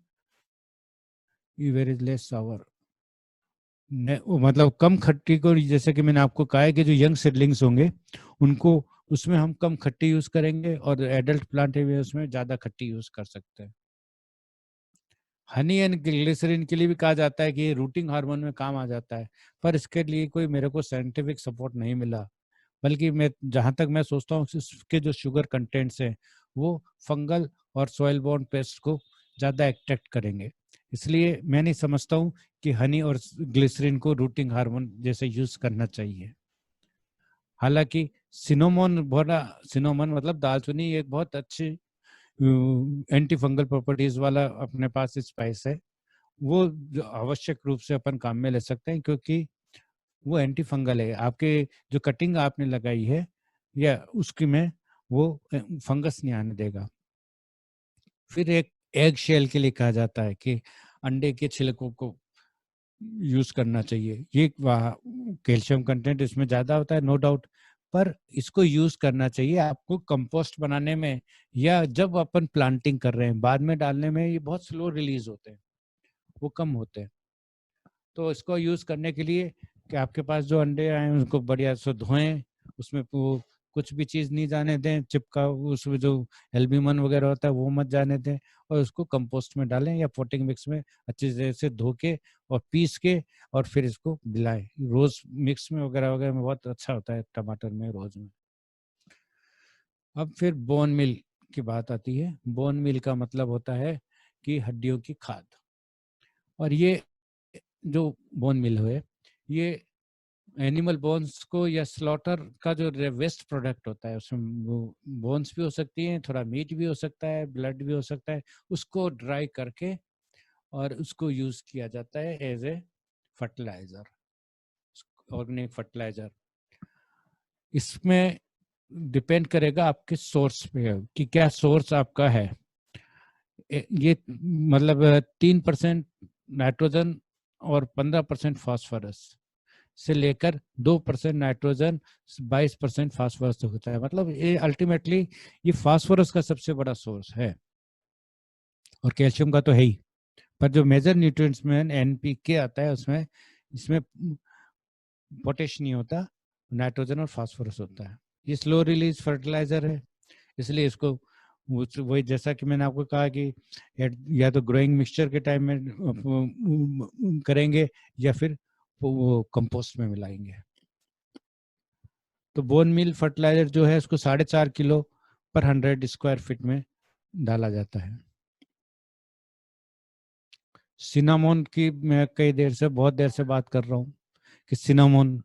वेरी लेस सावर, मतलब कम खट्टी को, जैसे कि मैंने आपको कहा है कि जो यंग सीडलिंग्स होंगे उनको उसमें हम कम खट्टी यूज करेंगे और एडल्ट प्लांट है उसमें ज्यादा खट्टी यूज कर सकते हैं। हनी एंड ग्लिसरीन के लिए भी कहा जाता है कि ये रूटिंग हार्मोन में काम आ जाता है, पर इसके लिए कोई मेरे को साइंटिफिक सपोर्ट नहीं मिला, बल्कि मैं जहां तक मैं सोचता हूँ इसके जो शुगर कंटेंट्स हैं वो फंगल और सॉइल बोर्न पेस्ट को ज़्यादा अट्रैक्ट करेंगे। इसलिए मैं नहीं समझता हूँ कि हनी और ग्लिसरीन को रूटिंग हार्मोन जैसे यूज करना चाहिए। हालांकि सिनोमोन, भोरा सिनोमोन मतलब दालचीनी, एक बहुत अच्छी एंटी फंगल प्रॉपर्टीज वाला अपने पास स्पाइस है, वो जो आवश्यक रूप से अपन काम में ले सकते हैं, क्योंकि वो एंटी फंगल है। आपके जो कटिंग आपने लगाई है या उसकी में वो फंगस नहीं आने देगा। फिर एक एग शेल के लिए कहा जाता है कि अंडे के छिलकों को यूज करना चाहिए। ये कैल्शियम कंटेंट इसमें ज्यादा होता है, नो डाउट, पर इसको यूज करना चाहिए आपको कंपोस्ट बनाने में या जब अपन प्लांटिंग कर रहे हैं, बाद में डालने में ये बहुत स्लो रिलीज होते हैं, वो कम होते हैं। तो इसको यूज करने के लिए कि आपके पास जो अंडे आए उनको बढ़िया से धोएं, उसमें वो कुछ भी चीज नहीं जाने दें, चिपका, उसमें जो एल्ब्यूमिन वगैरह होता है वो मत जाने दें, और उसको कंपोस्ट में डालें या पोटिंग मिक्स में अच्छी तरह से धो के और पीस के और फिर इसको मिलाएं। रोज मिक्स में वगैरह वगैरह में बहुत अच्छा होता है, टमाटर में, रोज में। अब फिर बोन मिल की बात आती है। बोन मिल का मतलब होता है कि हड्डियों की खाद। और ये जो बोन मिल है ये एनिमल बोन्स को या स्लॉटर का जो वेस्ट प्रोडक्ट होता है, उसमें वो बोन्स भी हो सकती हैं, थोड़ा मीट भी हो सकता है, ब्लड भी हो सकता है, उसको ड्राई करके और उसको यूज किया जाता है as a fertiliser, organic fertiliser. इसमें डिपेंड करेगा आपके सोर्स पे कि क्या सोर्स आपका है। ये मतलब 3% नाइट्रोजन और 15% फास्फोरस से लेकर 2% नाइट्रोजन, 22% फास्फोरस तक होता है। मतलब ये अल्टीमेटली ये फास्फोरस का सबसे बड़ा सोर्स है और कैल्शियम का तो है ही, पर जो मेजर न्यूट्रिएंट्स में एनपीके आता है उसमें, इसमें पोटेश नहीं होता, नाइट्रोजन और फास्फोरस होता है। ये स्लो रिलीज फर्टिलाइजर है, इसलिए इसको वही जैसा कि मैंने आपको कहा कि या तो ग्रोइंग मिक्सचर के टाइम में करेंगे या फिर वो कंपोस्ट में मिलाएंगे। तो बोन मील फर्टिलाइजर जो है उसको 4.5 किलो पर 100 स्क्वायर फीट में डाला जाता है। सिनामोन की मैं बहुत देर से बात कर रहा हूँ कि सिनामोन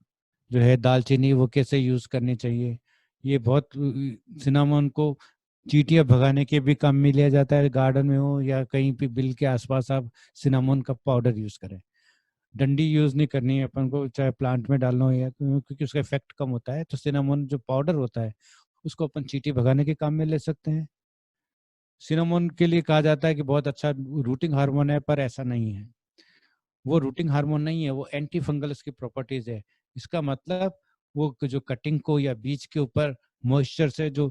जो है दालचीनी वो कैसे यूज करनी चाहिए। ये बहुत सिनामोन को चींटियां भगाने के भी काम में लिया जाता है, गार्डन में हो या कहीं भी बिल के आसपास आप सिनामोन का पाउडर यूज करें। डंडी यूज नहीं करनी है अपन को, चाहे प्लांट में डालना हो या क्योंकि उसका इफेक्ट कम होता है। तो सिनामोन जो पाउडर होता है उसको अपन चींटी भगाने के काम में ले सकते हैं। सिनामोन के लिए कहा जाता है कि बहुत अच्छा रूटिंग हार्मोन है, पर ऐसा नहीं है। वो रूटिंग हार्मोन नहीं है, वो एंटी फंगल इसकी प्रॉपर्टीज है। इसका मतलब वो जो कटिंग को या बीज के ऊपर मॉइस्चर से जो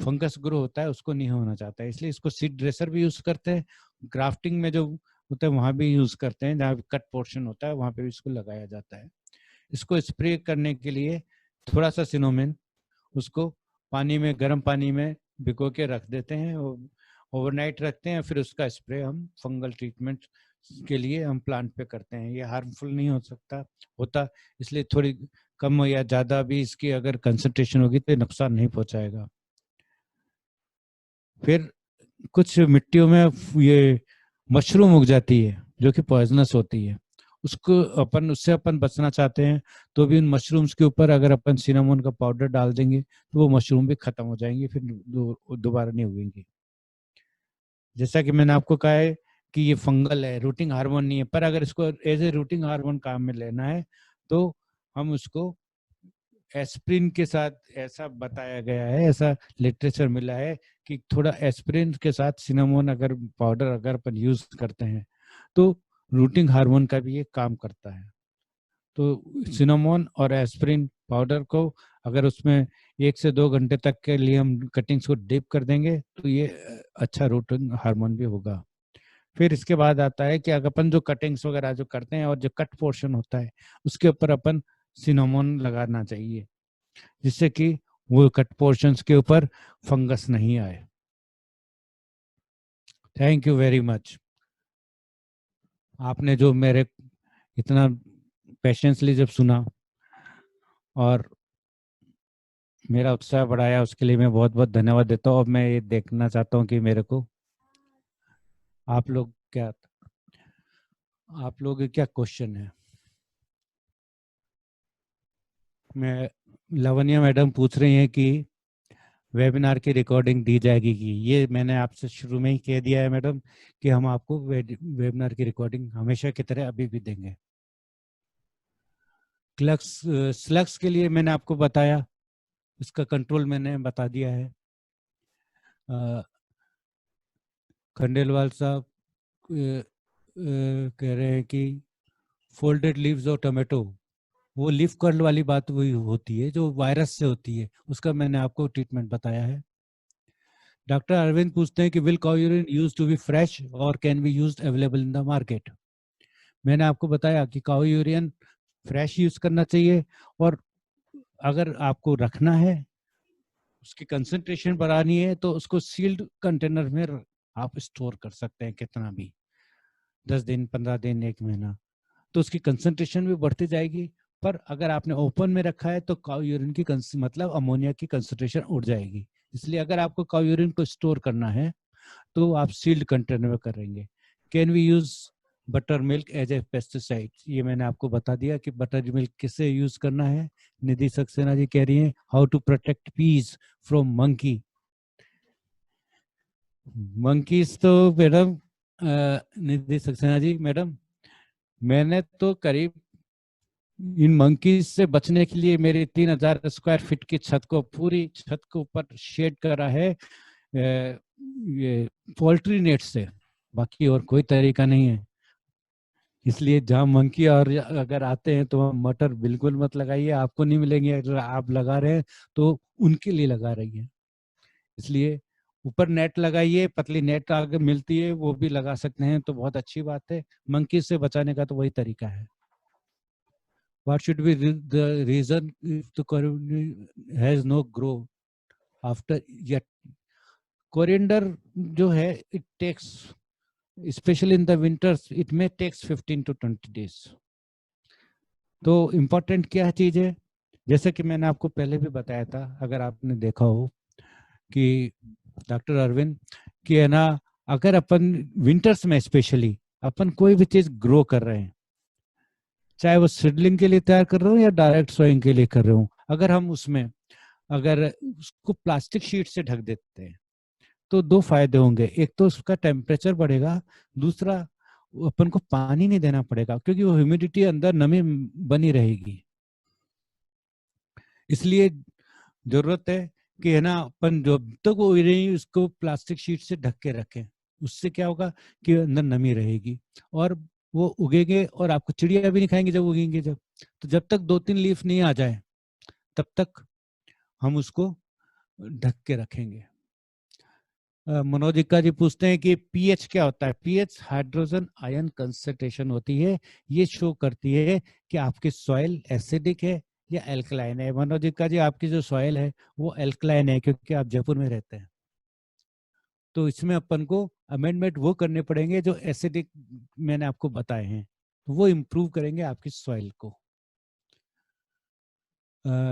फंगस ग्रो होता है उसको नहीं होना चाहता है, इसलिए इसको सीड ड्रेसर भी यूज करते हैं। ग्राफ्टिंग में जो होता है वहां भी यूज करते हैं, जहाँ कट पोर्शन होता है वहां पे भी इसको लगाया जाता है। इसको स्प्रे करने के लिए थोड़ा सा सिनोमेन उसको पानी में, गर्म पानी में भिगो के रख देते हैं, ओवरनाइट रखते हैं, फिर उसका स्प्रे हम फंगल ट्रीटमेंट के लिए हम प्लांट पे करते हैं। ये हार्मफुल नहीं हो सकता होता, इसलिए थोड़ी कम या ज्यादा भी इसकी अगर कंसंट्रेशन होगी तो नुकसान नहीं पहुंचाएगा। फिर कुछ मिट्टियों में ये मशरूम उग जाती है जो कि पॉइजनस होती है, उससे अपन बचना चाहते हैं। तो भी उन मशरूम्स के ऊपर अगर अपन सिनामोन का पाउडर डाल देंगे तो वो मशरूम भी खत्म हो जाएंगे, फिर दोबारा नहीं उगेंगी। जैसा कि मैंने आपको कहा है कि ये फंगल है, रूटिंग हार्मोन नहीं है, पर अगर इसको एज ए रूटिंग हार्मोन काम में लेना है तो हम उसको एस्प्रिन के साथ, ऐसा बताया गया है, ऐसा लिटरेचर मिला है कि थोड़ा एस्प्रिन के साथ सिनामोन अगर पाउडर अगर अपन यूज करते हैं तो रूटिंग हार्मोन का भी ये काम करता है। तो सिनामोन और एस्प्रिन पाउडर को अगर उसमें 1 से 2 घंटे तक के लिए हम कटिंग्स को डिप कर देंगे तो ये अच्छा रूटिंग हार्मोन भी होगा। फिर इसके बाद आता है कि अगर अपन जो कटिंग्स वगैरह जो करते हैं और जो कट पोर्शन होता है उसके ऊपर अपन सिनामोन लगाना चाहिए, जिससे कि वो कट पोर्शंस के ऊपर फंगस नहीं आए। Thank you very much. आपने जो मेरे इतना पेशेंसली जब सुना और मेरा उत्साह बढ़ाया उसके लिए मैं बहुत बहुत धन्यवाद देता हूँ। अब मैं ये देखना चाहता हूँ कि मेरे को आप लोग के क्या क्वेश्चन है। मैं लवनिया मैडम पूछ रही हैं कि वेबिनार की रिकॉर्डिंग दी जाएगी कि, ये मैंने आपसे शुरू में ही कह दिया है मैडम कि हम आपको वेबिनार की रिकॉर्डिंग हमेशा की तरह अभी भी देंगे। स्लग्स के लिए मैंने आपको बताया, इसका कंट्रोल मैंने बता दिया है। खंडेलवाल साहब कह रहे हैं कि फोल्डेड लीव्स और टोमेटो, वो लीफ कर्ल वाली बात वही होती है जो वायरस से होती है, उसका मैंने आपको ट्रीटमेंट बताया है। डॉक्टर अरविंद पूछते हैं कि will cow urine use to be fresh और can be used available in the market. मैंने आपको बताया कि काउ यूरिन फ्रेश यूज करना चाहिए, और अगर आपको रखना है, उसकी कंसंट्रेशन बढ़ानी है, तो उसको सील्ड कंटेनर में आप स्टोर कर सकते हैं, कितना भी, 10 दिन, 15 दिन, 1 महीना, तो उसकी कंसंट्रेशन भी बढ़ती जाएगी। पर अगर आपने ओपन में रखा है तो काउ यूरिन की मतलब अमोनिया की कंसंट्रेशन उड़ जाएगी। इसलिए अगर आपको काउ यूरिन को स्टोर करना है तो आप सील्ड कंटेनर में करेंगे। Can we use buttermilk as a pesticide, ये मैंने आपको बता दिया कि बटर मिल्क किससे यूज करना है। निधि सक्सेना जी कह रही हैं how to protect peas from monkey. Monkeys तो मैडम, निधि सक्सेना जी मैडम, मैंने तो करीब इन मंकीज से बचने के लिए मेरी 3000 स्क्वायर फीट की छत को, पूरी छत के ऊपर शेड करा है ये पोल्ट्री नेट से, बाकी और कोई तरीका नहीं है। इसलिए जहाँ मंकी और अगर आते हैं तो मटर बिल्कुल मत लगाइए, आपको नहीं मिलेंगे। अगर आप लगा रहे हैं तो उनके लिए लगा रही है, इसलिए ऊपर नेट लगाइए, पतली नेट अगर मिलती है वो भी लगा सकते हैं तो बहुत अच्छी बात है। मंकी से बचाने का तो वही तरीका है। What should be the reason if the coriander has no grow after yet? Coriander जो है it takes, especially in the winters, it may takes 15 to 20 days. तो important क्या चीज है जैसे कि मैंने आपको पहले भी बताया था, अगर आपने देखा हो कि डॉक्टर अरविंद, कि है ना, अगर अपन विंटर्स में स्पेशली अपन कोई भी चीज ग्रो कर रहे हैं, चाहे वो सीडलिंग के लिए तैयार कर रहे हो या डायरेक्ट सोइंग के लिए कर रहे हो, अगर हम उसमें अगर उसको प्लास्टिक शीट से ढक देते हैं तो दो फायदे होंगे। एक तो उसका टेम्परेचर बढ़ेगा, दूसरा अपन को पानी नहीं देना पड़ेगा क्योंकि वो ह्यूमिडिटी अंदर नमी बनी रहेगी। इसलिए जरूरत है कि है ना, अपन जब तक वो नहीं उसको प्लास्टिक शीट से ढक के रखें। उससे क्या होगा कि अंदर नमी रहेगी और वो उगेंगे और आपको चिड़िया भी नहीं खाएंगे जब उगेंगे। जब तो जब तक 2-3 लीफ नहीं आ जाए तब तक हम उसको ढक के रखेंगे। मनोज इक्का जी पूछते हैं कि पीएच क्या होता है। पीएच हाइड्रोजन आयन कंसंट्रेशन होती है। ये शो करती है कि आपकी सॉइल एसिडिक है या एल्कलाइन है। मनोज इक्का जी, आपकी जो सॉइल है वो एल्कलाइन है क्योंकि आप जयपुर में रहते हैं। तो इसमें अपन को अमेंडमेंट वो करने पड़ेंगे जो एसिडिक मैंने आपको बताए हैं, तो वो इम्प्रूव करेंगे आपकी सॉइल को।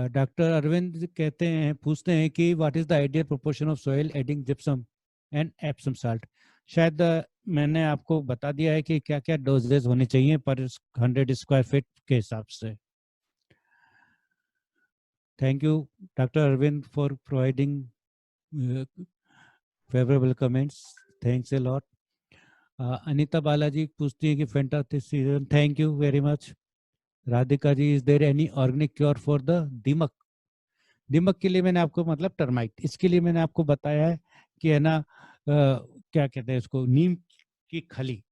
डॉक्टर अरविंद कहते हैं, पूछते हैं कि what is the ideal proportion of soil adding gypsum and Epsom salt. शायद मैंने आपको बता दिया है कि क्या क्या डोजेज होने चाहिए पर 100 स्क्वायर फीट के हिसाब से। Thank you doctor Arvind for providing favourable comments, thanks a lot. Anita Balaji पूछती है कि fantastic season, thank you very much. Radhika ji, is there any organic cure for the दीमक। दीमक के लिए मैंने आपको, मतलब टर्माइट, इसके लिए मैंने आपको बताया है कि है ना, क्या कहते हैं इसको, की खली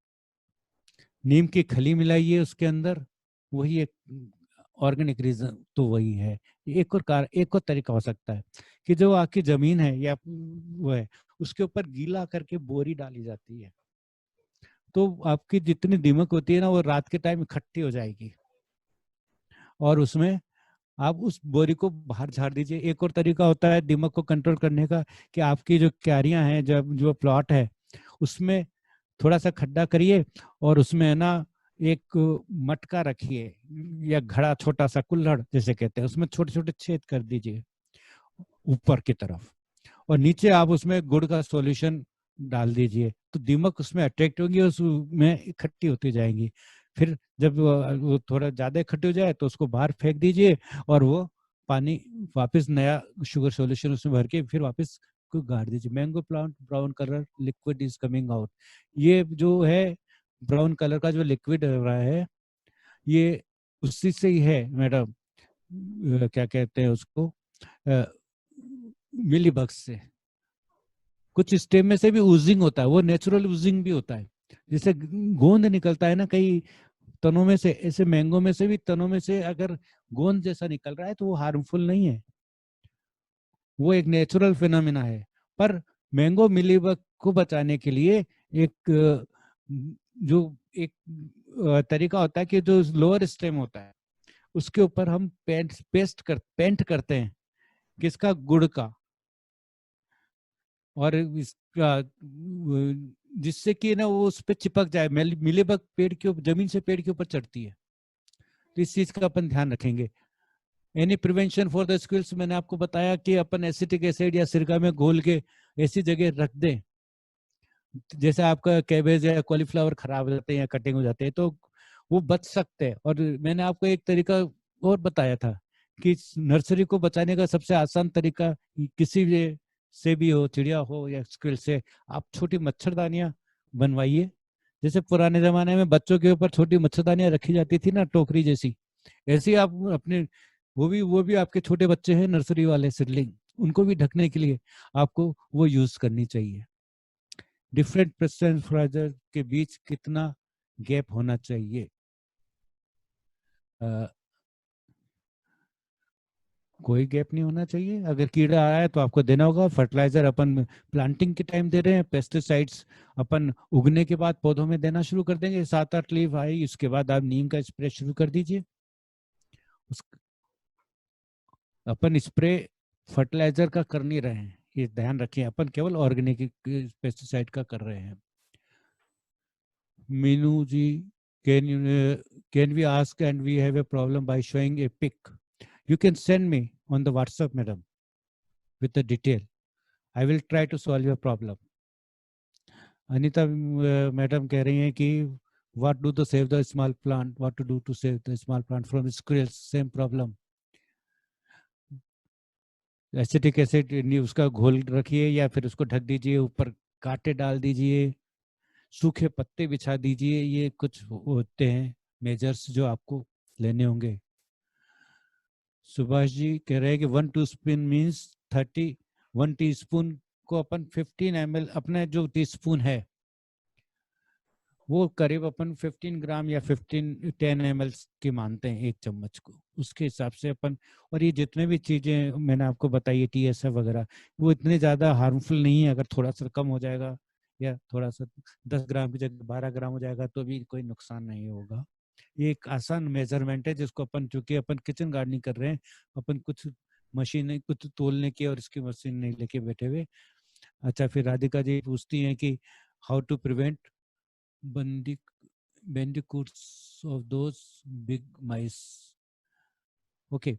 नीम की खली मिलाइए उसके अंदर, वही एक ऑर्गेनिक रीजन तो वही है। एक और तरीका हो सकता है कि जो आपकी जमीन है या वो है उसके ऊपर गीला करके बोरी डाली जाती है, तो आपकी जितनी दीमक होती है ना वो रात के टाइम इकट्ठी हो जाएगी और उसमें आप उस बोरी को बाहर झाड़ दीजिए। एक और तरीका होता है दीमक को कंट्रोल करने का कि आपकी जो क्यारियां हैं, जब जो प्लॉट है उसमें थोड़ा सा खड्डा करिए और उसमें है ना एक मटका रखिए या घड़ा, छोटा सा कुल्हड़ जैसे कहते हैं, उसमें छोटे छोटे छेद कर दीजिए ऊपर की तरफ और नीचे आप उसमें गुड़ का सॉल्यूशन डाल दीजिए, तो दीमक उसमें अट्रैक्ट होंगी, उसमें इकट्ठी होती जाएंगी। फिर जब वो थोड़ा ज्यादा इकट्ठी हो जाए तो उसको बाहर फेंक दीजिए और वो पानी वापस नया शुगर सॉल्यूशन उसमें भर के फिर वापस को गाड़ दीजिए। Mango plant brown colour liquid is coming out. ये जो है ब्राउन कलर का जो लिक्विड हो रहा है ये उसी से ही है मैडम, क्या कहते हैं उसको, मिली बग से। कुछ स्टेम में से भी ऊजिंग होता है, वो नेचुरल ऊजिंग भी होता है। जैसे गोंद निकलता है ना कई तनों में से, ऐसे मैंगो में से भी तनों में से अगर गोंद जैसा निकल रहा है तो वो हार्मफुल नहीं है, वो एक नेचुरल फिनोमिना है। पर मैंगो मिलीबग को बचाने के लिए एक जो एक तरीका होता है कि जो लोअर स्टेम होता है उसके ऊपर हम पेंट करते हैं किसका, गुड़ का, और इसका जिससे कि ना वो उस पर चिपक जाए। मिलीबग पेड़ के जमीन से पेड़ के ऊपर चढ़ती है, तो इस चीज का अपन ध्यान रखेंगे। एनी प्रिवेंशन फॉर द स्क्विल्स, मैंने आपको बताया कि अपन एसिटिक एसिड या सिरका में घोल के ऐसी जगह रख दें जैसे आपका कैबेज या कॉलीफ्लावर खराब हो जाते हैं या कटिंग हो जाते हैं तो वो बच सकते हैं। और मैंने आपको एक तरीका और बताया था कि नर्सरी को बचाने का सबसे आसान तरीका किसी भी से भी हो, चिड़िया हो या स्क्विल से, आप छोटी मच्छरदानियां बनवाइए। जैसे पुराने जमाने में बच्चों के ऊपर छोटी मच्छरदानियां रखी जाती थी ना, टोकरी जैसी, ऐसे ही आप अपने, वो भी आपके छोटे बच्चे हैं नर्सरी वाले सिडलिंग, उनको भी ढकने के लिए आपको वो यूज करनी चाहिए। डिफरेंट पेस्टिसाइड फर्टिलाइजर के बीच कितना गैप होना चाहिए? कोई गैप नहीं होना चाहिए। अगर कीड़ा आया है तो आपको देना होगा। फर्टिलाइजर अपन प्लांटिंग के टाइम दे रहे हैं, पेस्टिसाइड्स अपन उगने के बाद पौधों में देना शुरू कर देंगे। 7-8 लीफ आई उसके बाद आप नीम का स्प्रे शुरू कर दीजिए। अपन स्प्रे फर्टिलाइजर का कर नहीं रहे हैं, ये ध्यान रखिए, अपन केवल ऑर्गेनिक पेस्टिसाइड का कर रहे हैं। Meenu ji, can we ask and we have a problem by showing a pic. You can send me on the WhatsApp, madam, with the detail. I will try to solve your problem. Anita madam कह रही हैं कि what do to save the small plant, what to do to save the small plant from squirrels, same problem. Acetic acid उसका घोल रखिए या फिर उसको ढक दीजिए, ऊपर कांटे डाल दीजिए, सूखे पत्ते बिछा दीजिए, ये कुछ होते हैं मेजर्स जो आपको लेने होंगे। सुभाष जी कह रहे हैं कि 1 टीस्पून मीन्स 30, 1 टीस्पून को अपन 15 ml, अपने जो टीस्पून है वो करीब अपन 15 ग्राम या 10 ml की मानते हैं एक चम्मच को, उसके हिसाब से अपन। और ये जितने भी चीजें मैंने आपको बताई, TSF वगैरह, वो इतने ज्यादा हार्मफुल नहीं है। अगर थोड़ा सा कम हो जाएगा या थोड़ा सा 10 ग्राम की जगह 12 ग्राम हो जाएगा तो भी कोई नुकसान नहीं होगा। ये एक आसान मेजरमेंट है जिसको अपन, चूंकि अपन किचन गार्डनिंग कर रहे हैं, अपन कुछ मशीन, कुछ तोलने की और इसकी मशीन नहीं लेके बैठे हुए। अच्छा, फिर राधिका जी पूछती हैं कि how to prevent bandicoots of those big mice. Okay,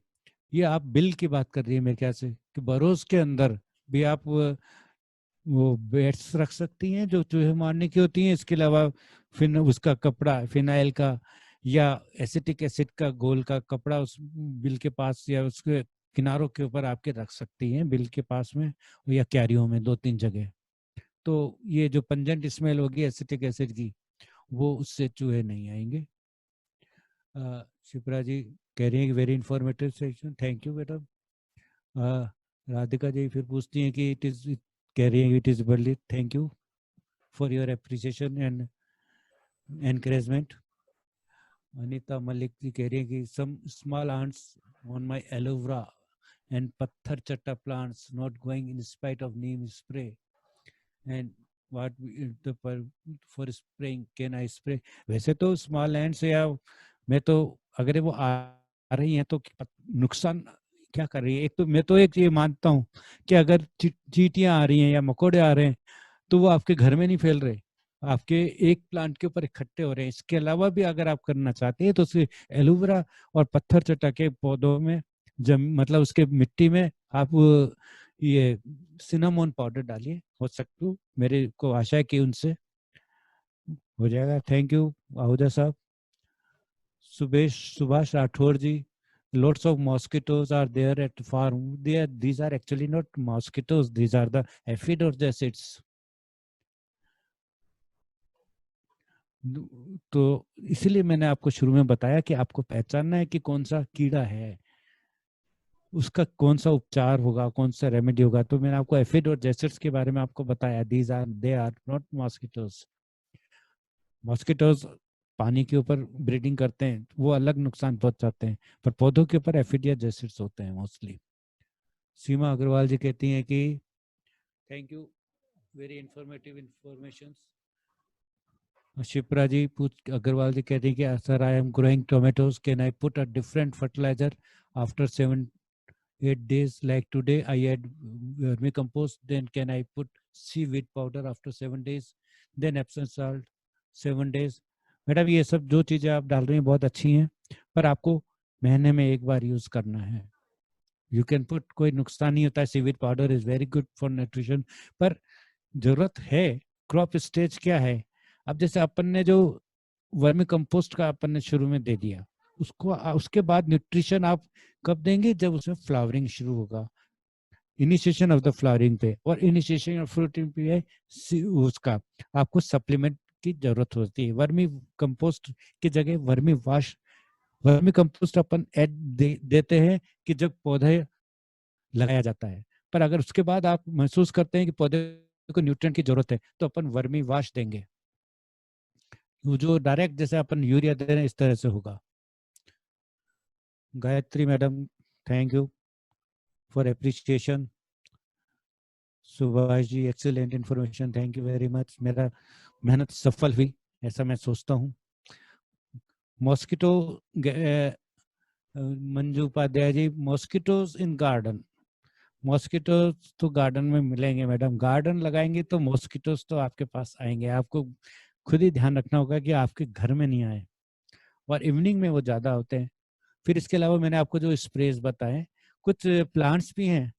ये आप बिल की बात कर रही है मेरे ख्याल से, कि बरोज के अंदर भी आप वो बेट्स रख सकती हैं जो चूहे मारने की होती हैं। इसके अलावा फिर उसका कपड़ा, फिनाइल का या एसिटिक एसिड का घोल का कपड़ा उस बिल के पास या उसके किनारों के ऊपर आपके रख सकती हैं, बिल के पास में या क्यारियों में 2-3 जगह। तो ये जो पंजेंट स्मेल होगी एसिटिक एसिड की, वो उससे चूहे नहीं आएंगे। शिप्रा जी कह रही हैं कि very informative section, thank you madam. Radhika ji फिर पूछती हैं कि इट इज, कह रही हैं it is burly, thank you for your appreciation and encouragement. Anita Malik ji कह रही हैं कि some small ants on my aloe vera and patthar chatta plants not going in spite of neem spray and what the for spraying can I spray. वैसे तो small ends या मैं तो अगर वो आ रही हैं तो नुकसान क्या कर रही है। एक तो मैं तो एक ये मानता हूँ कि अगर चींटियां आ रही हैं या मकोड़े आ रहे हैं तो वो आपके घर में नहीं फैल रहे, आपके एक प्लांट के ऊपर इकट्ठे हो रहे हैं। इसके अलावा भी अगर आप करना चाहते हैं तो उसे एलोवेरा और पत्थर चट्टा के पौधों में मतलब उसके मिट्टी में आप ये सिनामोन पाउडर डालिए, हो सकता है, मेरे को आशा है कि उनसे हो जाएगा। थैंक यू आहूजा साहब। सुभाष राठौर जी, lots of mosquitoes are there at farm. These are actually not mosquitoes, these are the aphid or the acids. तो इसलिए मैंने आपको शुरू में बताया कि आपको पहचानना है कि कौन सा कीड़ा है, उसका कौन सा उपचार होगा, कौन सा रेमेडी होगा। तो मैंने आपको एफिड और जेसिड्स के बारे में आपको बताया, they are not mosquitoes. Mosquitoes पानी के ऊपर ब्रीडिंग करते हैं, वो अलग नुकसान पहुंचाते हैं, पर पौधों के ऊपर एफिड या जेसिड्स होते हैं मोस्टली। सीमा अग्रवाल जी कहती हैं कि thank you, very informative information. Shipra ji Agarwal ji कहती हैं कि sir I am growing tomatoes, can I put a different fertiliser after 7-8 days, like today I add vermicompost, then can I put seaweed powder after 7 days, then Epsom salt 7 days? Madam ये सब जो चीजें आप डाल रही हैं बहुत अच्छी हैं, पर आपको महीने में एक बार यूज करना है। यू कैन पुट, कोई नुकसान नहीं होता है, seaweed powder is very good for nutrition, पर जरूरत है क्रॉप स्टेज क्या है। अब जैसे अपन ने जो वर्मी कंपोस्ट का अपन ने शुरू में दे दिया, उसको उसके बाद न्यूट्रिशन आप कब देंगे, जब उसमें फ्लावरिंग शुरू होगा, इनिशिएशन ऑफ द फ्लावरिंग पे, और इनिशिएशन ऑफ फ्रूटिंग पे है उसका आपको सप्लीमेंट की जरूरत होती है। वर्मी कंपोस्ट की जगह वर्मी कंपोस्ट अपन देते हैं कि जब पौधे लगाया जाता है, पर अगर उसके बाद आप महसूस करते हैं कि पौधे को न्यूट्रिएंट की जरूरत है तो अपन वर्मी वाश देंगे, जो डायरेक्ट जैसे अपन यूरिया दे रहे हैं इस तरह से होगा। Gayatri madam thank you for appreciation. Subhash ji excellent information, thank you very much. मेरा मेहनत सफल हुई ऐसा मैं सोचता हूँ। Mosquito, Manju Upadhyay ji, mosquitoes in garden, mosquitoes तो गार्डन में मिलेंगे मैडम, गार्डन लगाएंगे तो मॉस्किटोज तो आपके पास आएंगे। आपको खुद ही ध्यान रखना होगा कि आपके घर में नहीं आए, और इवनिंग में वो ज्यादा होते हैं। फिर इसके अलावा मैंने आपको जो स्प्रेज बताए, कुछ प्लांट्स भी हैं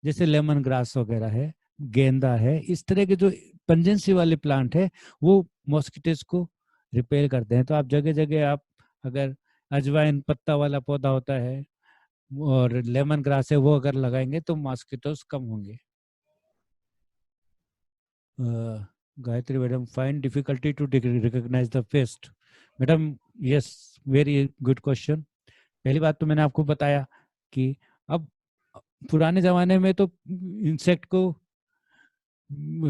जैसे लेमन ग्रास वगैरह है, गेंदा है, इस तरह के जो पंजेंसी वाले प्लांट है वो मॉस्किटोज को रिपेल करते हैं। तो आप जगह जगह आप अगर अजवाइन पत्ता वाला पौधा होता है और लेमन ग्रास है वो अगर लगाएंगे तो मॉस्किटोज कम होंगे। Gayatri madam, find difficulty to recognise the pest. Madam yes, very good question. पहली बात तो मैंने आपको बताया कि अब पुराने जमाने में तो इंसेक्ट को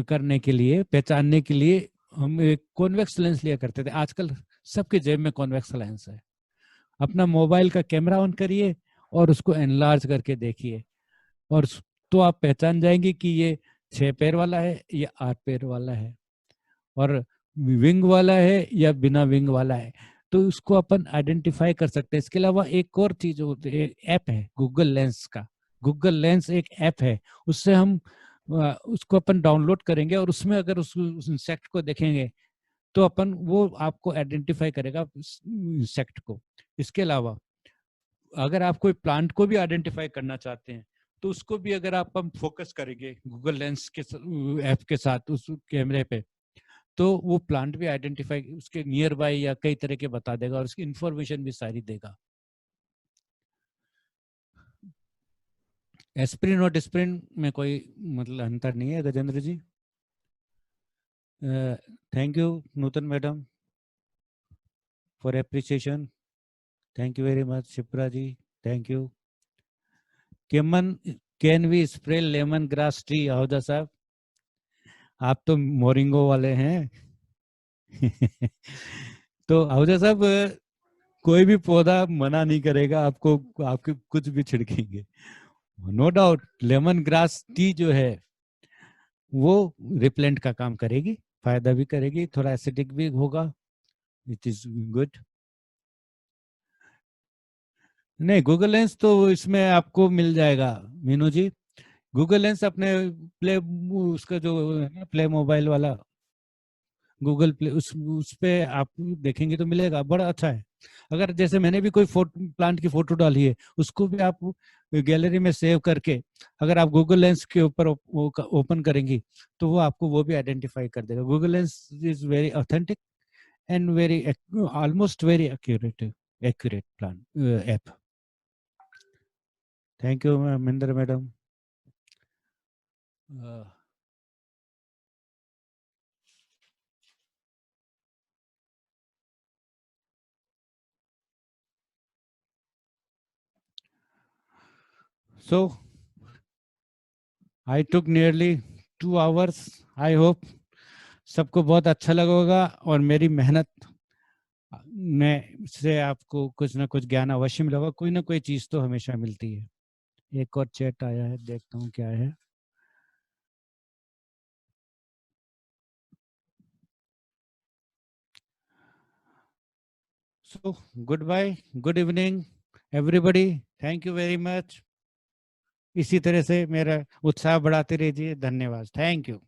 करने के लिए, पहचानने के लिए हम एक कॉन्वेक्स लेंस लिया करते थे। आजकल सबके जेब में कॉन्वेक्स लेंस है। अपना मोबाइल का कैमरा ऑन करिए और उसको एनलार्ज करके देखिए, और तो आप पहचान जाएंगे कि ये 6 पैर वाला है या 8 पैर वाला है, और विंग वाला है या बिना विंग वाला है। तो उसको अपन आइडेंटिफाई कर सकते हैं। इसके अलावा एक और चीज होती है, ऐप है गूगल लेंस का। गूगल लेंस एक ऐप है, उससे हम उसको अपन डाउनलोड करेंगे और उसमें अगर उस इंसेक्ट को देखेंगे तो अपन वो आपको आइडेंटिफाई करेगा इंसेक्ट को। इसके अलावा अगर आप कोई प्लांट को भी आइडेंटिफाई करना चाहते हैं तो उसको भी अगर आप हम फोकस करेंगे गूगल लेंस के ऐप के साथ उस कैमरे पे, तो वो प्लांट भी आइडेंटिफाई उसके नियर बाय या कई तरह के बता देगा और उसकी इंफॉर्मेशन भी सारी देगा। एस्प्रिन और डिस्प्रिन में कोई मतलब अंतर नहीं है Gajendra ji. Thank you Nutan madam for appreciation. Thank you very much Shipra ji, thank you. Can we spray lemon grass tree? Ahuja साहब, आप तो मोरिंगो वाले हैं। तो आहूजा साहब, कोई भी पौधा मना नहीं करेगा आपको, आपके कुछ भी छिड़केंगे। No doubt lemon grass tea जो है वो रिप्लेंट का काम करेगी, फायदा भी करेगी, थोड़ा एसिडिक भी होगा, इट इज गुड। नहीं, गूगल लेंस तो इसमें आपको मिल जाएगा मीनू जी। गूगल लेंस अपने प्ले, उसका जो है ना प्ले मोबाइल वाला गूगल प्ले, उस पे आप देखेंगे तो मिलेगा, बड़ा अच्छा है। अगर जैसे मैंने भी कोई प्लांट की फोटो डाली है, उसको भी आप गैलरी में सेव करके अगर आप गूगल लेंस के ऊपर ओपन करेंगी तो वो आपको वो भी आइडेंटिफाई कर देगा। Google lens is very authentic and very almost very accurate plan app. Thank you Mahendra madam. So I took nearly 2 hours. I hope सबको बहुत अच्छा लगा होगा और मेरी मेहनत में से आपको कुछ ना कुछ ज्ञान अवश्य मिला होगा। कोई ना कोई चीज तो हमेशा मिलती है। एक और चैट आया है, देखता हूँ क्या है। So goodbye, good evening everybody, thank you very much. इसी तरह से मेरा उत्साह बढ़ाते रहिए। धन्यवाद, थैंक यू।